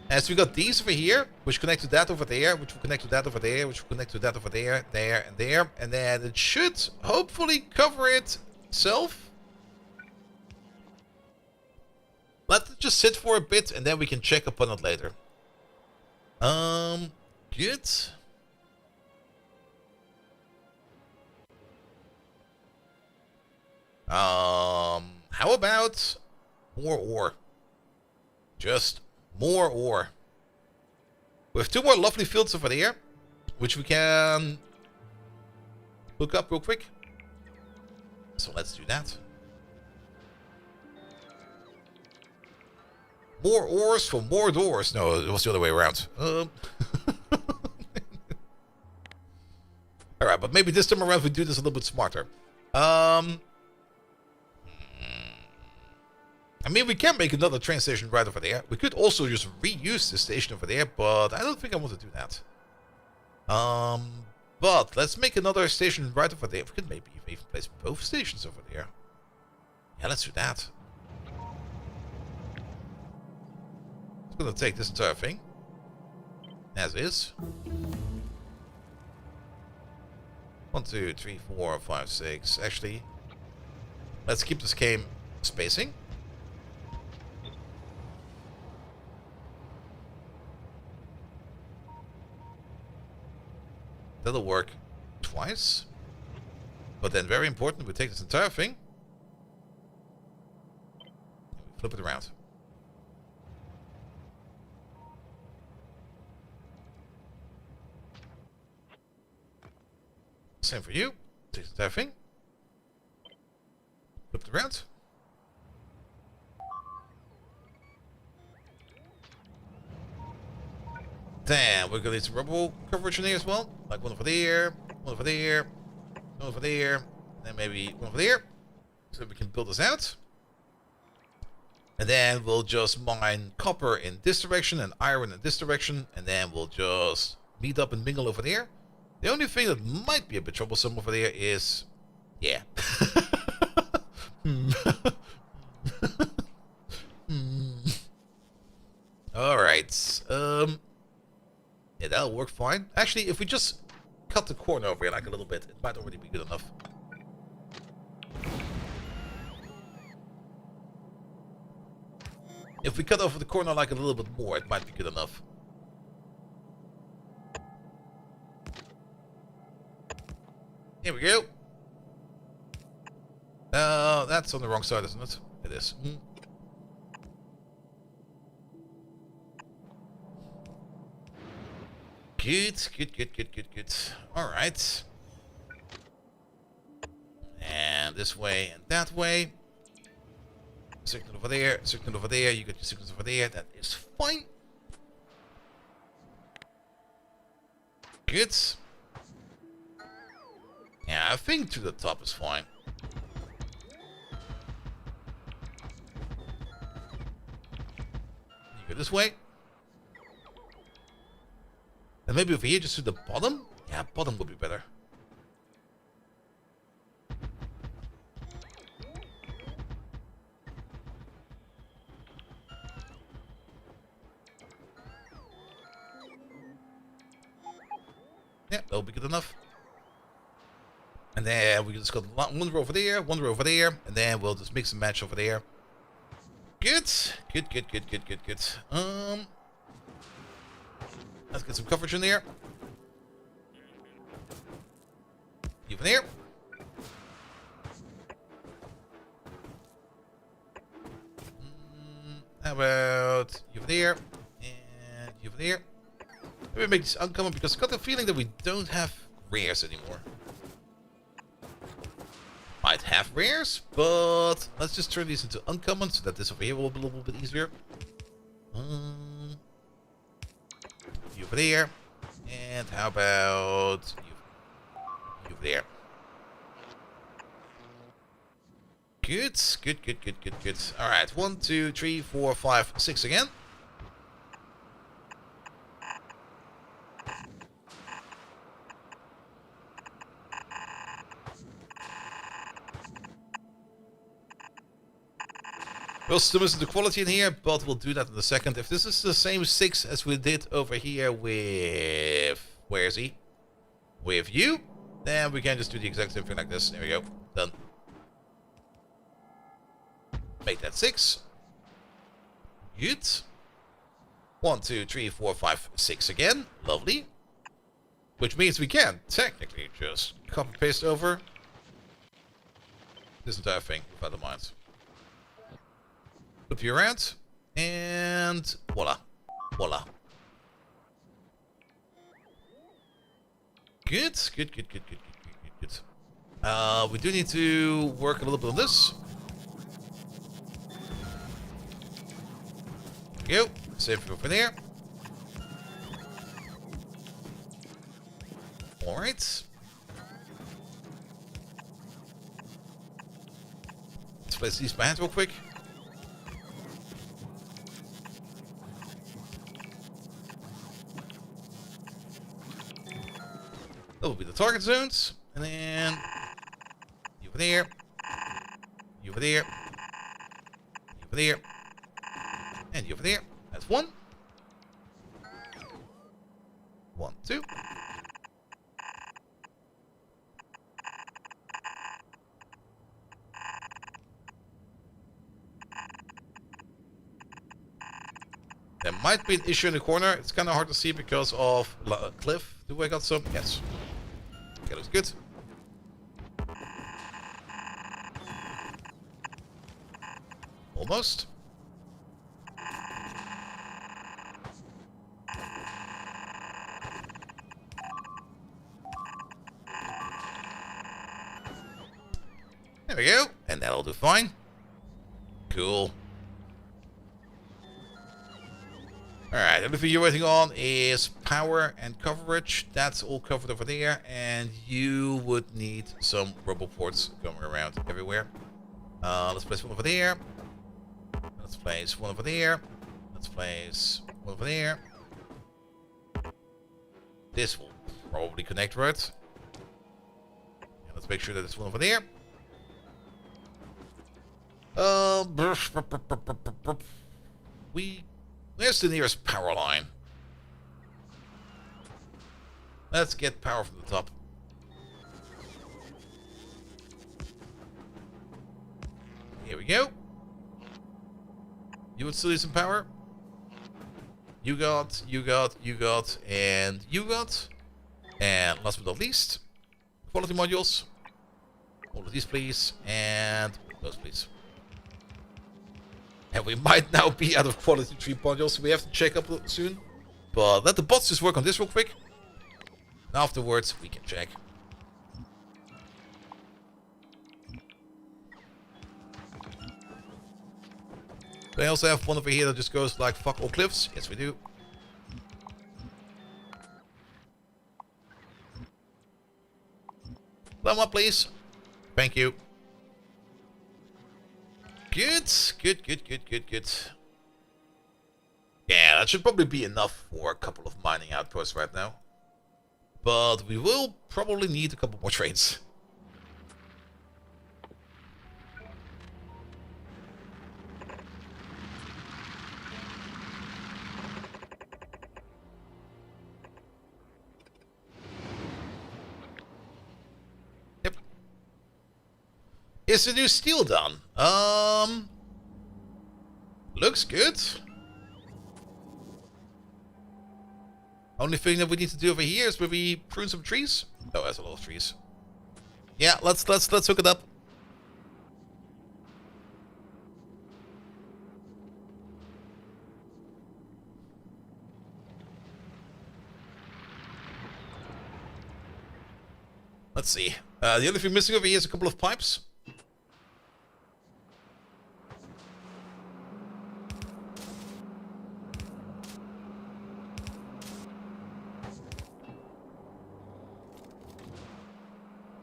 As we got these over here, which connect to that over there, which will connect to that over there, which will connect to that over there, there, and there. And then it should hopefully cover itself. Let it just sit for a bit, and then we can check upon it later. Good. How about more ore? Just more ore. We have 2 more lovely fields over there, which we can look up real quick. So let's do that. More ores for more doors. No, it was the other way around. Alright, but maybe this time around we do this a little bit smarter. I mean, we can make another train station right over there. We could also just reuse this station over there, but I don't think I want to do that. But let's make another station right over there. We could maybe even place both stations over there. Yeah, let's do that. It's gonna take this entire thing. As is. 1, 2, 3, 4, 5, 6. Actually, let's keep this game spacing. That'll work twice. But then, very important, we take this entire thing. Flip it around. Same for you. Take the entire thing. Flip it around. Damn, we're gonna need some rubble coverage in here as well. Like one over there, one over there, one over there, and then maybe one over there. So we can build this out. And then we'll just mine copper in this direction and iron in this direction. And then we'll just meet up and mingle over there. The only thing that might be a bit troublesome over there is... yeah. Alright. Yeah, that'll work fine. Actually, if we just cut the corner over here like a little bit, it might already be good enough. If we cut over the corner like a little bit more, it might be good enough. Here we go. That's on the wrong side, isn't it? It is. Good. Alright. And this way and that way. Signal over there, signal over there. You got your signals over there. That is fine. Good. Yeah, I think to the top is fine. You go this way. And maybe over here, just to the bottom? Yeah, bottom would be better. Yeah, that'll be good enough. And then we just got one row over there, one row over there, and then we'll just mix and match over there. Good. Let's get some coverage in there. Even there. How about you over there? And you over there. Let me make this uncommon because I got the feeling that we don't have rares anymore. Might have rares, but let's just turn these into uncommon so that this over here will be a little bit easier. You over there. And how about you over there? Good. Alright, 1, 2, 3, 4, 5, 6 again. We'll still miss the quality in here, but we'll do that in a second. If this is the same 6 as we did over here with... where is he? With you, then we can just do the exact same thing like this. There we go. Done. Make that 6. Good. 1, 2, 3, 4, 5, 6 again. Lovely. Which means we can technically just copy paste over this entire thing without the mines. Flip you around, and voila. Good. We do need to work a little bit on this. There we go. Save it over there. Alright. Let's place these behind real quick. That will be the target zones. And then you over there. You over there. You over there. And you over there. That's 1. 1, 2. There might be an issue in the corner. It's kind of hard to see because of cliff. Do I got some? Yes. Okay, looks good. Almost. There we go. And that'll do fine. Cool. Alright, the only thing you're waiting on is power and coverage. That's all covered over there. And you would need some rubble ports going around everywhere. Let's place one over there. Let's place one over there. Let's place one over there. This will probably connect, right? And let's make sure that there's one over there. Where's the nearest power line? Let's get power from the top. Here we go. You would still need some power. You got, and you got. And last but not least, quality modules. All of these, please. And those, please. And we might now be out of quality 3 modules, so we have to check up soon. But let the bots just work on this real quick. And afterwards, we can check. Do I also have one over here that just goes like fuck all cliffs? Yes, we do. Climb up, please. Thank you. Good. Yeah, that should probably be enough for a couple of mining outposts right now. But we will probably need a couple more trains. Yep. Is the new steel done? Looks good. Only thing that we need to do over here is maybe prune some trees. Oh, that's a lot of trees. Yeah, let's hook it up. Let's see. The only thing missing over here is a couple of pipes.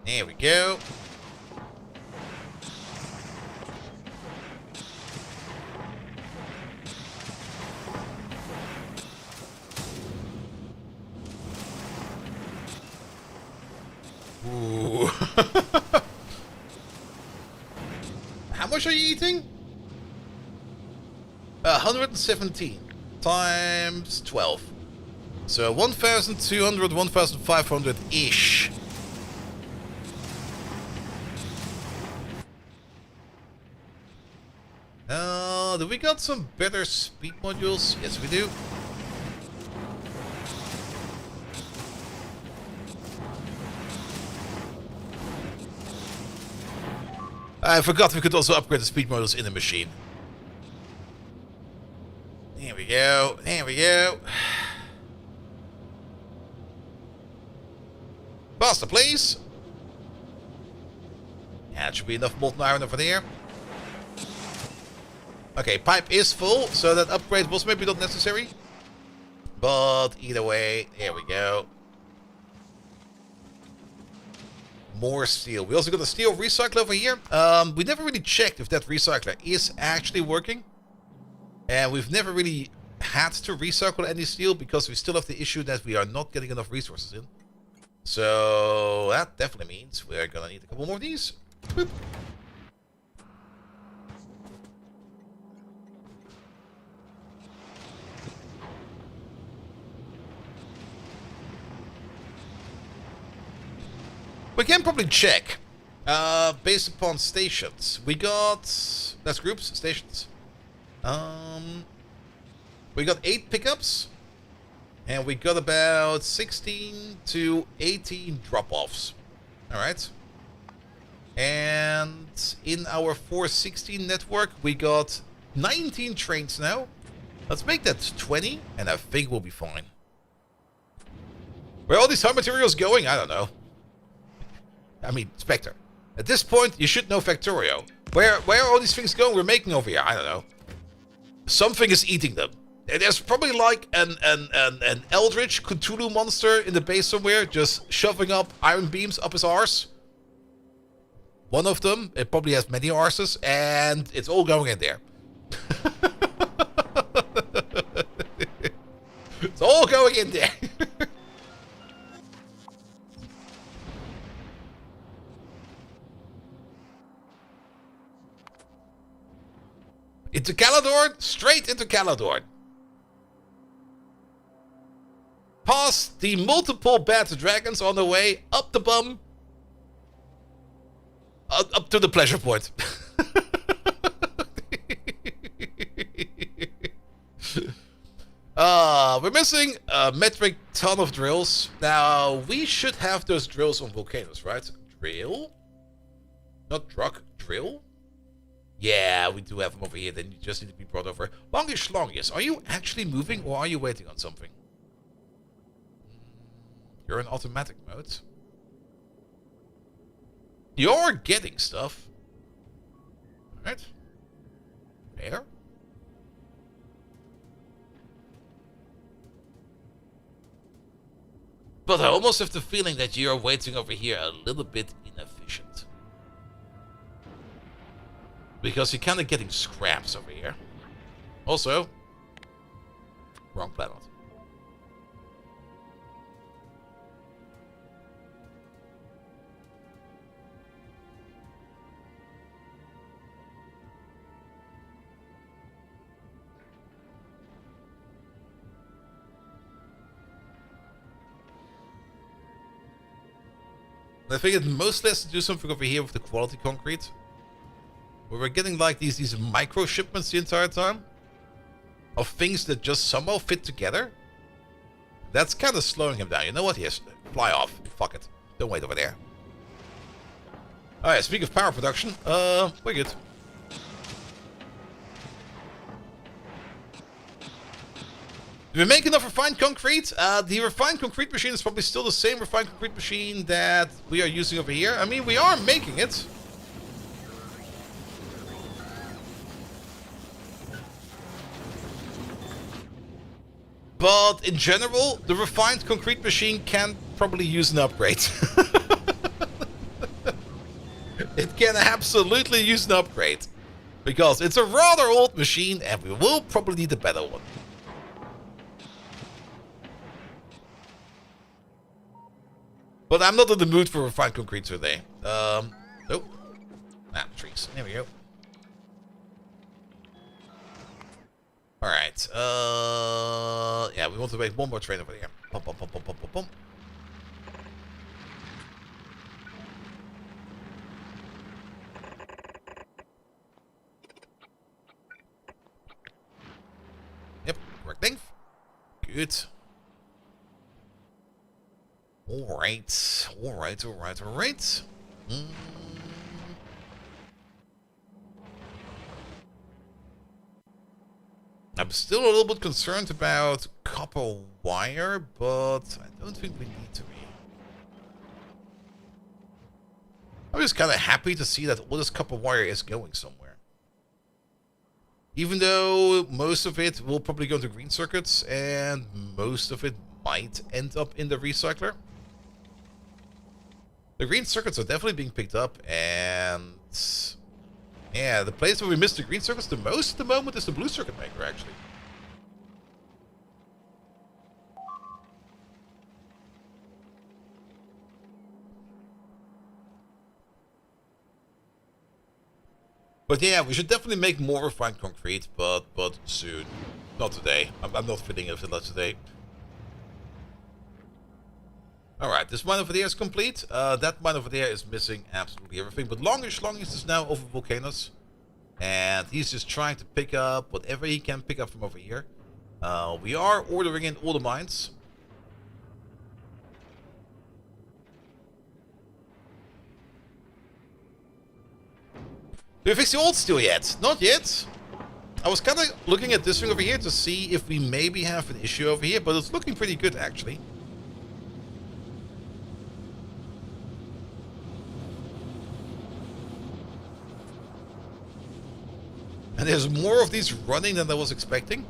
There we go. Ooh. How much are you eating? 117 times 12. So 1,200, 1,500-ish. Do we got some better speed modules? Yes, we do. I forgot we could also upgrade the speed modules in the machine. There we go. There we go. Faster, please. Yeah, it should be enough molten iron over there. Okay, pipe is full, so that upgrade was maybe not necessary. But either way, there we go. More steel. We also got a steel recycler over here. We never really checked if that recycler is actually working. And we've never really had to recycle any steel because we still have the issue that we are not getting enough resources in. So that definitely means we're gonna need a couple more of these. Boop. We can probably check, based upon stations. We got, that's groups, stations. We got 8 pickups, and we got about 16 to 18 drop-offs. Alright. And in our 416 network, we got 19 trains now. Let's make that 20, and I think we'll be fine. Where are all these hard materials going? I don't know. I mean, Spectre. At this point, you should know Factorio. Where are all these things going we're making over here? I don't know. Something is eating them. There's probably like an Eldritch Cthulhu monster in the base somewhere, just shoving up iron beams up his arse. one of them, it probably has many arses, and it's all going in there. It's all going in there. Into Caladorn, straight into Caladorn. Past the multiple bad dragons on the way, up the bum. Up to the pleasure point. We're missing a metric ton of drills. Now, we should have those drills on volcanoes, right? Drill? Not truck, drill? Yeah, we do have them over here. Then you just need to be brought over. Longish, are you actually moving or are you waiting on something? You're in automatic mode. You're getting stuff. Alright. There. But I almost have the feeling that you're waiting over here a little bit inefficient. Because you're kind of getting scraps over here. Also, wrong planet. I think it mostly has to do something over here with the quality concrete. Where we're getting like these micro shipments the entire time. Of things that just somehow fit together. That's kind of slowing him down. You know what? Yes, fly off. Fuck it. Don't wait over there. Alright, speaking of power production, we're good. Do we make enough refined concrete? The refined concrete machine is probably still the same refined concrete machine that we are using over here. I mean, we are making it. But in general, the refined concrete machine can probably use an upgrade. It can absolutely use an upgrade. Because it's a rather old machine and we will probably need a better one. But I'm not in the mood for refined concrete today. Nope. Ah, trees. There we go. Alright. Yeah, we want to make one more train over here. Pump, pump, pump, pump, pump, pump, pump. Yep, working. Good. Alright, alright, alright, alright. I'm still a little bit concerned about copper wire, but I don't think we need to be. I'm just kind of happy to see that all this copper wire is going somewhere. Even though most of it will probably go into green circuits, and most of it might end up in the recycler. The green circuits are definitely being picked up, and yeah, the place where we missed the green circuits the most at the moment is the blue circuit maker, actually. But yeah, we should definitely make more refined concrete, but soon. Not today. I'm not feeling it today. Alright, this mine over there is complete. That mine over there is missing absolutely everything. But Longish is now over volcanoes. And he's just trying to pick up whatever he can pick up from over here. We are ordering in all the mines. Do we fix the old steel yet? Not yet. I was kind of looking at this thing over here to see if we maybe have an issue over here. But it's looking pretty good, actually. And there's more of these running than I was expecting.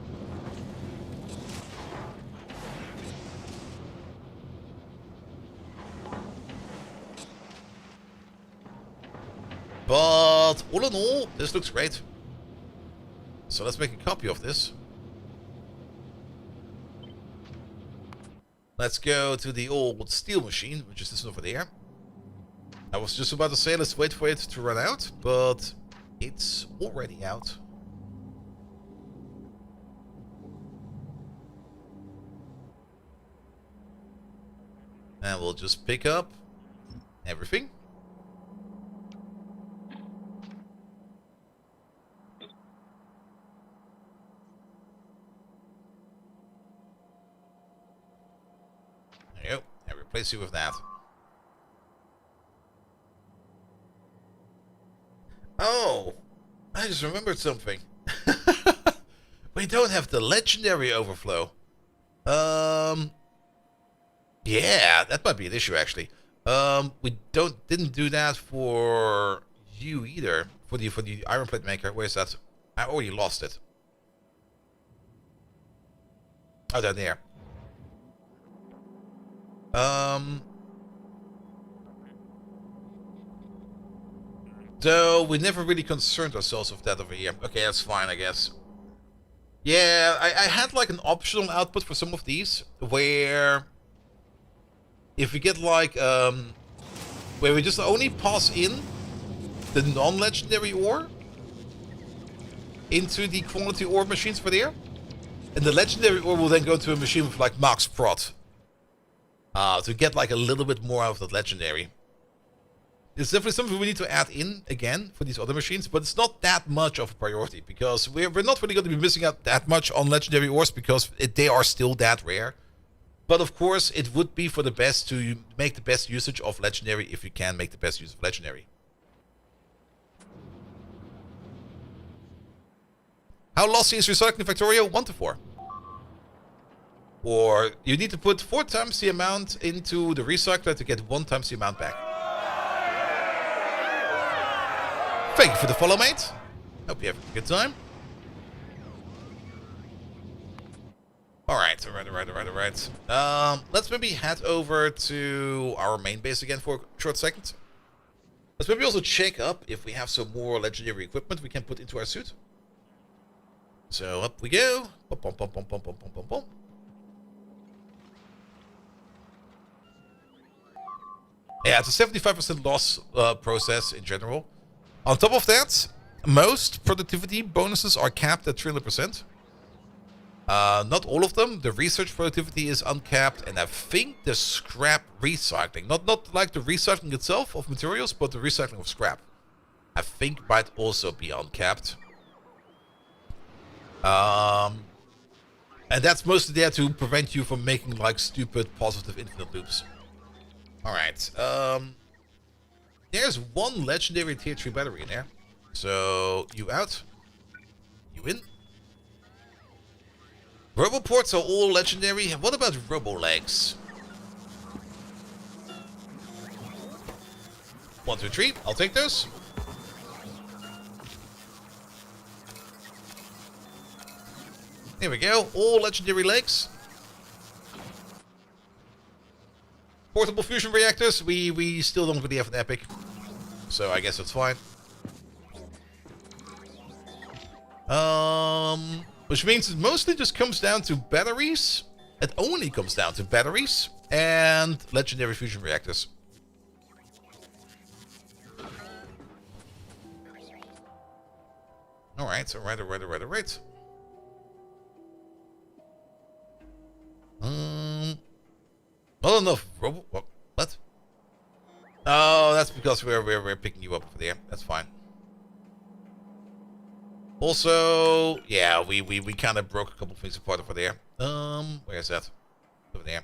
But all in all, this looks great. So let's make a copy of this. Let's go to the old steel machine, which is this over there. I was just about to say let's wait for it to run out, but it's already out. And we'll just pick up everything. There you go. And replace you with that. Oh, I just remembered something. We don't have the legendary overflow. Yeah, that might be an issue actually. We didn't do that for you either. For the iron plate maker. Where's that? I already lost it. Oh, down there. So we never really concerned ourselves with that over here. Okay, that's fine, I guess. Yeah, I had like an optional output for some of these where if we get like where we just only pass in the non-legendary ore into the quality ore machines for there, and the legendary ore will then go to a machine with like max prot to get like a little bit more out of that legendary. It's definitely something we need to add in again for these other machines, but it's not that much of a priority because we're not really going to be missing out that much on legendary ores because they are still that rare. But of course, it would be for the best to make the best usage of legendary if you can make the best use of legendary. How lossy is recycling Factorio? 1 to 4. Or you need to put 4 times the amount into the recycler to get 1 times the amount back. Thank you for the follow, mate. Hope you have a good time. Alright. Let's maybe head over to our main base again for a short second. Let's maybe also check up if we have some more legendary equipment we can put into our suit. So up we go. Yeah, it's a 75% loss process in general. On top of that, most productivity bonuses are capped at 300%. Not all of them. The research productivity is uncapped, and I think the scrap recycling, not like the recycling itself of materials, but the recycling of scrap, I think might also be uncapped. And that's mostly there to prevent you from making like stupid positive infinite loops. Alright, there's one legendary tier 3 battery in there. So, you out. You in. Roboports are all legendary. What about Robo-legs? 1, 2, 3. I'll take those. Here we go. All legendary legs. Portable fusion reactors. We still don't really have an epic. So I guess that's fine. Which means it mostly just comes down to batteries. It only comes down to batteries and legendary fusion reactors. Alright. Not enough robo. What? Oh, that's because we're picking you up over there. That's fine. Also, yeah, we kind of broke a couple things apart over there. Where is that? Over there.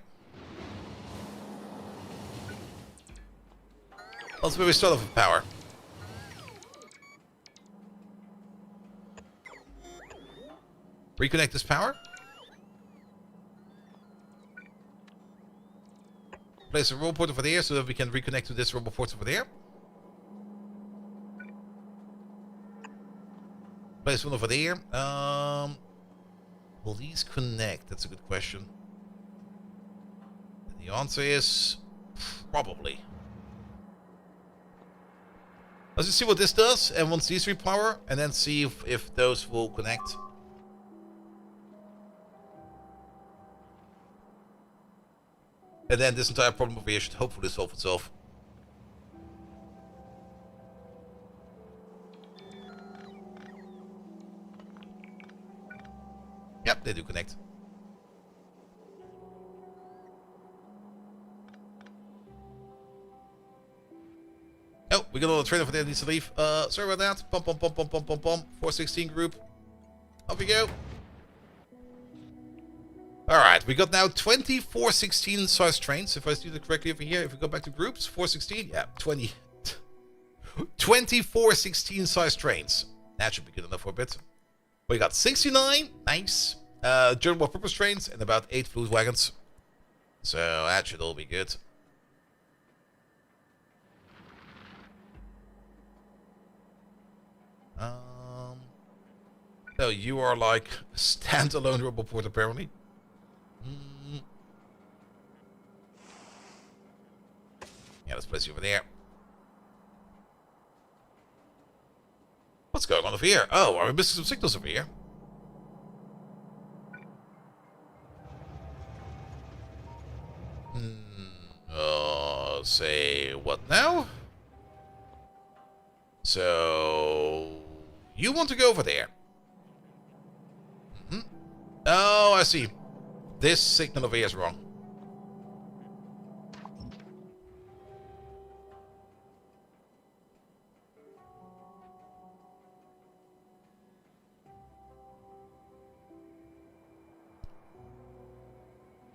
Let's maybe start off with power. Reconnect this power. Place a roboport over there so that we can reconnect to this roboport over there. Place one over there. Will these connect? That's a good question. And the answer is probably. Let's just see what this does, and once these repower, and then see if those will connect. And then this entire problem over here should hopefully solve itself. Yep, they do connect. Oh, we got another trainer for there that needs to leave. Sorry about that. Pom pom pom pom pom pom pom. 416 group. Up we go. Alright, we got now 20 416 size trains. If I do it correctly over here, if we go back to groups, 416, yeah, 20. 20 416 size trains. That should be good enough for a bit. We got 69, nice. General purpose trains and about 8 fluid wagons. So that should all be good. So you are like a standalone roboport apparently. Yeah, let's place you over there. What's going on over here? Oh, are we missing some signals over here? Say what now? So you want to go over there? Oh, I see. This signal over here is wrong.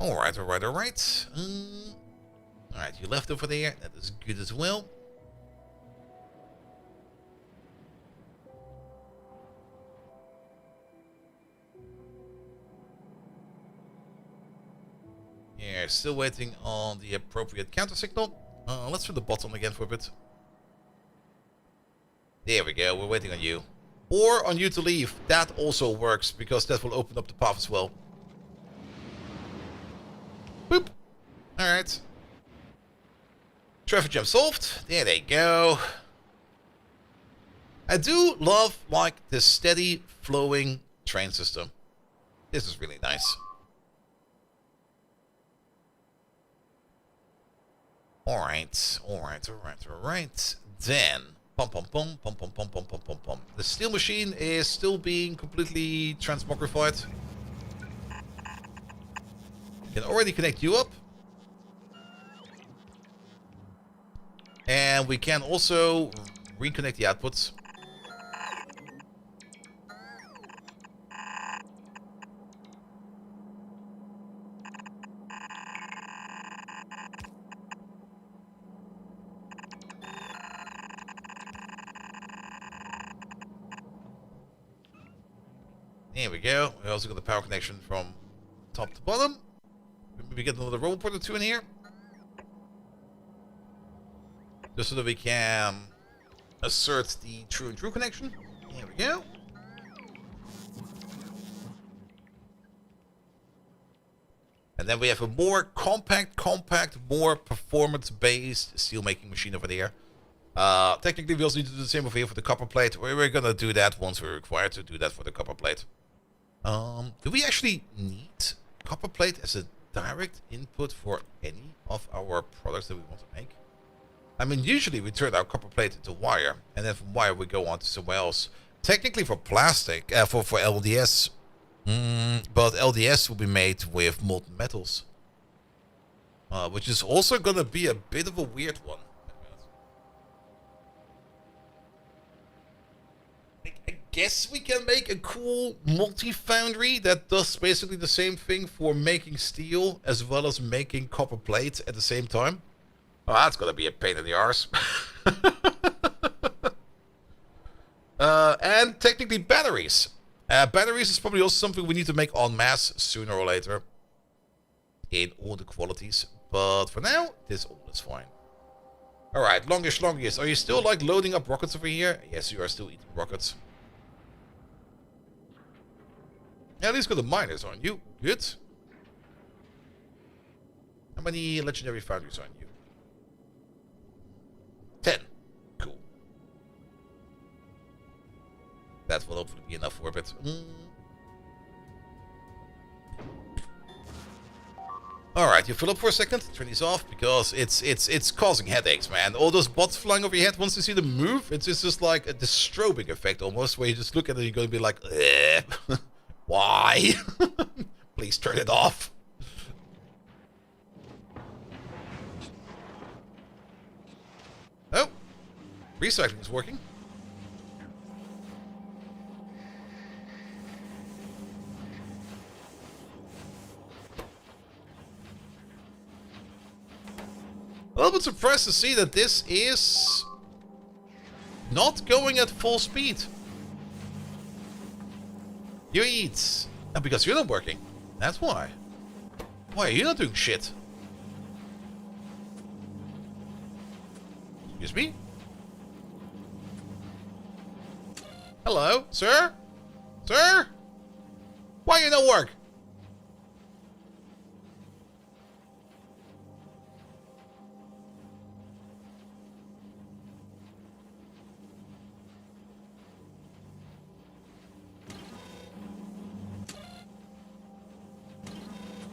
Alright. Alright, you left over there. That is good as well. Yeah, still waiting on the appropriate counter signal. Let's try the bottom again for a bit. There we go, we're waiting on you. Or on you to leave. That also works, because that will open up the path as well. Boop. Alright. Traffic jam solved. There they go. I do love, like, this steady flowing train system. This is really nice. Alright. Then, pom pom pom pom pom pom pom pom pom pom. The steel machine is still being completely transmogrified. Can already connect you up. And we can also reconnect the outputs. There we go. We also got the power connection from top to bottom. Maybe get another roboport or two in here. Just so that we can assert the true and true connection. There we go. And then we have a more compact, more performance-based steelmaking machine over there. Technically, we also need to do the same over here for the copper plate. We're gonna do that once we're required to do that for the copper plate. Do we actually need copper plate as a direct input for any of our products that we want to make? I mean, usually we turn our copper plate into wire, and then from wire we go on to somewhere else. Technically for plastic, for LDS, but LDS will be made with molten metals. Which is also gonna be a bit of a weird one. I guess we can make a cool multi-foundry that does basically the same thing for making steel as well as making copper plate at the same time. Oh, that's gonna be a pain in the arse. And technically batteries. Batteries is probably also something we need to make en masse sooner or later. In all the qualities. But for now, this all is fine. Alright, longish. Are you still like loading up rockets over here? Yes, you are still eating rockets. Yeah, at least got the miners on you. Good. How many legendary foundries on you? 10. Cool. that will hopefully be enough for a bit. Alright, you fill up for a second, turn these off, because it's causing headaches, man. All those bots flying over your head, once you see them move, it's just like a strobing effect almost, where you just look at it and you're going to be like, why? Please turn it off. Oh, recycling is working. A little bit surprised to see that this is not going at full speed. You eat. And because you're not working. That's why. Why are you not doing shit? Excuse me? Hello, sir? Sir? Why you not work?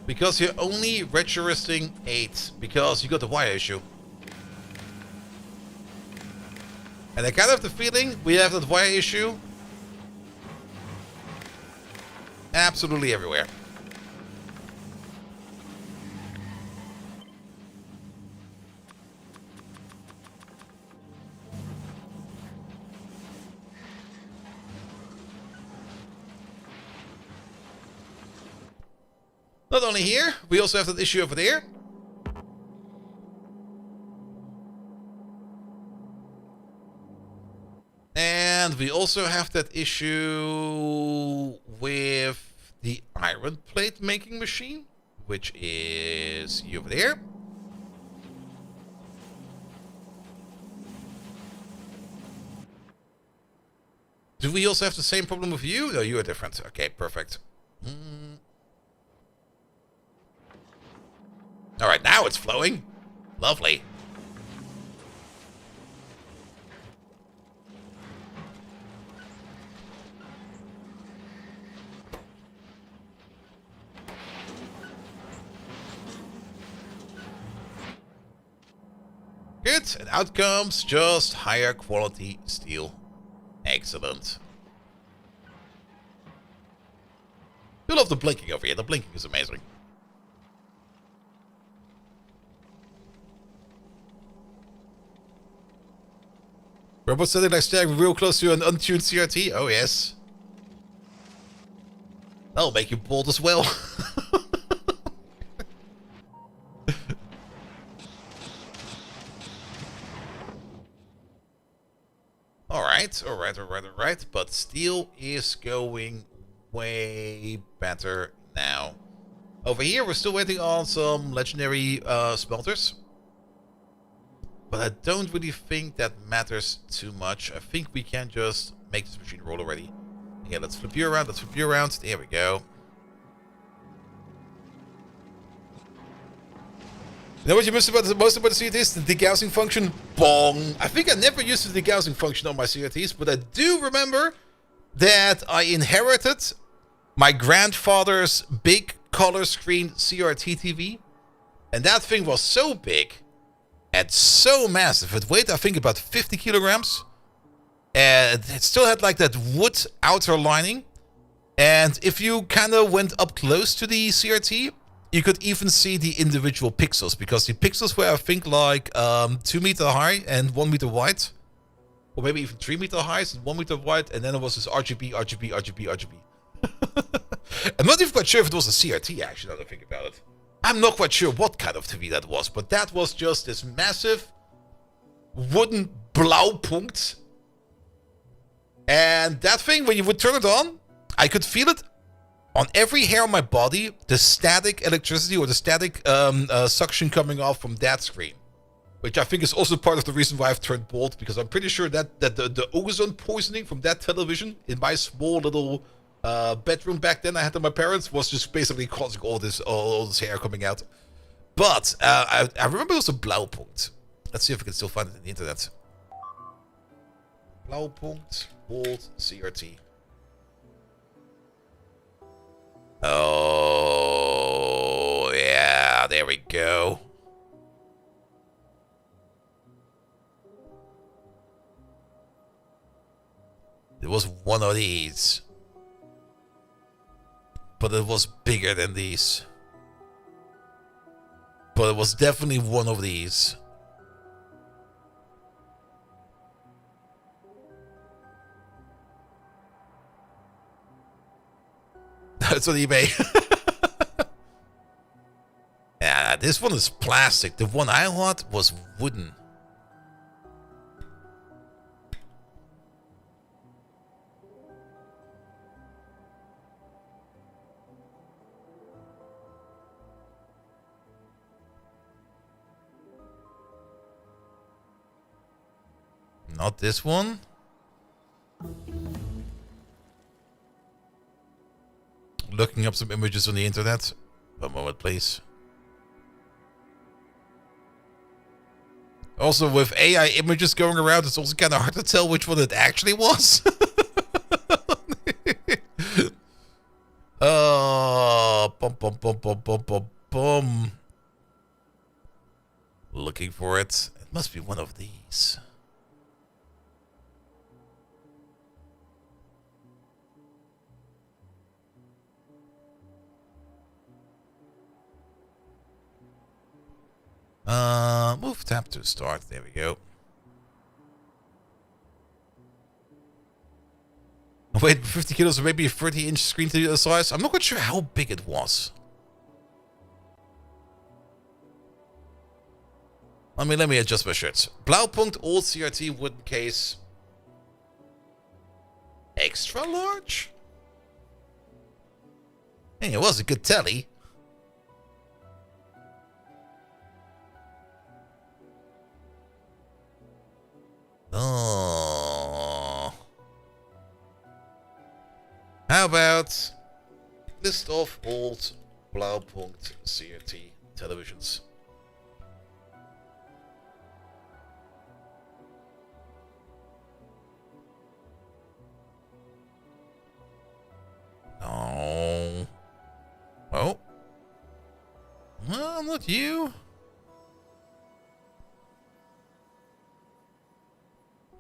Because you're only registering 8. Because you got the wire issue. And I kind of have the feeling we have that wire issue absolutely everywhere. Not only here, we also have that issue over there. And we also have that issue with the iron plate making machine, which is over there. Do we also have the same problem with you? No, you are different. Okay, perfect. Alright, now it's flowing. Lovely. Good, and out comes just higher quality steel. Excellent. I love the blinking over here. The blinking is amazing. Robot sitting like staring real close to an untuned CRT? Oh yes. That'll make you bold as well. Alright. But steel is going way better now. Over here, we're still waiting on some legendary smelters. But I don't really think that matters too much. I think we can just make this machine roll already. Yeah, let's flip you around. There we go. You know what you missed about the most about the CRTs? The degaussing function. Bong. I think I never used the degaussing function on my CRTs, but I do remember that I inherited my grandfather's big color screen CRT TV, and that thing was so big and so massive. It weighed, I think, about 50 kilograms, and it still had like that wood outer lining. And if you kind of went up close to the CRT, you could even see the individual pixels, because the pixels were, I think, like 2 meter high and 1 meter wide. Or maybe even 3 meter high and 1 meter wide, and then it was this RGB. I'm not even quite sure if it was a CRT, actually, now that I think about it. I'm not quite sure what kind of TV that was, but that was just this massive wooden blaupunkt. And that thing, when you would turn it on, I could feel it on every hair on my body, the static electricity or the static suction coming off from that screen. Which I think is also part of the reason why I've turned bald, because I'm pretty sure that the ozone poisoning from that television in my small little bedroom back then I had to my parents was just basically causing all this hair coming out. But I remember it was a blaupunkt. Let's see if I can still find it in the internet. Blaupunkt, bald, CRT. go. It was one of these. But it was bigger than these. But it was definitely one of these. It's on eBay. Yeah, this one is plastic. The one I had was wooden. Not this one. Looking up some images on the internet. One moment, please. Also, with AI images going around, it's also kind of hard to tell which one it actually was. Oh, bum, bum, bum, bum, bum, bum, bum. Looking for it. It must be one of these. Move tab to start. There we go. Wait, 50 kilos or maybe a 30-inch screen to the other size? I'm not quite sure how big it was. I mean, let me adjust my shirts. Blaupunkt old CRT wooden case. Extra large? Hey, it was a good telly. Oh. How about list of old Blaupunkt CRT televisions? No. Oh. Well, not you.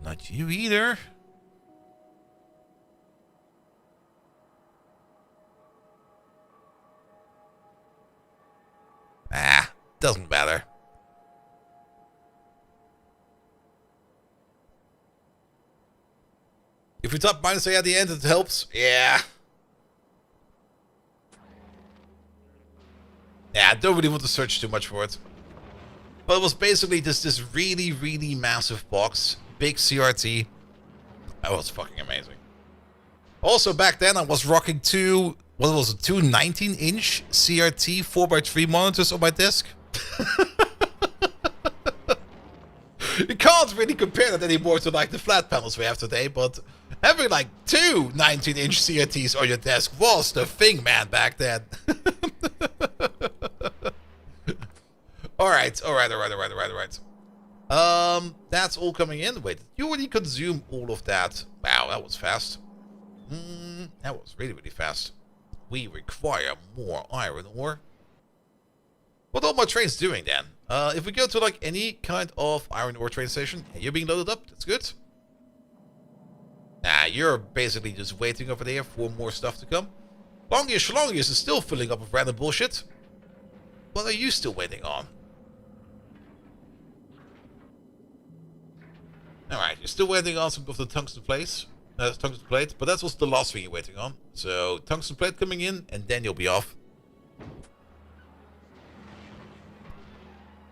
Not you either. Ah, doesn't matter. If you top minus A at the end, it helps. Yeah. Yeah, I don't really want to search too much for it. But it was basically this really, really massive box. Big CRT. That was fucking amazing. Also, back then, I was rocking two 19-inch CRT 4x3 monitors on my desk. You can't really compare that anymore to like the flat panels we have today, but having like two 19-inch CRTs on your desk was the thing, man, back then. Alright. That's all coming in. Wait, you already consume all of that. Wow, that was fast. That was really, really fast. We require more iron ore. What are my trains doing then? If we go to like any kind of iron ore train station, you're being loaded up. That's good. Nah, you're basically just waiting over there for more stuff to come. Longius is still filling up with random bullshit. What are you still waiting on? Alright, you're still waiting on some of the tungsten plate, but that's also the last thing you're waiting on. So, tungsten plate coming in, and then you'll be off.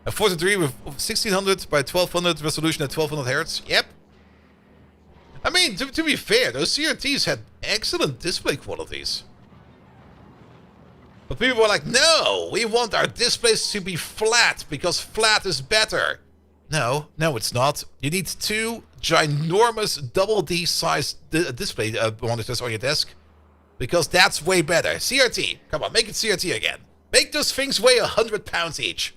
A 43 with 1600 by 1200 resolution at 1200 hertz. Yep. I mean, to be fair, those CRTs had excellent display qualities. But people were like, no, we want our displays to be flat, because flat is better. No, it's not. You need two ginormous double D sized display monitors on your desk, because that's way better. CRT, come on, make it CRT again. Make those things weigh 100 pounds each.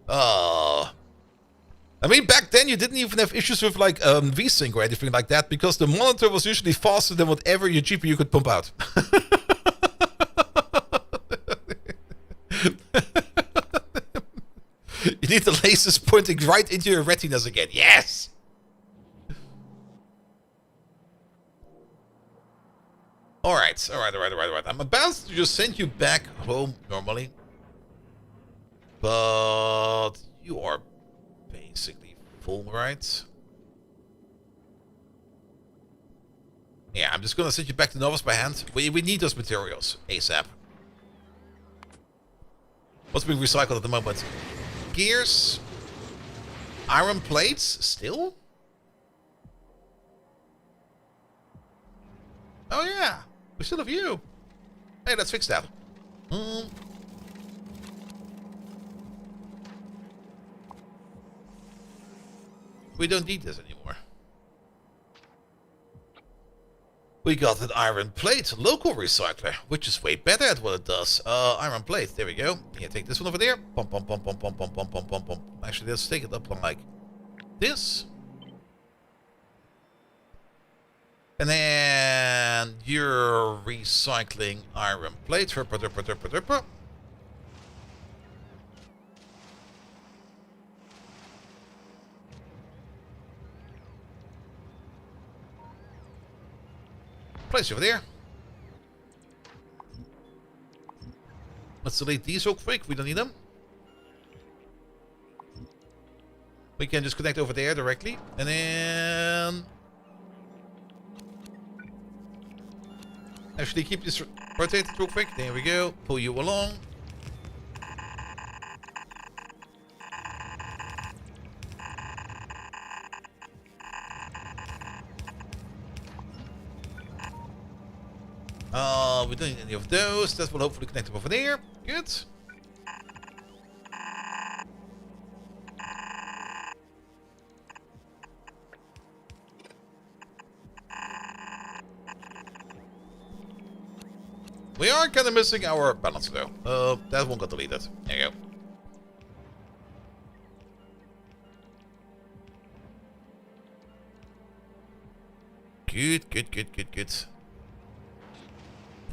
Oh. I mean, back then you didn't even have issues with like VSync or anything like that because the monitor was usually faster than whatever your GPU could pump out. You need the lasers pointing right into your retinas again. Yes! Alright. I'm about to just send you back home normally. But you are basically full, right? Yeah, I'm just gonna send you back to Novus by hand. We need those materials ASAP. What's being recycled at the moment? Gears, iron plates, still? Oh yeah, we still have you. Hey, let's fix that. We don't need this anymore. We got an iron plate, local recycler, which is way better at what it does. Iron plate, there we go. Here, take this one over there. Pump, pump, pump, pump, pump, pump, pump, pump, pump, pump. Actually, let's take it up like this. And then you're recycling iron plate. Herpa, derpa, derpa, derpa. Place over there. Let's delete these real quick. We don't need them. We can just connect over there directly. And then... actually keep this rotated real quick. There we go. Pull you along. We don't need any of those. That will hopefully connect them over there. Good. We are kind of missing our balance though. That one got deleted. There you go. Good.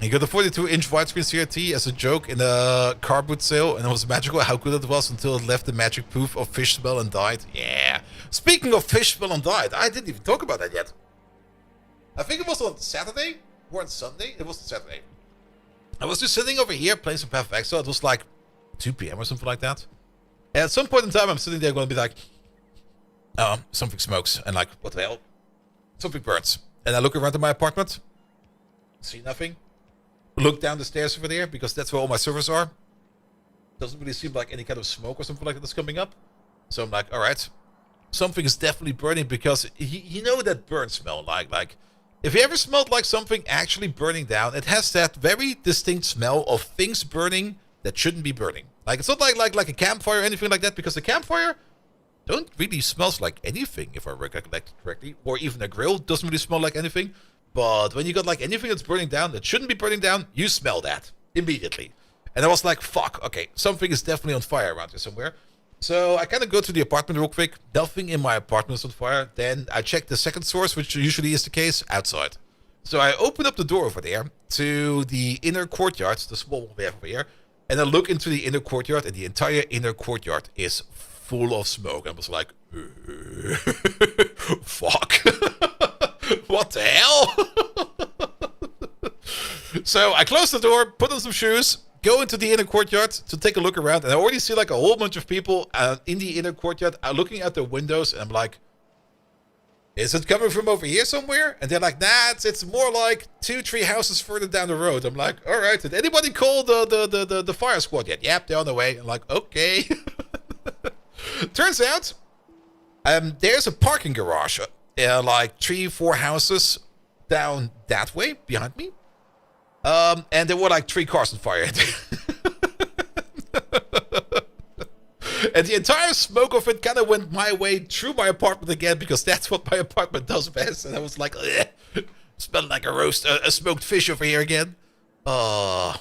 He got a 42-inch widescreen CRT as a joke in a car boot sale, and it was magical how good it was until it left the magic poof of fish smell and died. Yeah. Speaking of fish smell and died, I didn't even talk about that yet. I think it was on Saturday or on Sunday. It was on Saturday. I was just sitting over here playing some Path of Exile. It was like 2 p.m. or something like that. And at some point in time, I'm sitting there going to be like, something smokes. And like, what the hell? Something burns. And I look around in my apartment. See nothing. Look down the stairs over there, because that's where all my servers are. Doesn't really seem like any kind of smoke or something like that is coming up. So I'm like, alright. Something is definitely burning, because you know that burn smell. Like, if you ever smelled like something actually burning down, it has that very distinct smell of things burning that shouldn't be burning. Like, it's not like a campfire or anything like that, because the campfire don't really smells like anything, if I recollect correctly. Or even a grill doesn't really smell like anything. But when you got like anything that's burning down that shouldn't be burning down, you smell that immediately. And I was like, fuck, okay, something is definitely on fire around here somewhere. So I kind of go to the apartment real quick. Nothing in my apartment is on fire. Then I check the second source, which usually is the case, outside. So I open up the door over there to the inner courtyard, the small one we have over here. And I look into the inner courtyard, and the entire inner courtyard is full of smoke. And I was like, fuck. What the hell? So I close the door, put on some shoes, go into the inner courtyard to take a look around, and I already see like a whole bunch of people in the inner courtyard looking out the windows, and I'm like, is it coming from over here somewhere? And they're like, nah, it's more like 2-3 houses further down the road. I'm like, all right, did anybody call the fire squad yet? Yep, they're on the way. I'm like, okay. Turns out, there's a parking garage, like 3-4 houses down that way behind me. And there were like 3 cars on fire. And the entire smoke of it kind of went my way through my apartment again, because that's what my apartment does best. And I was like, smelling like a smoked fish over here again. Yeah,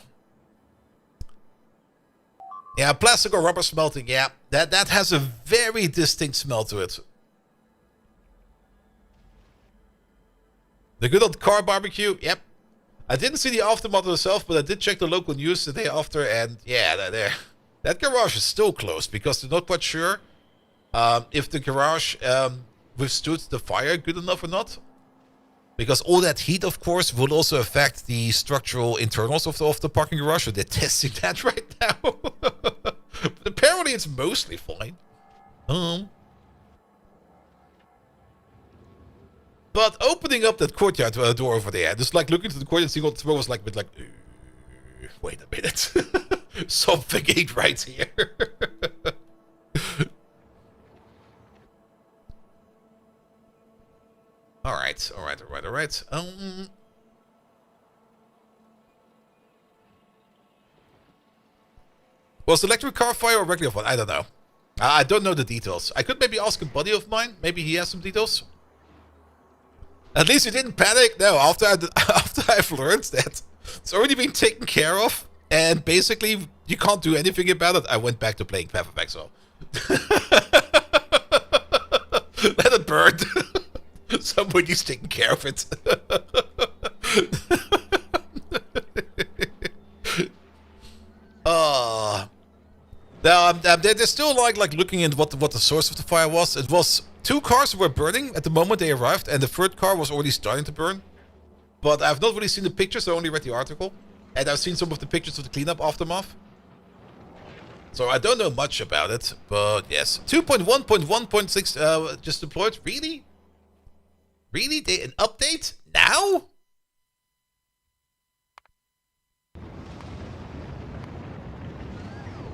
Yeah, plastic or rubber smelting, yeah. That has a very distinct smell to it. The good old car barbecue, yep. I didn't see the aftermath myself, but I did check the local news the day after, and yeah, that garage is still closed because they're not quite sure if the garage withstood the fire good enough or not. Because all that heat, of course, will also affect the structural internals of the parking garage, so they're testing that right now. But apparently it's mostly fine. But opening up that courtyard door over there, just like looking to the courtyard and seeing what the smoke was like, wait a minute. Something ain't right here. Alright. Was the electric car fire or regular one? I don't know. I don't know the details. I could maybe ask a buddy of mine. Maybe he has some details. At least you didn't panic. No, after I've learned that it's already been taken care of, and basically you can't do anything about it, I went back to playing Path of Exile. Let it burn. Somebody's taking care of it. They're still like looking at what the source of the fire was. It was 2 cars were burning at the moment they arrived, and the 3rd car was already starting to burn. But I've not really seen the pictures, I only read the article. And I've seen some of the pictures of the cleanup aftermath. So I don't know much about it, but yes. 2.1.1.6 just deployed? Really? Really? An update? Now?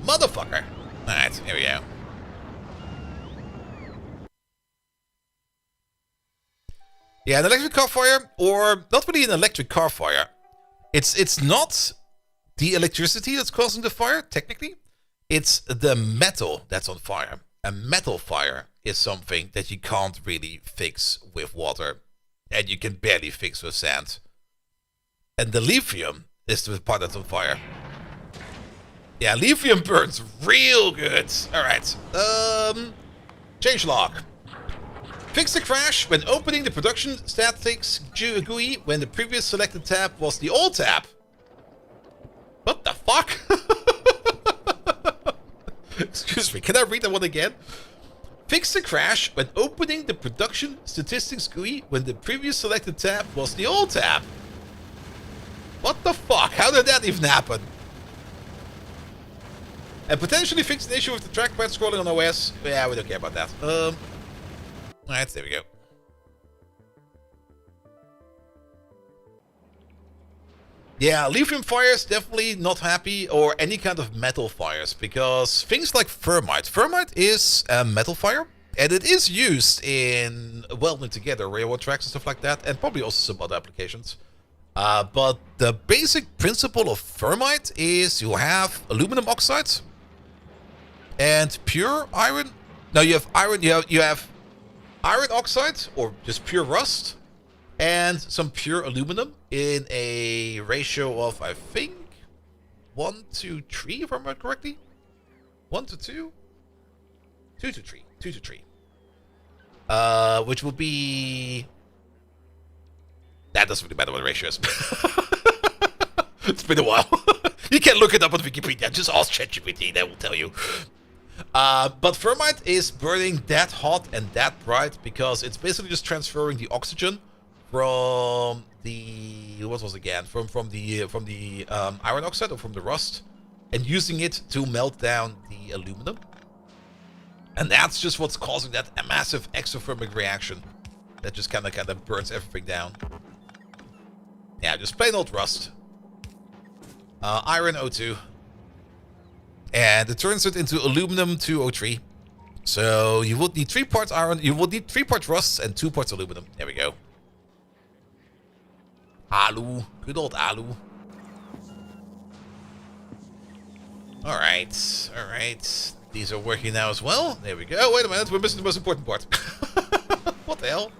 Motherfucker. Alright, here we go. Yeah, an electric car fire, or not really an electric car fire. It's not the electricity that's causing the fire, technically. It's the metal that's on fire. A metal fire is something that you can't really fix with water, and you can barely fix with sand. And the lithium is the part that's on fire. Yeah, lithium burns real good. Alright. Changelog. Fix the crash when opening the production statistics GUI when the previous selected tab was the old tab. What the fuck? Excuse me, can I read that one again? Fix the crash when opening the production statistics GUI when the previous selected tab was the old tab. What the fuck? How did that even happen? And potentially fix the issue with the trackpad scrolling on OS. Yeah, we don't care about that. Alright, there we go. Yeah, lithium fires, definitely not happy, or any kind of metal fires, because things like thermite. Thermite is a metal fire, and it is used in welding together railroad tracks and stuff like that, and probably also some other applications. But the basic principle of thermite is you have aluminum oxide and pure iron. No, you have iron. You have iron oxide, or just pure rust, and some pure aluminum in a ratio of, I think, 1 to 3, if I remember correctly. 1 to 2? 2 to 3. 2 to 3. Which will be... That doesn't really matter what the ratio is. It's been a while. You can look it up on Wikipedia. Just ask ChatGPT, they will tell you. But thermite is burning that hot and that bright because it's basically just transferring the oxygen from the from the iron oxide, or from the rust, and using it to melt down the aluminum. And that's just what's causing that massive exothermic reaction that just kind of burns everything down. Yeah, just plain old rust. Iron O2. And it turns it into aluminum 2O3. So you would need 3 parts iron, you would need 3 parts rust and 2 parts aluminum. There we go. Alu. Good old alu. Alright. Alright. These are working now as well. There we go. Oh, wait a minute. We're missing the most important part. What the hell?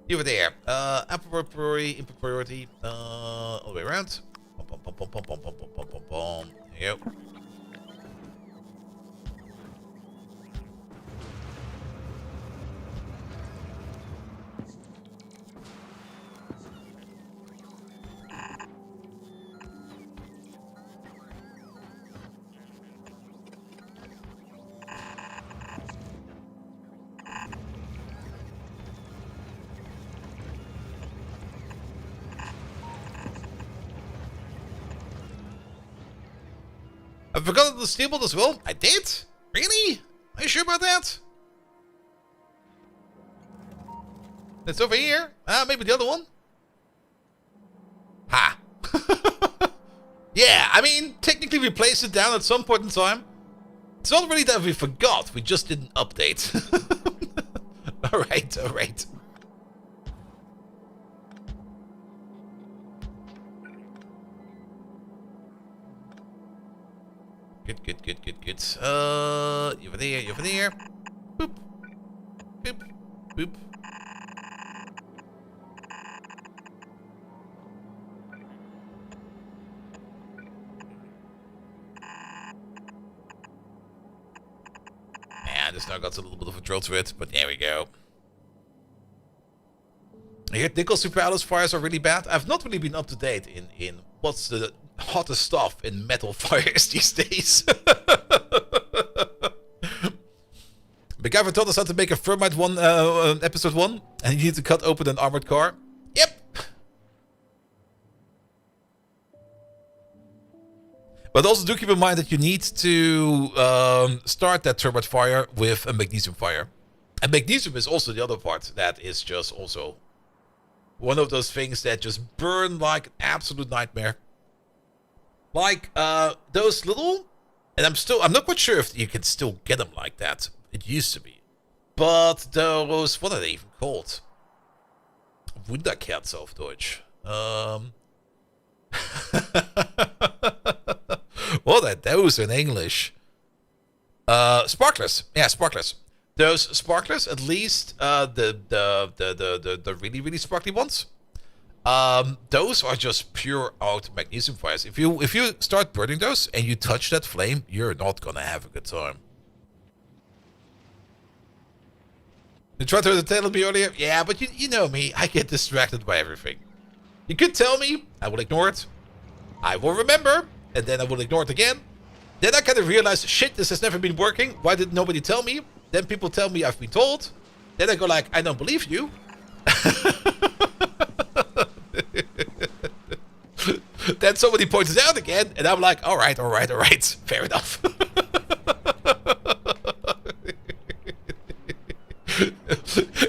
You were there. Upper priority, input priority. All the way around. Up. Yep. I forgot the steamboat as well. I did? Really? Are you sure about that? It's over here. Maybe the other one? Ha! Yeah, I mean, technically we placed it down at some point in time. It's not really that we forgot, we just didn't update. Alright, alright. Good. You over there, you over there. Boop. Boop. Boop. Yeah, this now got a little bit of a drill to it, but there we go. I hear nickel super alloys fires are really bad. I've not really been up to date in what's the hottest stuff in metal fires these days. MacGyver taught us how to make a Thermite one, episode 1, and you need to cut open an armored car. Yep. But also do keep in mind that you need to start that Thermite fire with a magnesium fire. And magnesium is also the other part that is just also one of those things that just burn like an absolute nightmare. Like those little, and I'm not quite sure if you can still get them like that. It used to be, but those, what are they even called? Wunderkerze auf Deutsch. What are those in English? Sparklers. Yeah, sparklers. Those sparklers, at least the really, really sparkly ones. Those are just pure out magnesium fires. If you start burning those and you touch that flame, you're not gonna have a good time. You tried to tell me earlier? Yeah, but you know me, I get distracted by everything. You could tell me, I will ignore it. I will remember, and then I will ignore it again. Then I kind of realize, shit, this has never been working. Why did nobody tell me? Then people tell me I've been told. Then I go like, I don't believe you. Then somebody points it out again, and I'm like, all right, fair enough.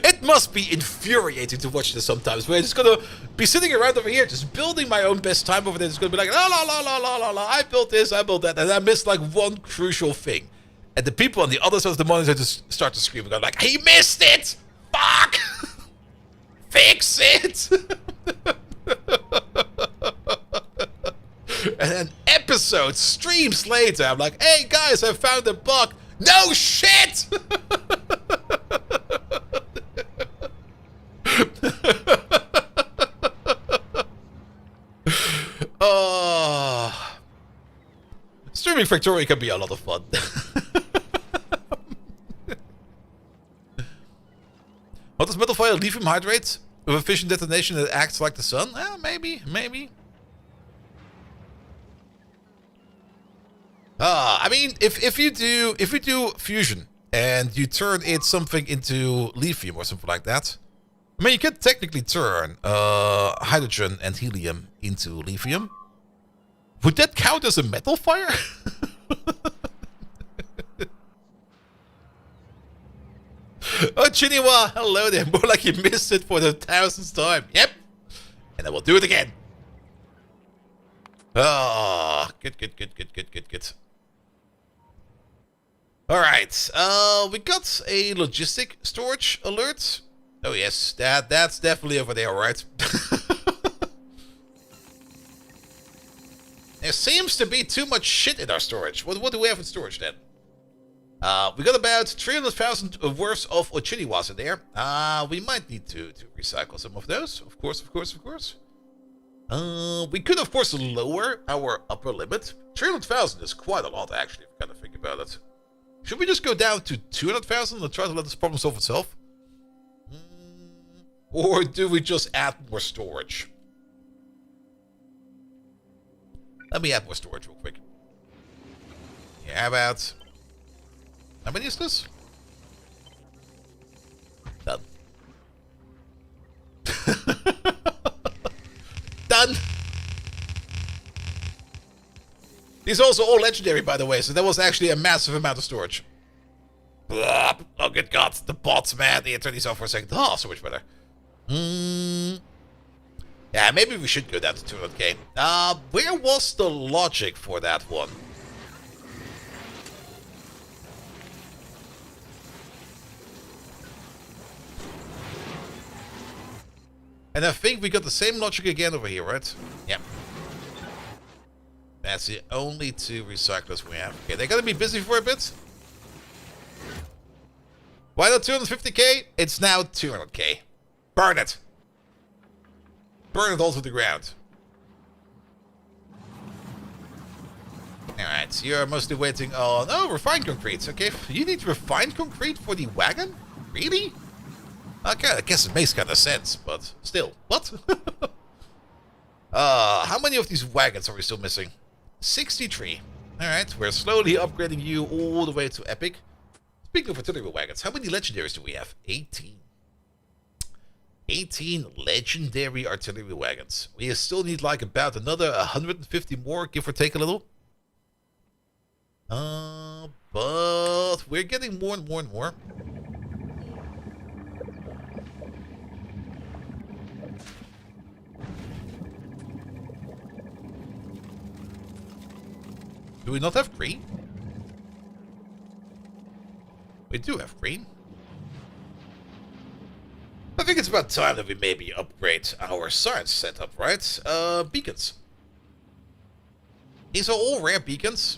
It must be infuriating to watch this sometimes, where I'm just gonna be sitting around over here, just building my own best time over there. It's gonna be like, la la la la la la la, I built this, I built that, and I missed like one crucial thing. And the people on the other side of the monitor just start to scream, going like, he missed it! Fuck! Fix it! And then episodes, streams later, I'm like, hey guys, I found a bug. No shit! Oh, streaming Factorio can be a lot of fun. What does metal fire lithium hydrate with a fission detonation that acts like the sun? Maybe. I mean, if you do fusion and you turn it something into lithium or something like that, I mean, you can technically turn hydrogen and helium into lithium. Would that count as a metal fire? Oh, Chiniwa, hello there. More like you missed it for the 1000th time. Yep. And I will do it again. Oh, good. Alright, we got a logistic storage alert. Oh yes, that's definitely over there, right? There seems to be too much shit in our storage. What do we have in storage then? We got about 300,000 worth of Ochiniwas in there. We might need to recycle some of those. Of course. We could, of course, lower our upper limit. 300,000 is quite a lot, actually, if you kind of think about it. Should we just go down to 200,000 and try to let this problem solve itself? Or do we just add more storage? Let me add more storage real quick. Yeah, how about... How many is this? Done. Done! These are also all legendary, by the way, so that was actually a massive amount of storage. Blah. Oh, good God. The bots, man. They turned these off for a second. Oh, so much better. Yeah, maybe we should go down to 200k. Where was the logic for that one? And I think we got the same logic again over here, right? Yep. That's the only two recyclers we have. Okay, they're gonna be busy for a bit. Why not 250k? It's now 200k. Burn it. Burn it all to the ground. Alright, so you're mostly waiting on... Oh, refined concrete. Okay, you need refined concrete for the wagon? Really? Okay, I guess it makes kind of sense, but still. What? How many of these wagons are we still missing? 63. Alright, we're slowly upgrading you all the way to epic. Speaking of artillery wagons, how many legendaries do we have? 18. 18 legendary artillery wagons. We still need like about another 150 more, give or take a little. But we're getting more and more and more. Do we not have green? We do have green. I think it's about time that we maybe upgrade our science setup, right? Beacons. These are all rare beacons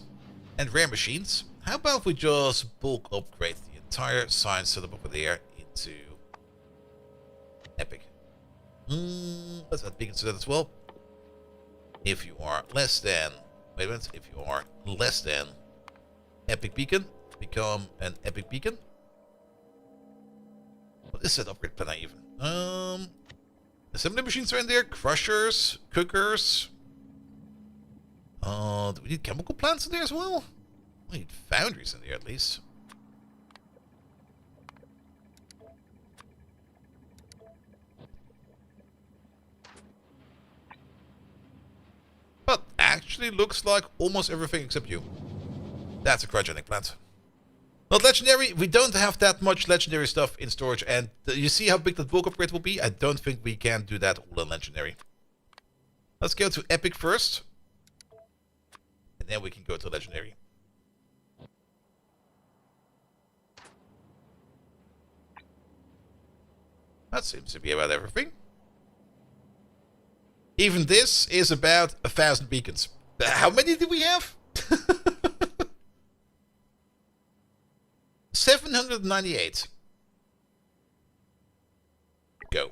and rare machines. How about we just bulk upgrade the entire science setup over there into epic? Let's add beacons to that as well. If you are less than... Wait a minute. If you are less than epic beacon, become an epic beacon. What is that upgrade plan even? Assembly machines are in there, crushers, cookers. Do we need chemical plants in there as well? We need foundries in there at least. But actually looks like almost everything except you. That's a cryogenic plant. Not legendary. We don't have that much legendary stuff in storage. And you see how big that bulk upgrade will be? I don't think we can do that all in legendary. Let's go to epic first. And then we can go to legendary. That seems to be about everything. Even this is about 1,000 beacons. How many do we have? 798. Go.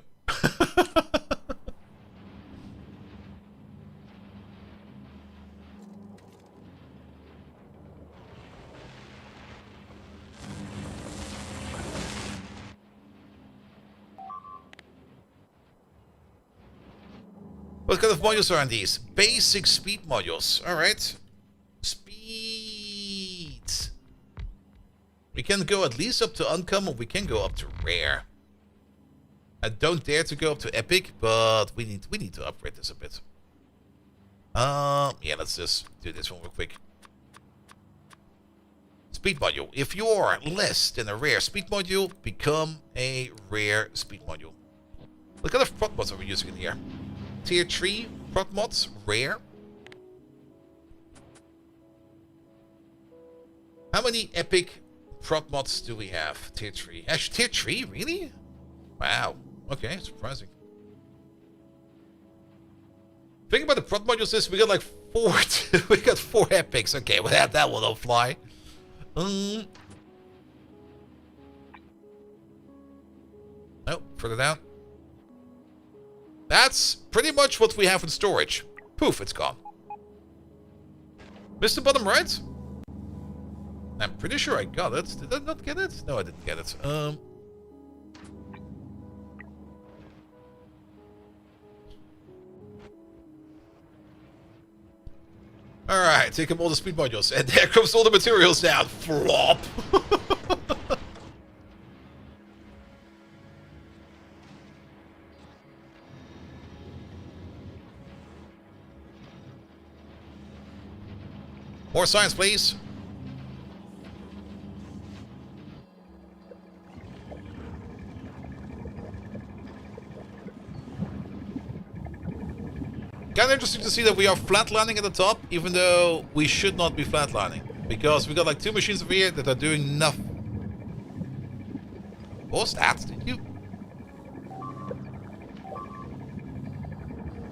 What kind of modules are on these? Basic speed modules. Alright. Speed. We can go at least up to uncommon. We can go up to rare. I don't dare to go up to epic, but we need to upgrade this a bit. Yeah, let's just do this one real quick. Speed module. If you're less than a rare speed module, become a rare speed module. What kind of prot mods are we using in here? Tier 3 prot mods, rare. How many epic prot mods do we have? Tier 3. Actually, tier 3? Really? Wow. Okay, surprising. Think about the prot modules is we got like 4 we got 4 epics. Okay, well that will not fly. Oh, further down. That's pretty much what we have in storage. Poof, it's gone. Mr. Bottom right? I'm pretty sure I got it. Did I not get it? No, I didn't get it. Alright, take up all the speed modules. And there comes all the materials down. Flop! More science, please. Kind of interesting to see that we are flatlining at the top, even though we should not be flatlining. Because we got like 2 machines over here that are doing nothing. What was that? Did you...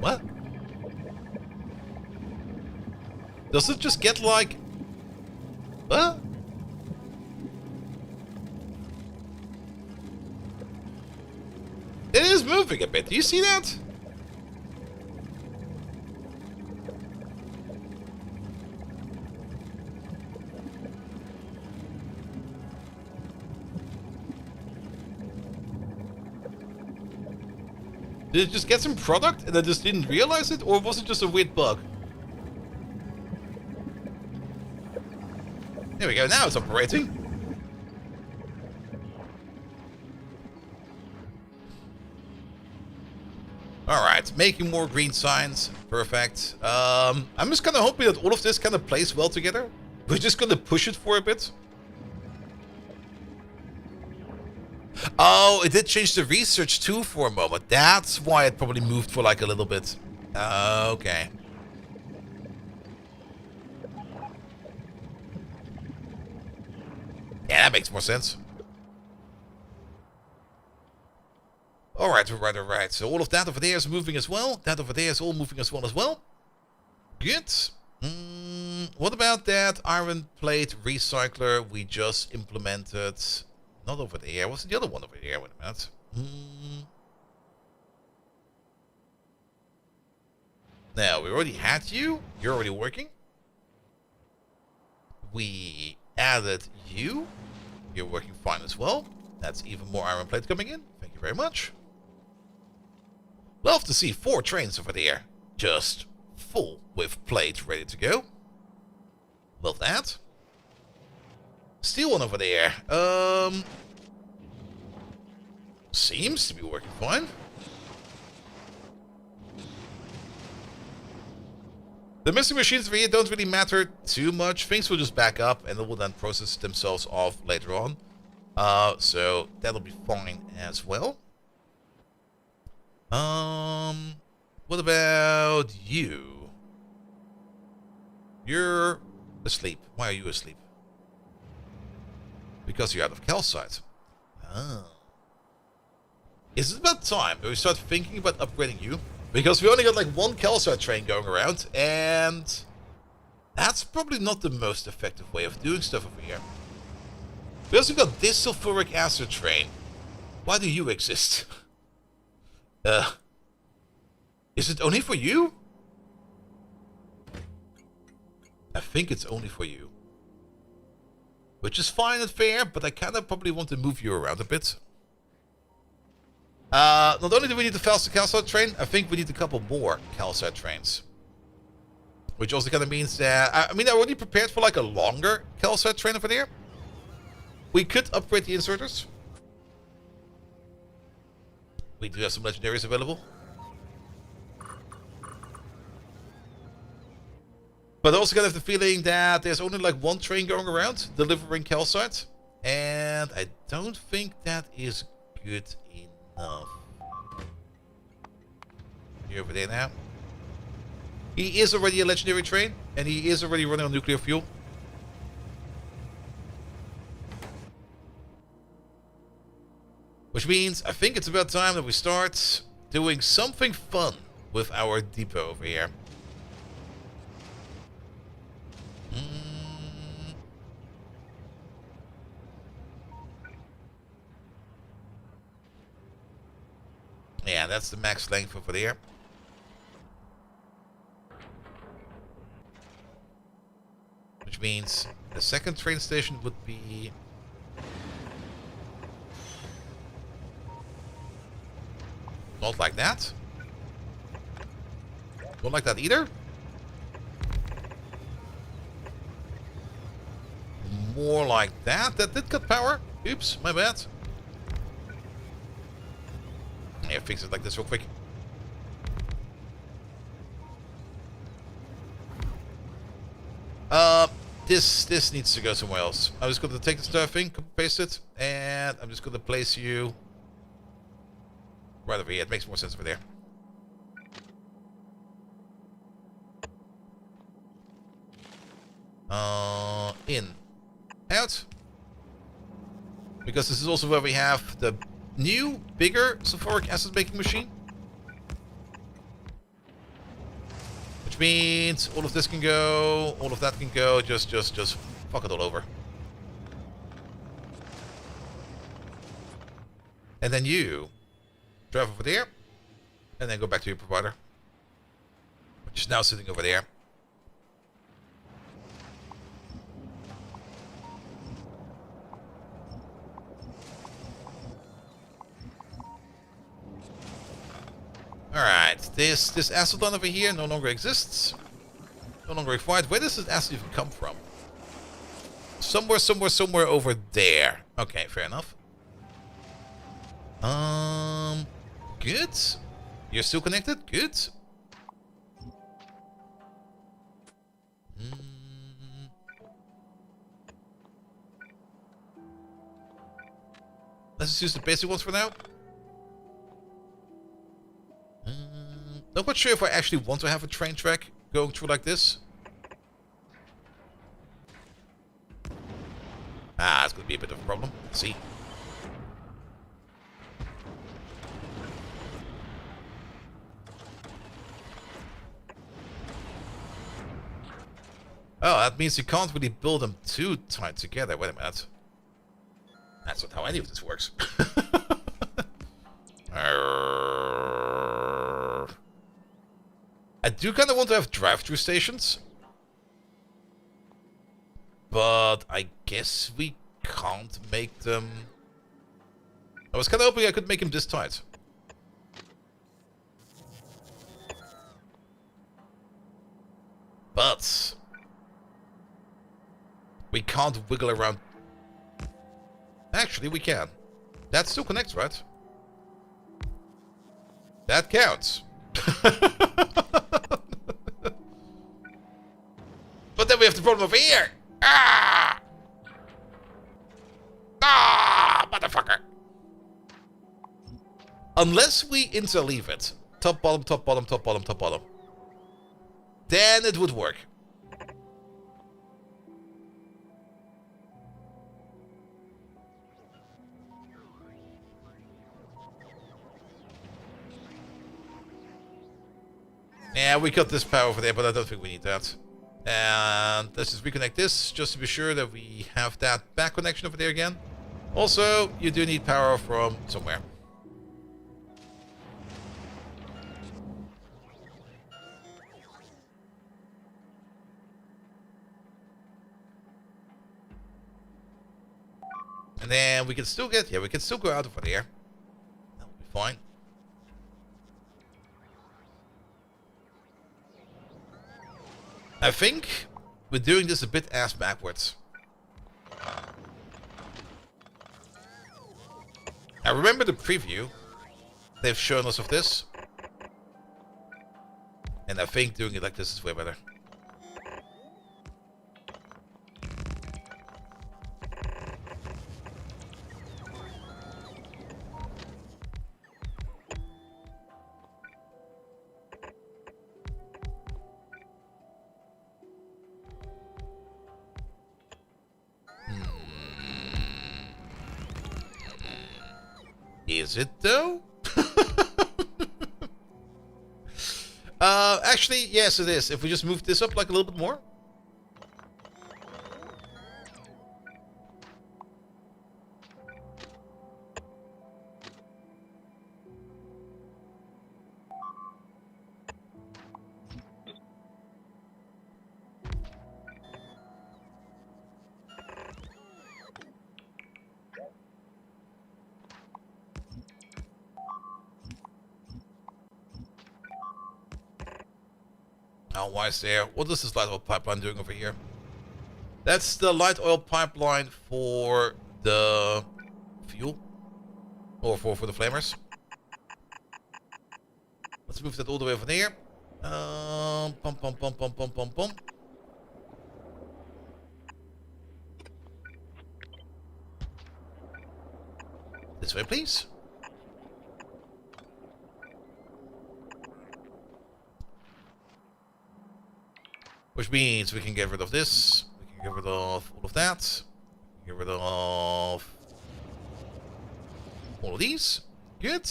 What? Does it just get like... What? It is moving a bit. Do you see that? Did it just get some product and I just didn't realize it? Or was it just a weird bug? There we go, now it's operating. Alright, making more green signs. Perfect. I'm just kind of hoping that all of this kind of plays well together. We're just going to push it for a bit. Oh, it did change the research too for a moment. That's why it probably moved for like a little bit. Okay. Yeah, that makes more sense. Alright, alright. So all of that over there is moving as well. That over there is all moving as well. Good. What about that iron plate recycler we just implemented? Not over there. What's the other one over here? Wait a minute. Now, we already had you. You're already working. We added you. You're working fine as well. That's even more iron plate coming in. Thank you very much. Love to see 4 trains over there. Just full with plate ready to go. Love that. Steel one over there. Seems to be working fine. The missing machines over here don't really matter too much. Things will just back up and they will then process themselves off later on. So that'll be fine as well. What about you? You're asleep. Why are you asleep? Because you're out of calcite. Oh. Is it about time that we start thinking about upgrading you? Because we only got like 1 calcite train going around, and that's probably not the most effective way of doing stuff over here. We also got this sulfuric acid train. Why do you exist? Is it only for you? I think it's only for you. Which is fine and fair, but I kind of probably want to move you around a bit. Not only do we need the faster calcite train, I think we need a couple more calcite trains. Which also kind of means that... I mean, I'm already prepared for like a longer calcite train over there. We could upgrade the inserters. We do have some legendaries available. But I also kind of have the feeling that there's only like 1 train going around delivering calcite. And I don't think that is good enough. You're over there now. He is already a legendary train, and he is already running on nuclear fuel. Which means I think it's about time that we start doing something fun with our depot over here. Yeah, Yeah, that's the max length over there. Which means the second train station would be... not like that. Not like that either. More like that. That did cut power. Oops, my bad. Yeah, fix it like this real quick. This needs to go somewhere else. I'm just going to take this entire thing, paste it, and I'm just going to place you right over here. It makes more sense over there. In. Out. Because this is also where we have the new, bigger sulfuric acid making machine. Which means all of this can go, all of that can go, just fuck it all over. And then you drive over there, and then go back to your provider. Which is now sitting over there. Alright, this acid line over here no longer exists. No longer required. Where does this acid even come from? Somewhere over there. Okay, fair enough. Good. You're still connected? Good. Let's just use the basic ones for now. Not quite sure if I actually want to have a train track going through like this. It's going to be a bit of a problem. Let's see. Oh, that means you can't really build them too tight together. Wait a minute. That's not how any of this works. I do kind of want to have drive-through stations. But I guess we can't make them... I was kind of hoping I could make them this tight. But... we can't wiggle around... Actually, we can. That still connects, right? That counts. But then we have the problem over here. Motherfucker. Unless we interleave it. Top, bottom, top, bottom, top, bottom, top, bottom. Then it would work. Yeah, we got this power over there, but I don't think we need that. And let's just reconnect this, just to be sure that we have that back connection over there again. Also, you do need power from somewhere. And then we can still get, we can still go out over there. That'll be fine. I think we're doing this a bit ass backwards. I remember the preview they've shown us of this. And I think doing it like this is way better. Is it though? Actually, yes it is. If we just move this up like a little bit more. why is there? What is this light oil pipeline doing over here? That's the light oil pipeline for the fuel. Or for the flamers. Let's move that all the way over there. Pum, pum, pum, pum, pum, pum, pum. This way, please. Which means we can get rid of this. We can get rid of all of that. Get rid of all of these. Good.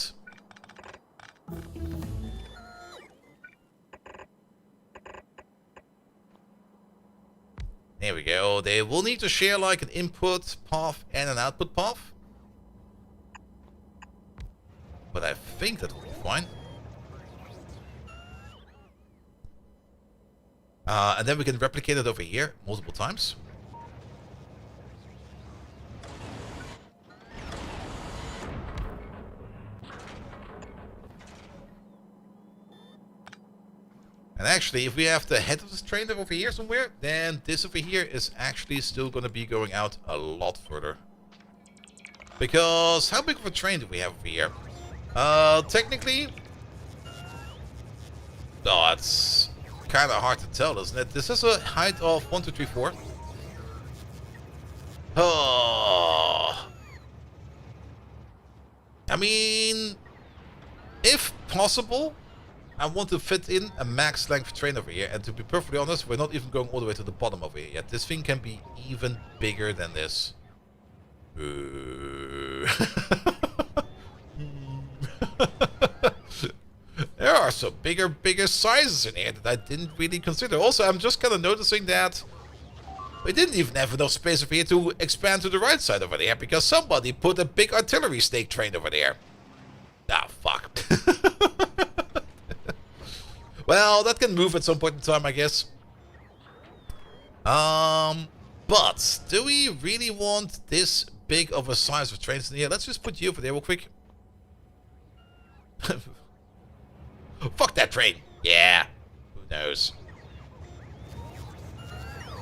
There we go. They will need to share like an input path and an output path. But I think that will be fine. And then we can replicate it over here multiple times. And actually, if we have the head of this train over here somewhere, then this over here is actually still going to be going out a lot further. Because how big of a train do we have over here? Technically... Oh, it's kind of hard to tell, isn't it? This is a height of 1, 2, 3, 4. Oh. I mean, if possible, I want to fit in a max length train over here. And to be perfectly honest, we're not even going all the way to the bottom over here yet. This thing can be even bigger than this. There are some bigger sizes in here that I didn't really consider. Also, I'm just kind of noticing that we didn't even have enough space over here to expand to the right side over there because somebody put a big artillery snake train over there. Ah, fuck. Well, that can move at some point in time, I guess. But do we really want this big of a size of trains in here? Let's just put you over there real quick. Fuck that train. Yeah. Who knows?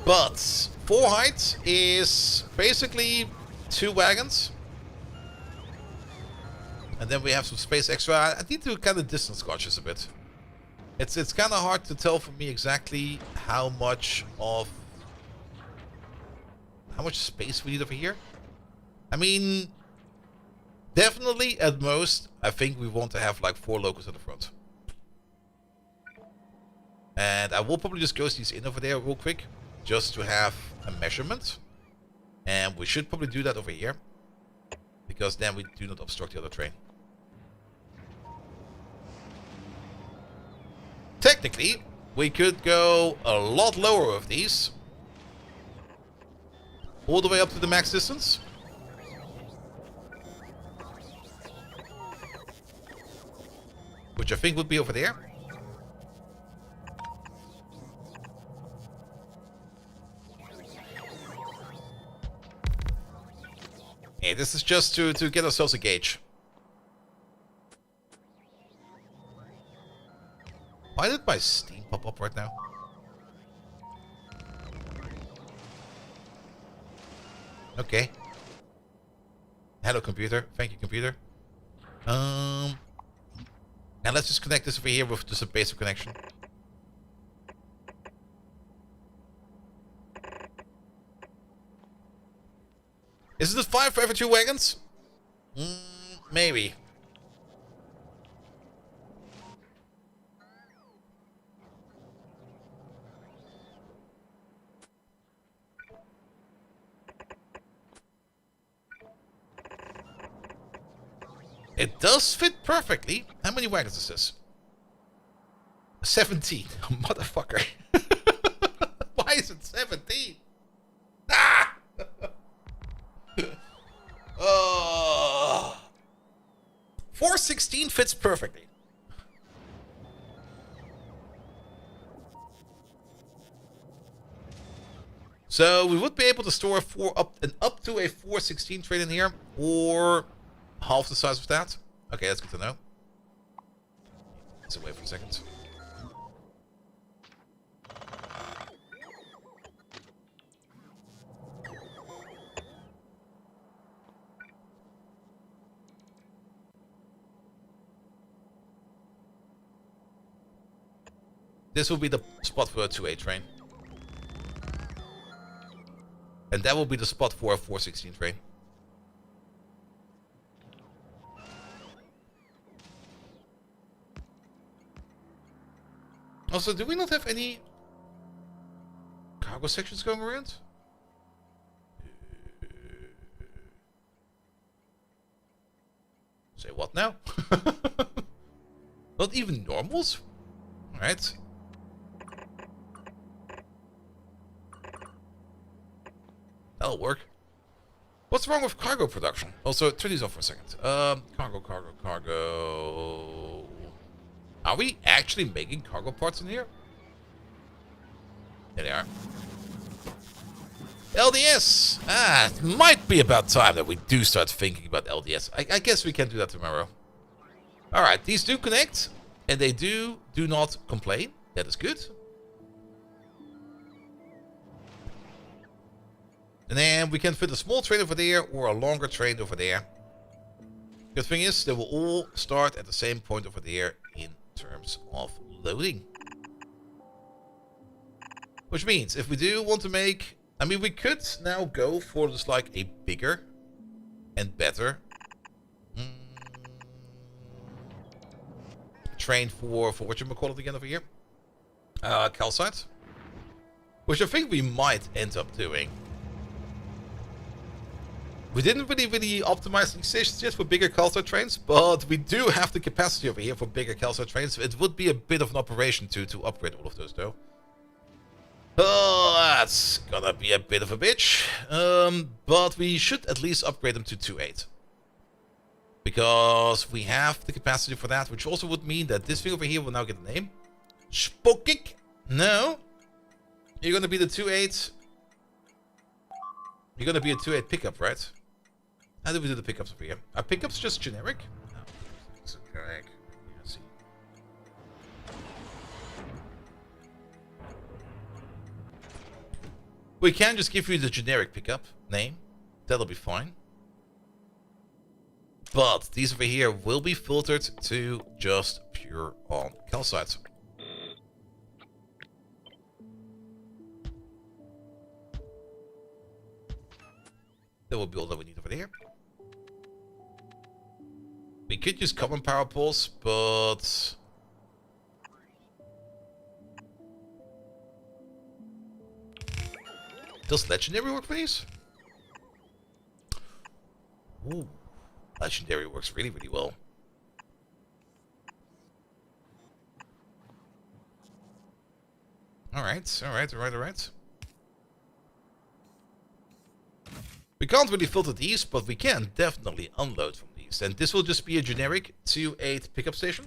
But 4 height is basically 2 wagons. And then we have some space extra. I need to kind of distance gauge this a bit. It's kind of hard to tell for me exactly how much space we need over here. I mean, definitely at most, I think we want to have like 4 locals at the front. And I will probably just ghost these in over there real quick, just to have a measurement. And we should probably do that over here, because then we do not obstruct the other train. Technically, we could go a lot lower with these. All the way up to the max distance. Which I think would be over there. Yeah, this is just to get ourselves a gauge. Why did my Steam pop up right now? Okay. Hello, computer. Thank you, computer. And let's just connect this over here with just a basic connection. Is it 5 for every 2 wagons? Maybe. It does fit perfectly. How many wagons is this? 17. Motherfucker. Why is it 17? Ah! 416 fits perfectly. So we would be able to store up to a 416 train in here, or half the size of that. Okay, that's good to know. Let's wait for a second. this will be the spot for a 2-8 train. And that will be the spot for a 416 train. Also, do we not have any cargo sections going around? Say what now? Not even normals? Alright. That'll work. What's wrong with cargo production? Also, turn these off for a second. Cargo. Are we actually making cargo parts in here? There they are. LDS! Ah, it might be about time that we do start thinking about LDS. I guess we can do that tomorrow. Alright, these do connect. And they do not complain. That is good. And then we can fit a small train over there or a longer train over there. Good thing is, they will all start at the same point over there in terms of loading. Which means, if we do want to make... I mean, we could now go for just like a bigger and better train for whatchamacallit again over here? Calcite. Which I think we might end up doing. We didn't really optimize these stations yet for bigger calcite trains, but we do have the capacity over here for bigger calcite trains. It would be a bit of an operation to upgrade all of those, though. Oh, that's gonna be a bit of a bitch. But we should at least upgrade them to 2.8. Because we have the capacity for that, which also would mean that this thing over here will now get a name. Spokik? No. You're gonna be the 2.8. You're gonna be a 2.8 pickup, right? How do we do the pickups over here? Are pickups just generic? No, pickups are generic. Yeah, see. We can just give you the generic pickup name. That'll be fine. But these over here will be filtered to just pure on calcite. That will be all that we need over there. We could use common power poles, but... Does legendary work for these? Ooh, legendary works really well. Alright. We can't really filter these, but we can definitely unload from these. And this will just be a generic 2.8 pickup station.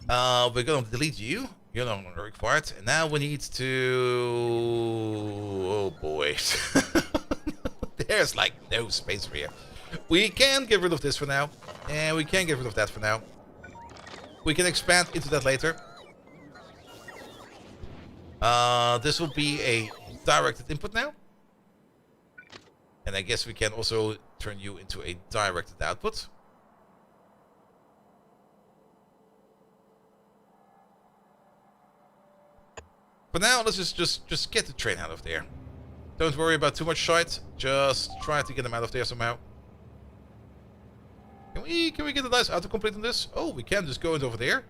We're going to delete you. You're no longer required. And now we need to... Oh boy. There's like no space for here. We can get rid of this for now. And we can get rid of that for now. We can expand into that later. This will be a directed input now. And I guess we can also turn you into a directed output. For now, let's just get the train out of there. Don't worry about too much shite. Just try to get them out of there somehow. Can we get a nice autocomplete on this? Oh, we can just go over there.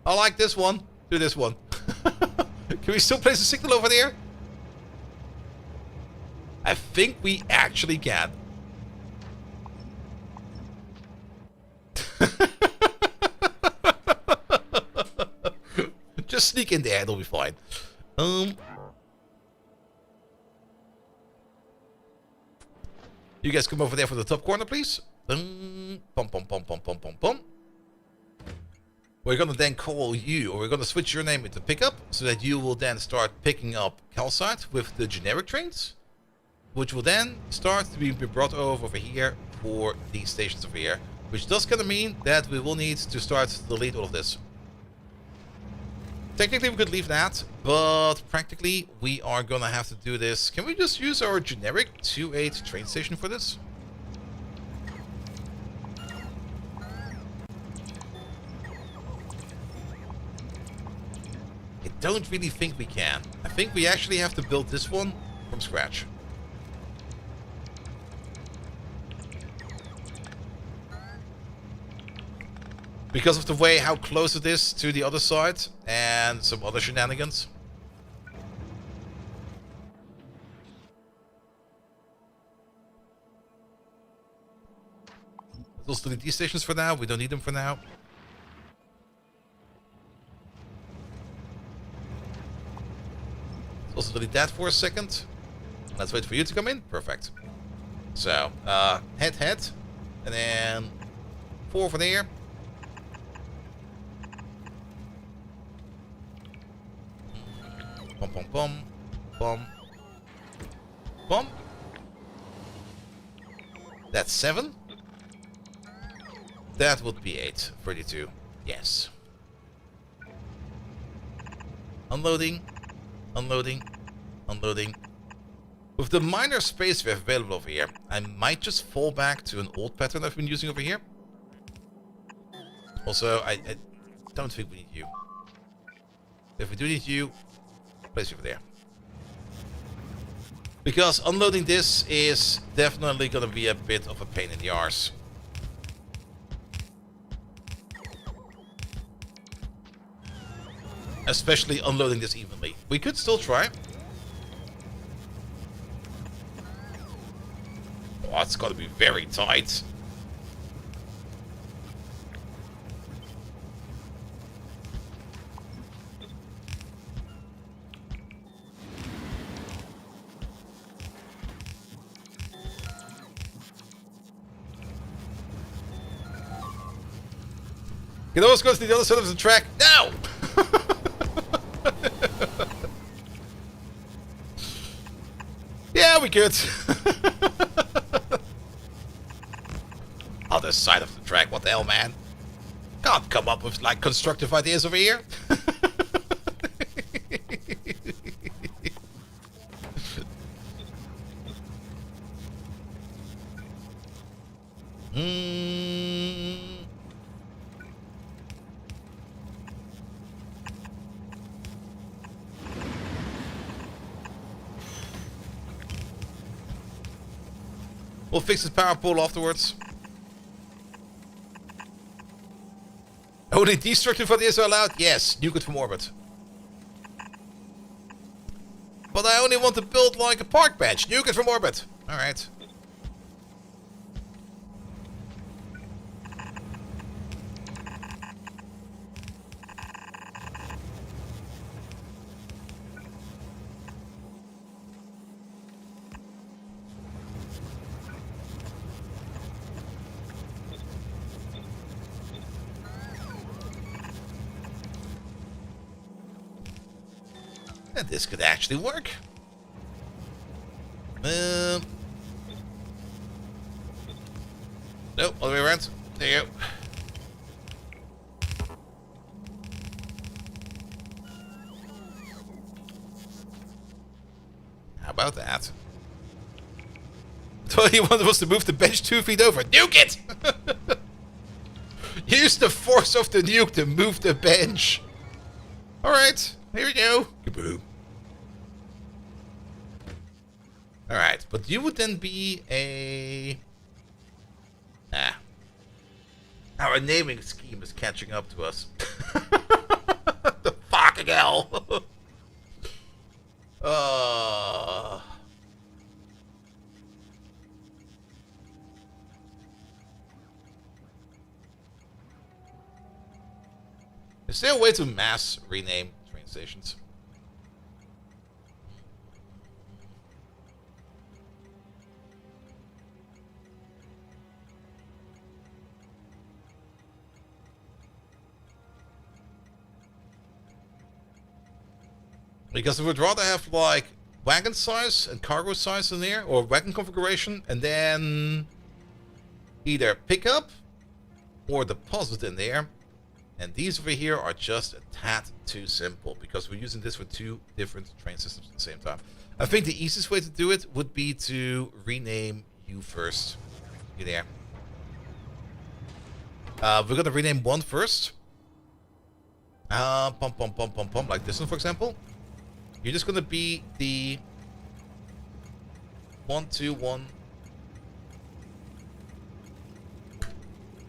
I like this one. Do this one. Can we still place a signal over there? I think we actually can. Just sneak in there, it'll be fine. You guys come over there for the top corner, please. Pum, pum, pum, pum, pum, pum, pum. We're gonna then call you, or we're gonna switch your name into pickup, so that you will then start picking up calcite with the generic trains, which will then start to be brought over here for these stations over here, which does kind of mean that we will need to start to delete all of this. Technically we could leave that, but practically we are gonna have to do this. Can we just use our generic 2.8 train station for this? don't really think we can. I think we actually have to build this one from scratch. Because of the way how close it is to the other side and some other shenanigans. Let's delete these stations for now. We don't need them for now. Let's also delete that for a second. Let's wait for you to come in. Perfect. So, head, and then 4 from there. Bum, bum, bum, bum, bum. That's 7. That would be 8. 32. Yes. Unloading. Unloading. Unloading. With the minor space we have available over here, I might just fall back to an old pattern I've been using over here. Also, I don't think we need you. If we do need you, place you over there. Because unloading this is definitely going to be a bit of a pain in the arse. Especially unloading this evenly. We could still try. Oh, it's got to be very tight. It always goes to the other side of the track. No! Yeah, we could. Other side of the track, what the hell, man? Can't come up with, like, constructive ideas over here. We'll fix his power pole afterwards. Only destructive ideas are allowed? Yes, nuke it from orbit. But I only want to build like a park bench. Nuke it from orbit. Alright. And this could actually work. Nope, all the way around. There you go. How about that? All he wanted was to move the bench 2 feet over. Nuke it! Use the force of the nuke to move the bench. Alright, here we go. Kaboom. Alright, but you would then be a... Our naming scheme is catching up to us. The fucking hell. Is there a way to mass rename train stations? Because we would rather have like wagon size and cargo size in there, or wagon configuration, and then either pickup or deposit in there. And these over here are just a tad too simple because we're using this for 2 different train systems at the same time. I think the easiest way to do it would be to rename you first. You there. We're going to rename one first. Like this one, for example. You're just gonna be the 1, 2, 1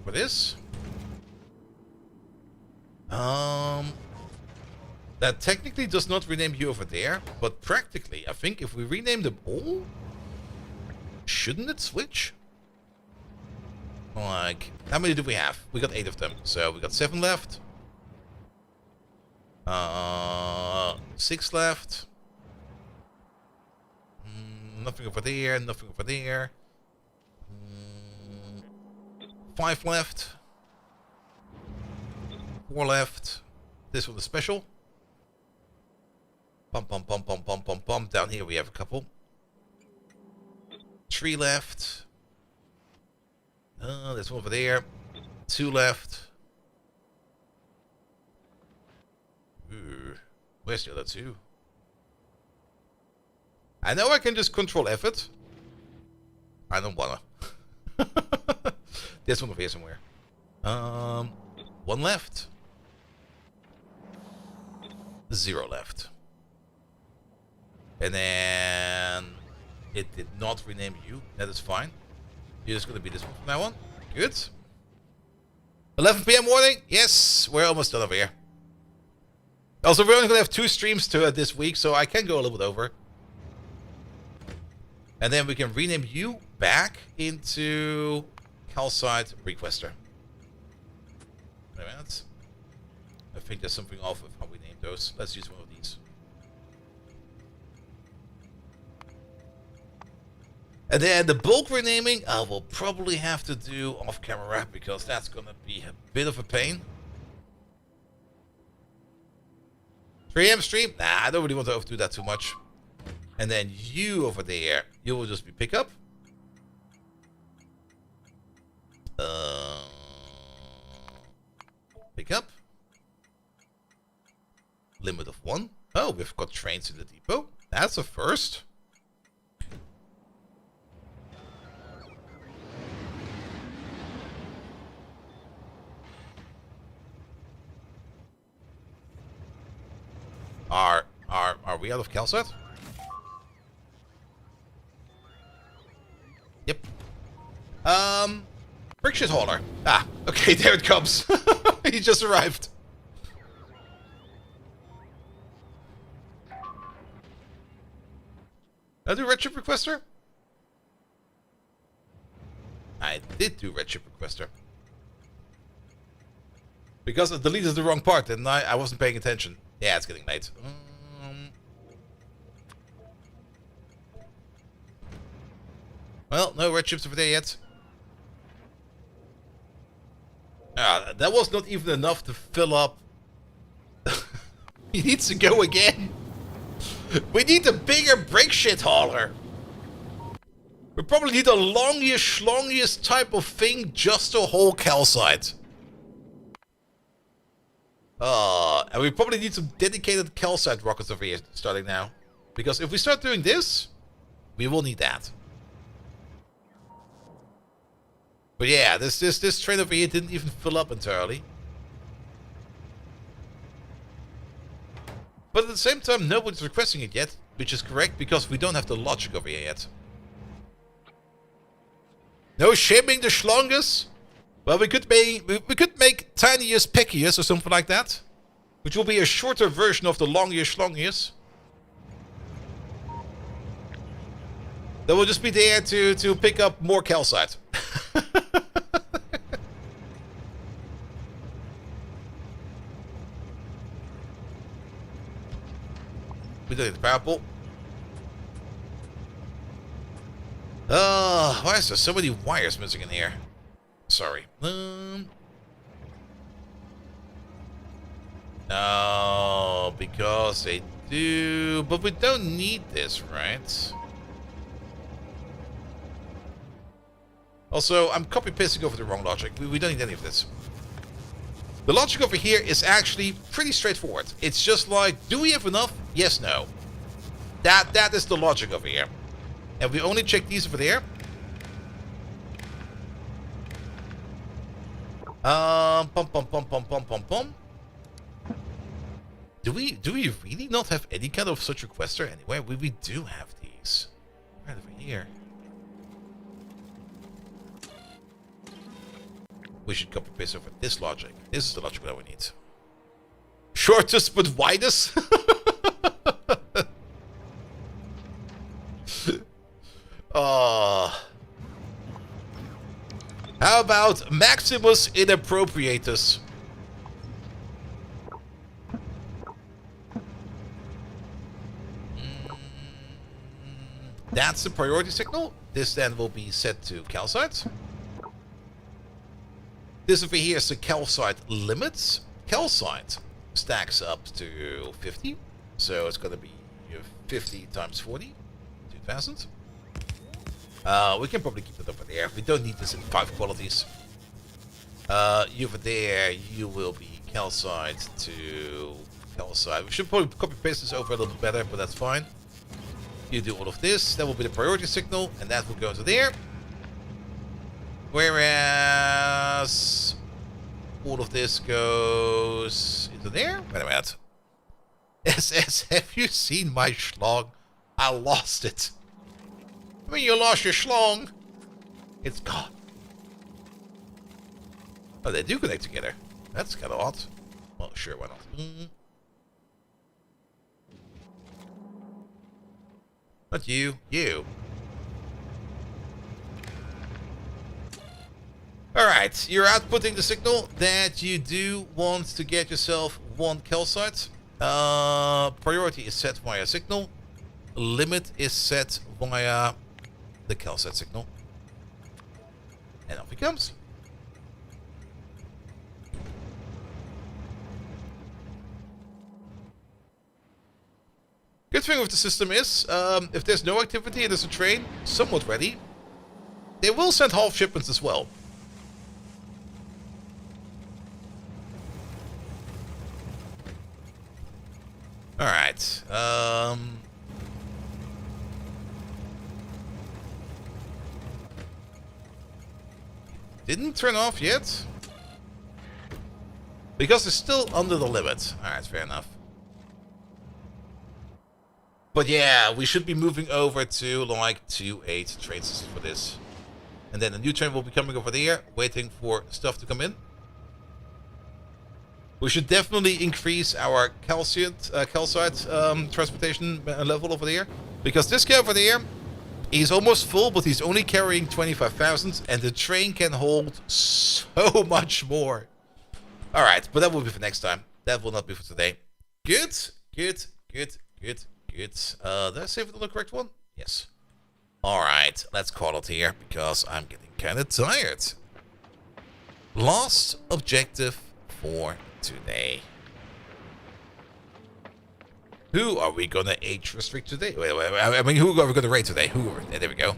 for this. That technically does not rename you over there, but practically, I think if we rename them all, shouldn't it switch? Like, how many do we have? We got 8 of them, so we got 7 left. 6 left. Nothing over there, nothing over there. 5 left. 4 left. This one is special. Bum. Down here we have a couple. 3 left. There's one over there. 2 left. Ooh, where's the other 2? I know I can just control F it. I don't wanna. There's one over here somewhere. 1 left. 0 left. And then it did not rename you. That is fine. You're just gonna be this one from now on. Good. 11 PM morning. Yes, we're almost done over here. Also, we're only gonna have 2 streams to this week, so I can go a little bit over. And then we can rename you back into Calcite Requester. Wait a minute. I think there's something off with how we name those. Let's use one of these. And then the bulk renaming, I will probably have to do off camera because that's gonna be a bit of a pain. 3 AM stream? Nah, I don't really want to overdo that too much. And then you over there, you will just be pickup. Pickup. Limit of 1. Oh, we've got trains in the depot. That's a first. Are we out of calcite? Yep. Brick shit hauler. Ah, okay, there it comes. He just arrived. Did I do Red Ship Requester? I did do Red Ship Requester. Because I deleted the wrong part, didn't I? I wasn't paying attention. Yeah, it's getting late. Well, no red chips over there yet. That was not even enough to fill up. He needs to go again. We need a bigger brake shit hauler. We probably need a longiest, schlongiest type of thing just to haul calcite. And we probably need some dedicated calcite rockets over here starting now. Because if we start doing this, we will need that. But yeah, this train over here didn't even fill up entirely. But at the same time, nobody's requesting it yet, which is correct because we don't have the logic over here yet. No shaming the schlongus. Well, we could make tiniest peckiest or something like that, which will be a shorter version of the longiest schlongiest. That will just be there to pick up more calcite. We don't need the power pole. Why is there so many wires missing in here? Sorry. No, because they do. But we don't need this, right? Also, I'm copy-pasting over the wrong logic. We don't need any of this. The logic over here is actually pretty straightforward. It's just like, do we have enough? Yes, no. That is the logic over here. And we only check these over there. Do we really not have any kind of such requester anywhere? We do have these. Right over here. We should copy paste over this logic. This is the logic that we need. Shortest but widest? How about Maximus Inappropriatus? That's the priority signal. This then will be set to calcite. This over here is the calcite limits. Calcite stacks up to 50. So it's going to be 50 times 40. 2000. We can probably keep it over there. We don't need this in 5 qualities. Over there, you will be calcite to calcite. We should probably copy paste this over a little bit better, but that's fine. You do all of this. That will be the priority signal, and that will go to there. Whereas all of this goes into there. Wait a minute. SS, have you seen my schlong? I lost it. I mean, you lost your schlong. It's gone. Oh, they do connect together. That's kind of odd. Well, sure, why not? Not you. You. Alright, you're outputting the signal that you do want to get yourself 1 calcite. Priority is set via signal. Limit is set via the calcite signal. And off he comes. Good thing with the system is, if there's no activity and there's a train somewhat ready, they will send half shipments as well. Alright, didn't turn off yet. Because it's still under the limit. Alright, fair enough. But yeah, we should be moving over to like 2.8 train systems for this. And then a new train will be coming over there, waiting for stuff to come in. We should definitely increase our calcite transportation level over there. Because this guy over there, he's almost full, but he's only carrying 25,000. And the train can hold so much more. Alright, but that will be for next time. That will not be for today. Good. Did I save it on the correct one? Yes. Alright, let's call it here, because I'm getting kind of tired. Last objective for today. Who are we gonna age restrict today? Wait, I mean, who are we gonna raid today? There we go.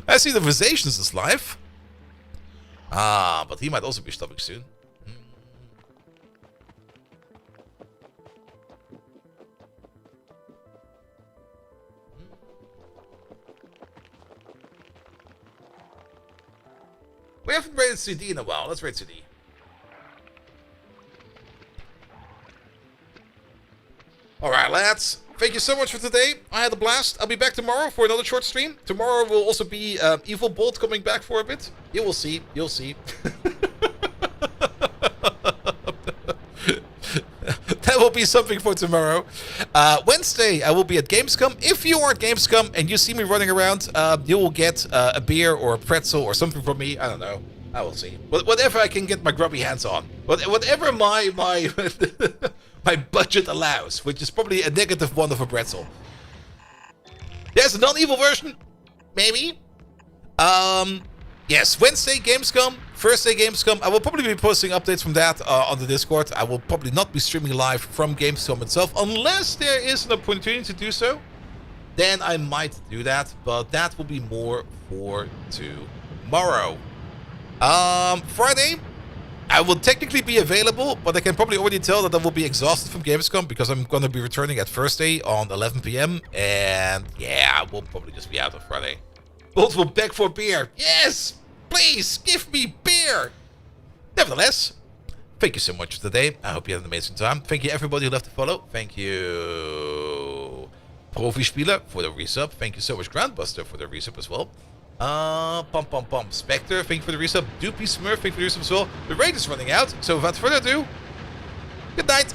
I see the Visations is live. But he might also be stopping soon. We haven't raided CD in a while. Let's raid CD. Alright, lads. Thank you so much for today. I had a blast. I'll be back tomorrow for another short stream. Tomorrow will also be Evil Bolt coming back for a bit. You will see. You'll see. That will be something for tomorrow. Wednesday, I will be at GamesCom. If you are at GamesCom and you see me running around, you will get a beer or a pretzel or something from me. I don't know. I will see. Whatever I can get my grubby hands on. Whatever my my budget allows, which is probably a -1 of a pretzel. There's a non-evil version. Maybe. Yes, Wednesday GamesCom, Thursday GamesCom. I will probably be posting updates from that on the Discord. I will probably not be streaming live from GamesCom itself, unless there is an opportunity to do so. Then I might do that, but that will be more for tomorrow. Friday, I will technically be available, but I can probably already tell that I will be exhausted from Gamescom because I'm going to be returning at Thursday on 11 PM. And yeah, I will probably just be out on Friday. Bolt will beg for beer. Yes! Please, give me beer! Nevertheless, thank you so much for today. I hope you had an amazing time. Thank you everybody who left a follow. Thank you Profi Spieler for the resub. Thank you so much Grandbuster for the resub as well. Spectre, thank you for the resub. Doopy Smurf, thank you for the resub as well. The raid is running out, so without further ado, good night.